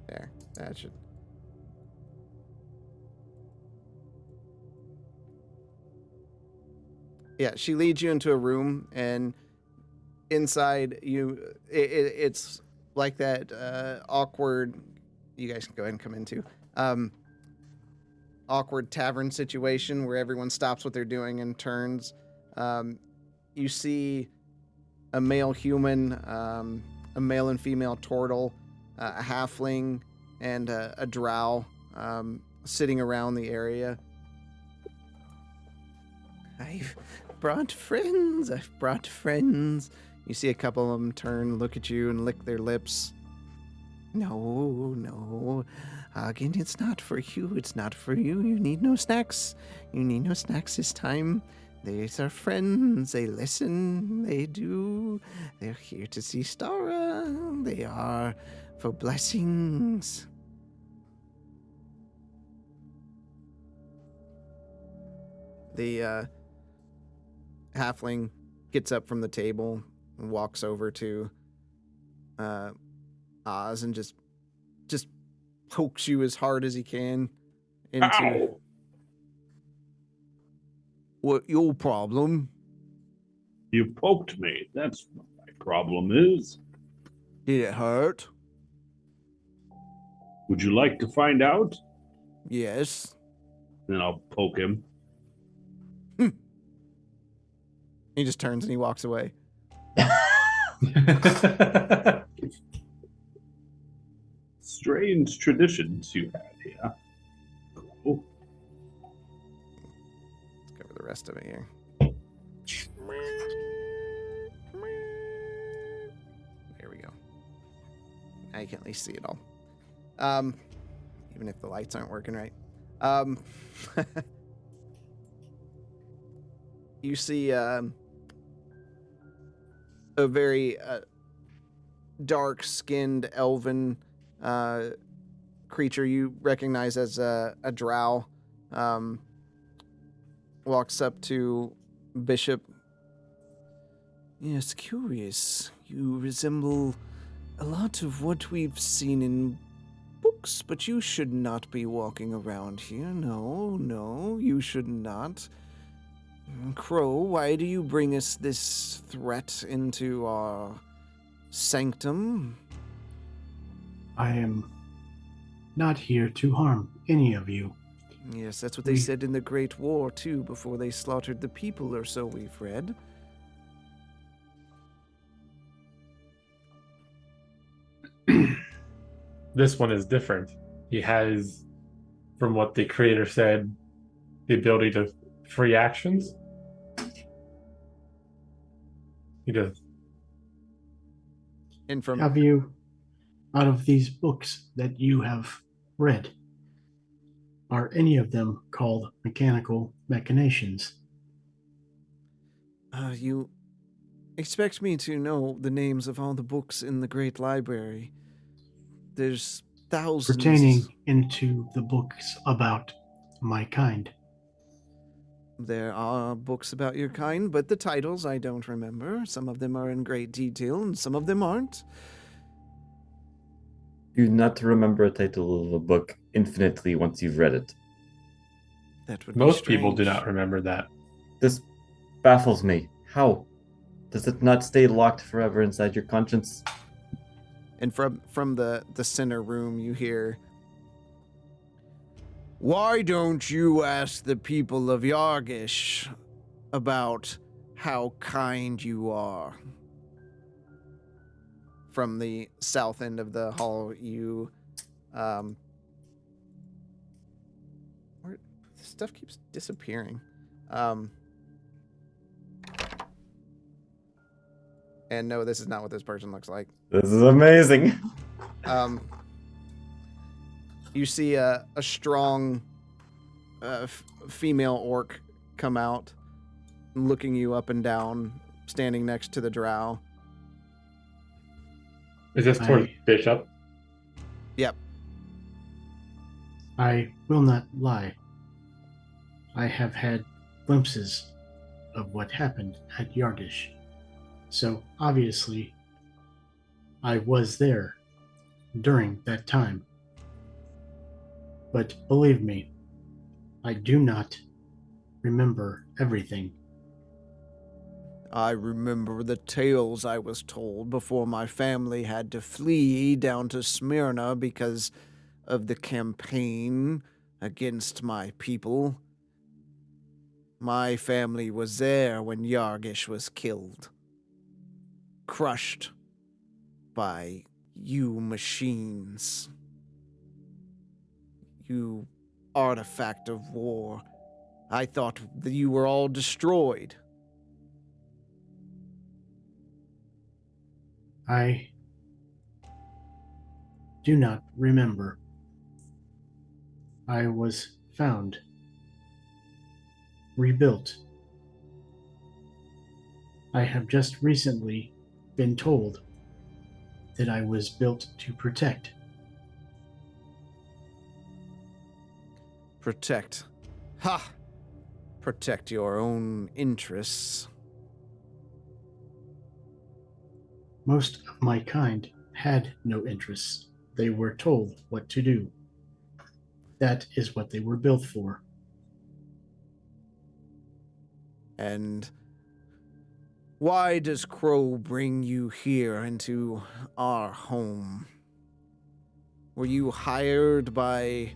There. That should. Yeah, she leads you into a room, and inside it's like that awkward. You guys can go ahead and come into awkward tavern situation where everyone stops what they're doing and turns. You see a male human, a male and female turtle, a halfling, and a drow sitting around the area. I've brought friends. I've brought friends. You see a couple of them turn, look at you, and lick their lips. No. Again, it's not for you. It's not for you. You need no snacks. You need no snacks this time. These are friends. They listen. They do. They're here to see Stara. They are for blessings. The halfling gets up from the table and walks over to Oz and just pokes you as hard as he can into. Ow! What your problem? You poked me. That's what my problem is. Did it hurt? Would you like to find out? Yes. Then I'll poke him. He just turns and he walks away. Strange traditions you had here. Cool. Let's cover the rest of it here. There we go. Now you can at least see it all. Even if the lights aren't working right. You see a very dark-skinned elven creature you recognize as a drow. Walks up to Bishop. Yes, curious. You resemble a lot of what we've seen in books, but you should not be walking around here. No, you should not. Crow, why do you bring us this threat into our sanctum? I am not here to harm any of you. Yes, that's what they said in the Great War, too, before they slaughtered the people, or so we've read. This one is different. He has, from what the creator said, the ability to free actions. He does. And from Have you, out of these books that you have read, are any of them called mechanical machinations? You expect me to know the names of all the books in the Great Library. There's thousands. Pertaining into the books about my kind. There are books about your kind, but the titles I don't remember. Some of them are in great detail, and some of them aren't. You not to remember a title of a book infinitely once you've read it. That would be Most people do strange. not remember that. This baffles me. How? Does it not stay locked forever inside your conscience? And from the center room, you hear, "Why don't you ask the people of Yargish about how kind you are? from the south end of the hall, you where stuff keeps disappearing. And no, this is not what this person looks like. This is amazing. You see a strong female orc come out, looking you up and down, standing next to the drow. Is this towards Bishop? Yep. I will not lie. I have had glimpses of what happened at Yardish. So obviously, I was there during that time. But believe me, I do not remember everything. I remember the tales I was told before my family had to flee down to Smyrna because of the campaign against my people. My family was there when Yargish was killed, crushed by you machines, you artifact of war. I thought that you were all destroyed. I do not remember. I was found, rebuilt. I have just recently been told that I was built to protect. Protect. Ha! Protect your own interests. Most of my kind had no interests. They were told what to do. That is what they were built for. And why does Crow bring you here into our home? Were you hired by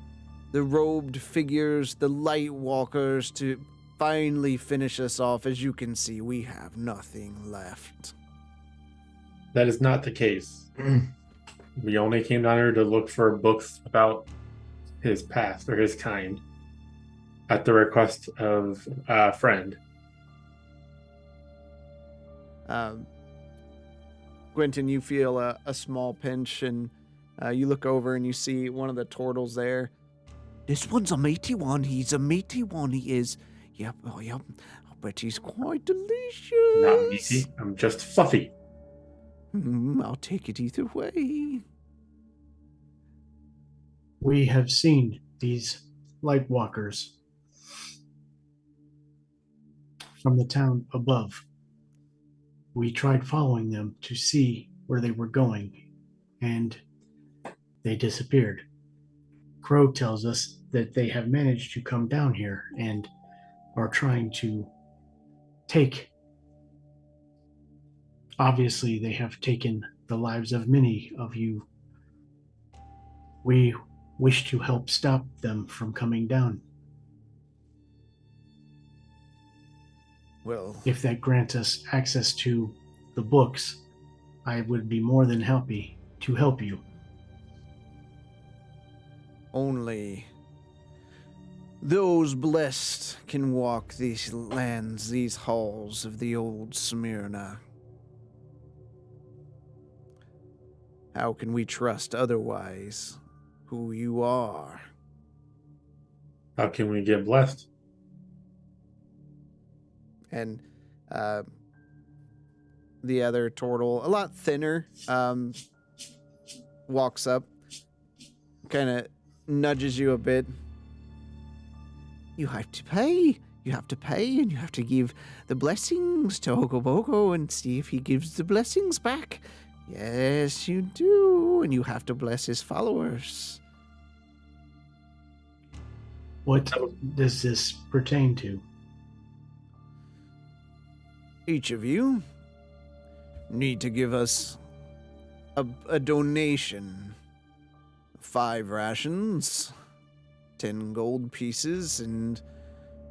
the robed figures, the light walkers, to finally finish us off? As you can see, we have nothing left. That is not the case. We only came down here to look for books about his past or his kind at the request of a friend. Quentin, you feel a small pinch, and you look over and you see one of the turtles there. This one's a meaty one. He's a meaty one, he is. Yep, oh yep. I bet he's quite delicious. Not meaty. I'm just fluffy. I'll take it either way. We have seen these light walkers from the town above. We tried following them to see where they were going, and they disappeared. Crow tells us that they have managed to come down here and are trying to take. Obviously, they have taken the lives of many of you. We wish to help stop them from coming down. Well, If that grants us access to the books, I would be more than happy to help you. only those blessed can walk these lands, these halls of the old Smyrna. How can we trust otherwise who you are? How can we get blessed? And the other turtle, a lot thinner, walks up, kind of nudges you a bit. You have to pay. You have to pay, and you have to give the blessings to Ogobogo and see if he gives the blessings back. Yes, you do, and you have to bless his followers. What does this pertain to? Each of you need to give us a donation. 5 rations, 10 gold pieces, and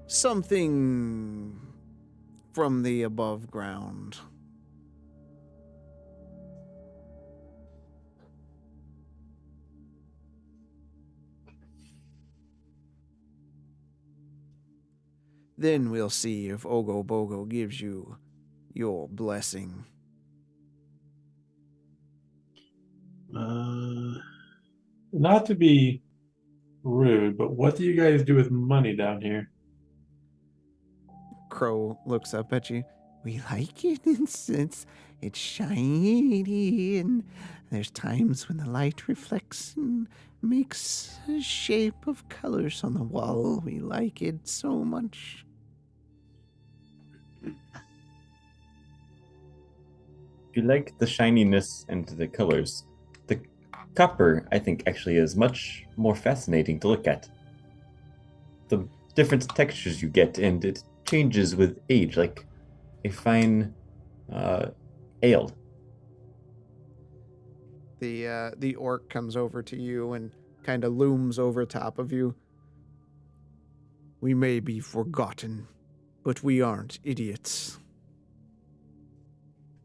something from the above ground. Then we'll see if Ogo Bogo gives you your blessing. Not to be rude, but what do you guys do with money down here? Crow looks up at you. We like it. It's shiny, and there's times when the light reflects and makes a shape of colors on the wall. We like it so much. If you like the shininess and the colors, the copper, I think, actually is much more fascinating to look at. The different textures you get, and it changes with age, like a fine ale. The orc comes over to you and kind of looms over top of you. We may be forgotten, but we aren't idiots.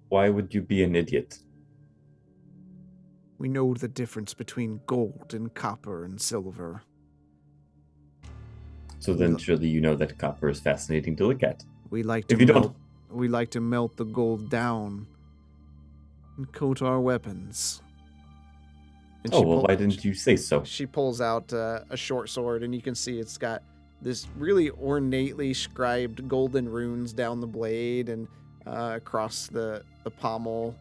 Why would you be an idiot? We know the difference between gold and copper and silver. So then surely you know that copper is fascinating to look at. We like If to you melt. don't, We like to melt the gold down and coat our weapons. And oh well, why didn't you say so? She pulls out a short sword, and you can see it's got this really ornately scribed golden runes down the blade and across the pommel.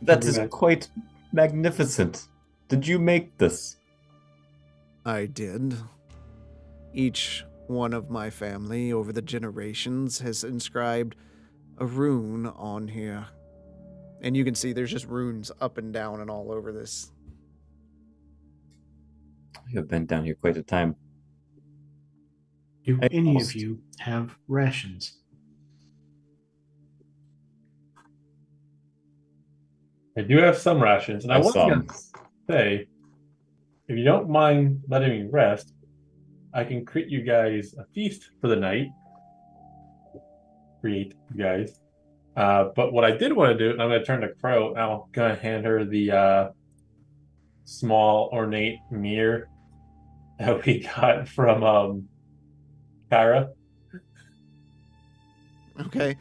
That is quite magnificent. Did you make this? I did. Each one of my family over the generations has inscribed a rune on here. And you can see there's just runes up and down and all over this. You have been down here quite a time. Do I any almost- of you have rations? I do have some rations, and I Have was going some. to say, if you don't mind letting me rest, I can create you guys a feast for the night. Create you guys. But what I did want to do, and I'm going to turn to Crow, and I'm going to hand her the small ornate mirror that we got from Kyra. Okay.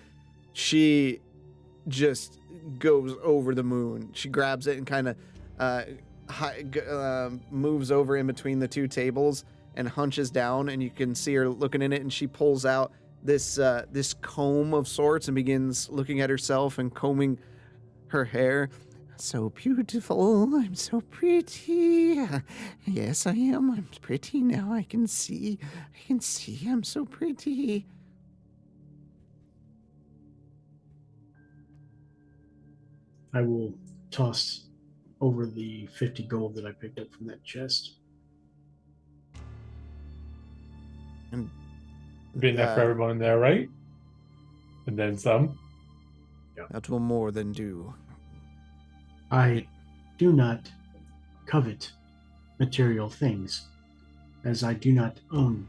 She just goes over the moon. She grabs it and kind of moves over in between the two tables and hunches down, and you can see her looking in it, and she pulls out this comb of sorts and begins looking at herself and combing her hair. So beautiful. I'm so pretty. Yes, I am. I'm pretty now. I can see. I'm so pretty. I will toss over the 50 gold that I picked up from that chest. Be enough for everyone in there, right? And then some. That will more than do. I do not covet material things, as I do not own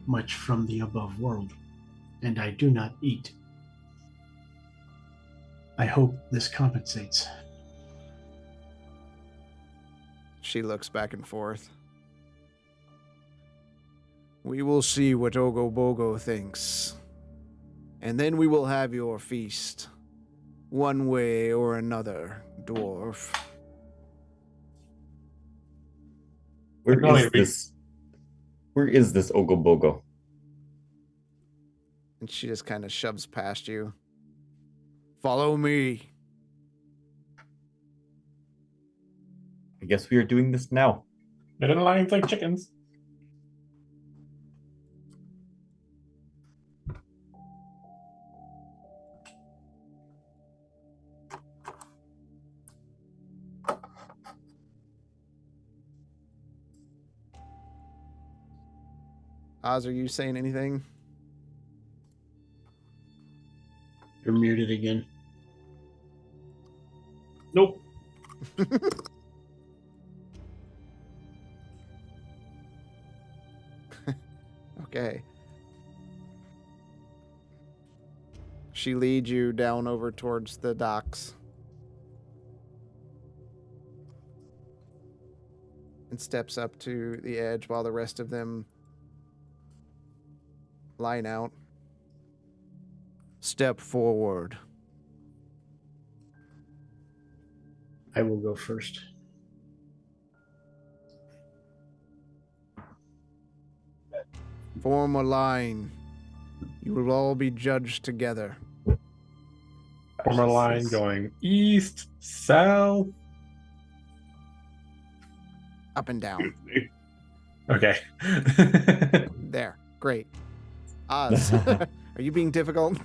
much from the above world, and I do not eat. I hope this compensates. She looks back and forth. We will see what Ogo Bogo thinks. And then we will have your feast. One way or another, dwarf. Where No, is this? Where is this Ogobogo? And she just kind of shoves past you. Follow me. I guess we are doing this now. They're in lines like chickens. Oz, are you saying anything? You're muted again. Nope. Okay. She leads you down over towards the docks. And steps up to the edge while the rest of them line out. Step forward. I will go first. Form a line. You will all be judged together. Form a line going east, south. Up and down. Okay. There. Great. Oz, are you being difficult?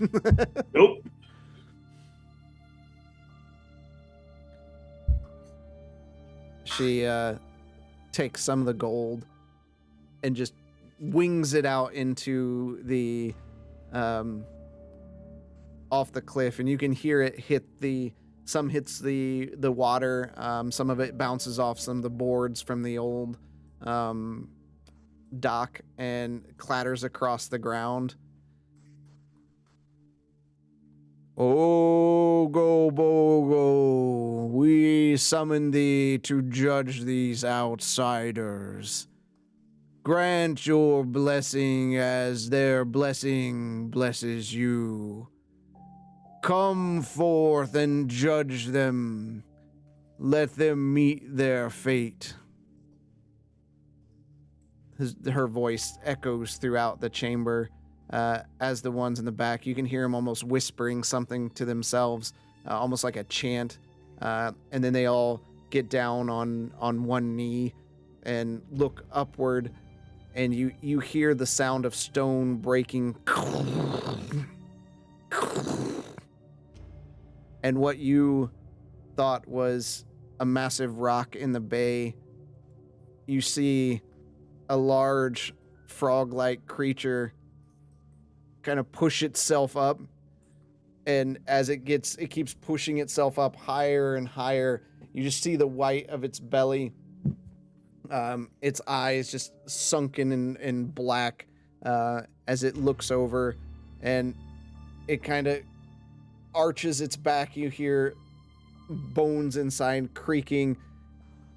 Nope. She takes some of the gold and just wings it out into the off the cliff, and you can hear it hit some hits the water, some of it bounces off some of the boards from the old dock and clatters across the ground. Ogo Bogo, we summon thee to judge these outsiders. Grant your blessing as their blessing blesses you. Come forth and judge them. Let them meet their fate. Her voice echoes throughout the chamber. As the ones in the back, you can hear them almost whispering something to themselves, almost like a chant. And then they all get down on one knee and look upward, and you hear the sound of stone breaking. And what you thought was a massive rock in the bay, you see a large frog-like creature kind of push itself up, and as it keeps pushing itself up higher and higher. You just see the white of its belly, its eyes just sunken in black as it looks over, and it kind of arches its back. You hear bones inside creaking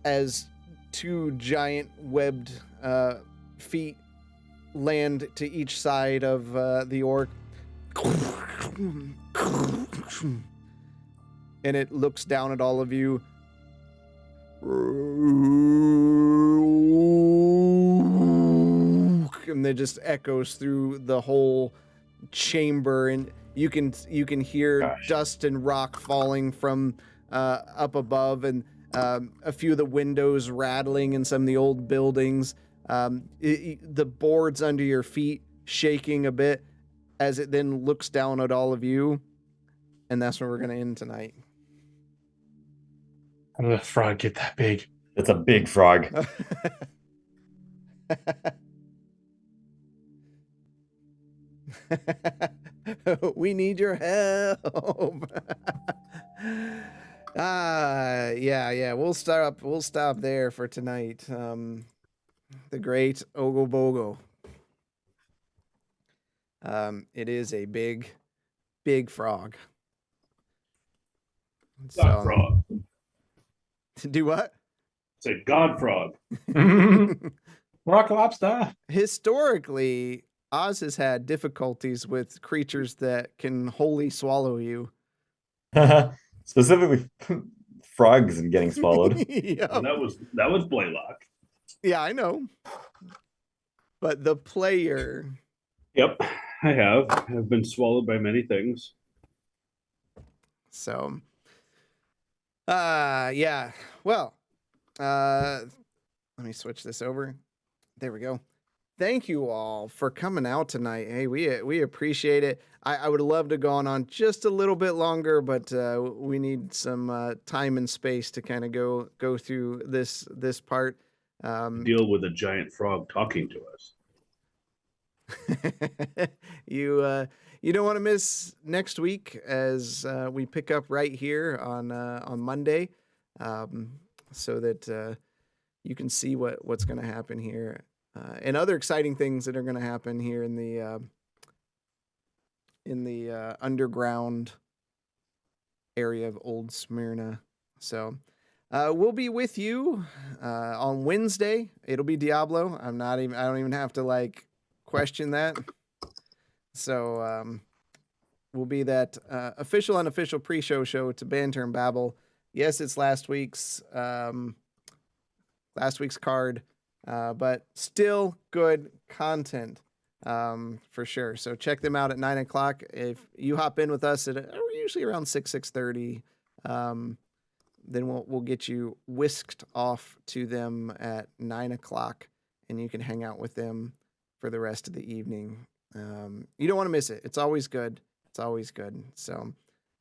as two giant webbed feet land to each side of the orc. And it looks down at all of you. And it just echoes through the whole chamber, and you can hear dust and rock falling from up above, and a few of the windows rattling in some of the old buildings. The boards under your feet shaking a bit as it then looks down at all of you. And that's where we're going to end tonight. How did the frog get that big? It's a big frog. We need your help. Yeah. We'll stop there for tonight. The great Ogo Bogo. It is a big frog. God frog. Do what? Say God frog. Rock lobster. Historically, Oz has had difficulties with creatures that can wholly swallow you. Specifically, frogs and getting swallowed. Yep. And that was Blaylock. Yeah, I know. But the player. Yep, I have. I've been swallowed by many things. So, yeah. Well, let me switch this over. There we go. Thank you all for coming out tonight. Hey, we appreciate it. I would love to go on just a little bit longer, but we need some time and space to kind of go through this part. Deal with a giant frog talking to us. You don't want to miss next week as we pick up right here on Monday, so that you can see what's going to happen here. And other exciting things that are going to happen here in the underground area of Old Smyrna. So we'll be with you on Wednesday. It'll be Diablo. I don't even have to question that. So will be that official, unofficial pre-show show to Banter and Babble. Yes, it's last week's card, but still good content for sure. So check them out at 9:00. If you hop in with us at usually around 6:30, then we'll get you whisked off to them at 9:00, and you can hang out with them for the rest of the evening. You don't want to miss it. It's always good. It's always good. So,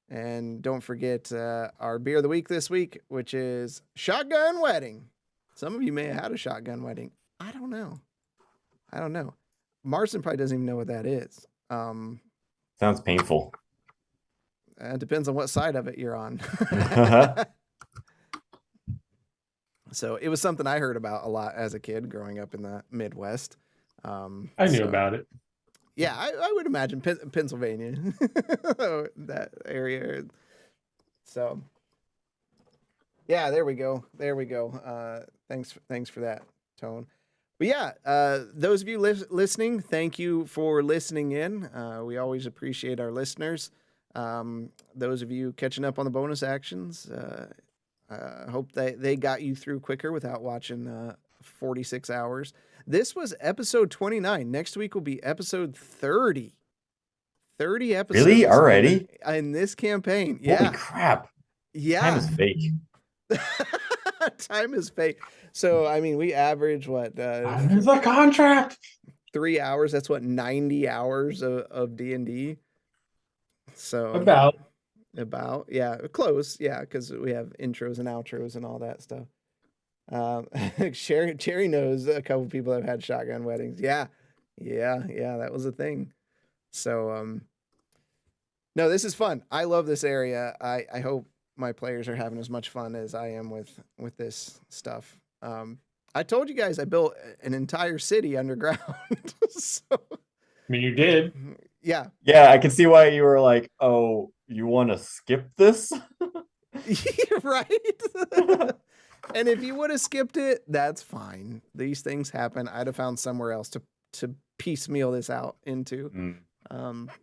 and don't forget our beer of the week this week, which is Shotgun Wedding. Some of you may have had a shotgun wedding. I don't know. Marston probably doesn't even know what that is. Sounds painful. It depends on what side of it you're on. So it was something I heard about a lot as a kid growing up in the Midwest. I knew about it. Yeah, I would imagine Pennsylvania, that area. So, yeah, there we go. Thanks for that, Tone. But yeah, those of you listening, thank you for listening in. We always appreciate our listeners. Those of you catching up on the bonus actions, hope they got you through quicker without watching 46 hours. This was episode 29. Next week will be episode 30. 30 episodes. Really? Already? In this campaign. Yeah. Holy crap. Yeah. Time is fake. Time is fake. So, I mean, we average what? It's a contract. 3 hours. That's what, 90 hours of D&D. So About. Yeah, close. Yeah, because we have intros and outros and all that stuff. Cherry knows a couple people that have had shotgun weddings. Yeah, that was a thing. So, no, this is fun. I love this area. I hope my players are having as much fun as I am with this stuff. I told you guys I built an entire city underground. So, I mean, you did. Yeah. Yeah, I can see why you were like, oh, you want to skip this? Right. And if you would have skipped it, that's fine. These things happen. I'd have found somewhere else to piecemeal this out into.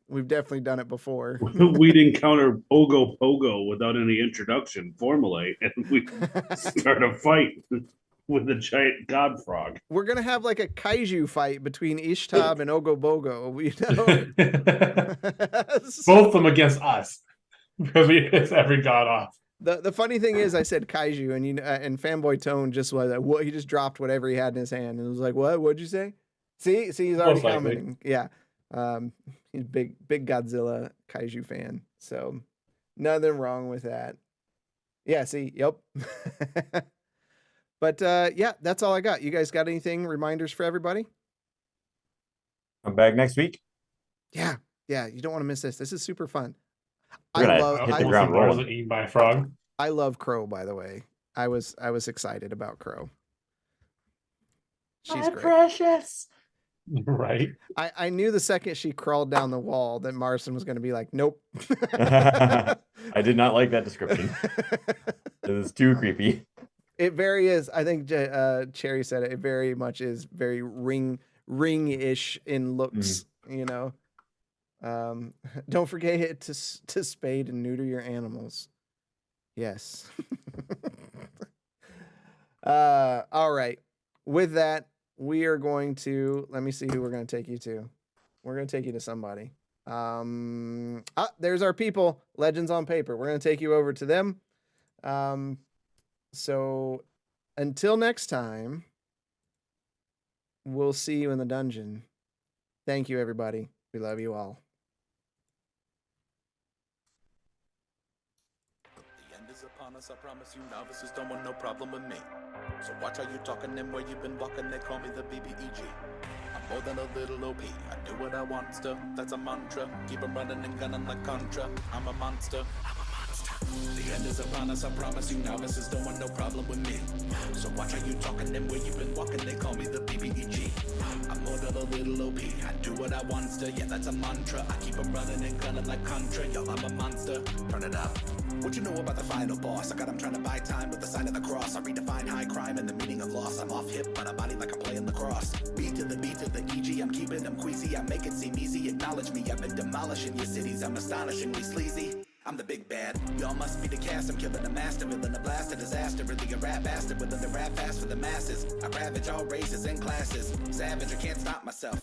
We've definitely done it before. We'd encounter Pogo without any introduction formally, and we start a fight with a giant god frog. We're gonna have like a kaiju fight between Ishtab and Ogobogo. Both of them against us because we piss every god off. The funny thing is, I said kaiju, and Fanboy Tone just was like, what? He just dropped whatever he had in his hand and was like, "What? What'd you say?" See, he's already commenting. Yeah, he's big Godzilla kaiju fan. So nothing wrong with that. Yeah. See, yep. But yeah, that's all I got. You guys got anything? Reminders for everybody? I'm back next week. Yeah. You don't want to miss this. This is super fun. We're gonna hit the ground rolling. Eaten by a frog. I love Crow, by the way. I was excited about Crow. She's great. Precious. Right. I knew the second she crawled down the wall that Marston was going to be like, nope. I did not like that description. It was too creepy. It very is. I think Cherry said it. It very much is very ring-ish in looks. You know. Don't forget to spade and neuter your animals. Yes. All right. With that, we are going to, let me see who we're going to take you to. We're going to take you to somebody. There's our people, Legends on Paper. We're going to take you over to them. So until next time, we'll see you in the dungeon. Thank you, everybody. We love you all. The end is upon us, I promise you novices don't want no problem with me. So watch how you talking and where you've been walking, they call me the BBEG. I'm more than a little OP, I do what I want to, that's a mantra. Keep 'em running and gunning like Contra, I'm a monster. The end is upon us, I promise you. Novices don't want no problem with me. So watch how you talking and where you been walking. They call me the BBEG. I'm more than a little OP. I do what I want to, yeah, that's a mantra. I keep 'em running and gunning like Contra. Yo, I'm a monster. Turn it up. What you know about the final boss? I got 'em trying to buy time with the sign of the cross. I redefine high crime and the meaning of loss. I'm off hip, but I body like I'm playing lacrosse. B to the EG, I'm keeping them queasy. I make it seem easy, acknowledge me. I've been demolishing your cities, I'm astonishingly sleazy. I'm the big bad, y'all must be the cast. I'm killing the master, villain, a blast, a disaster. Really a rap bastard, willing to rap fast for the masses. I ravage all races and classes. Savage, I can't stop myself.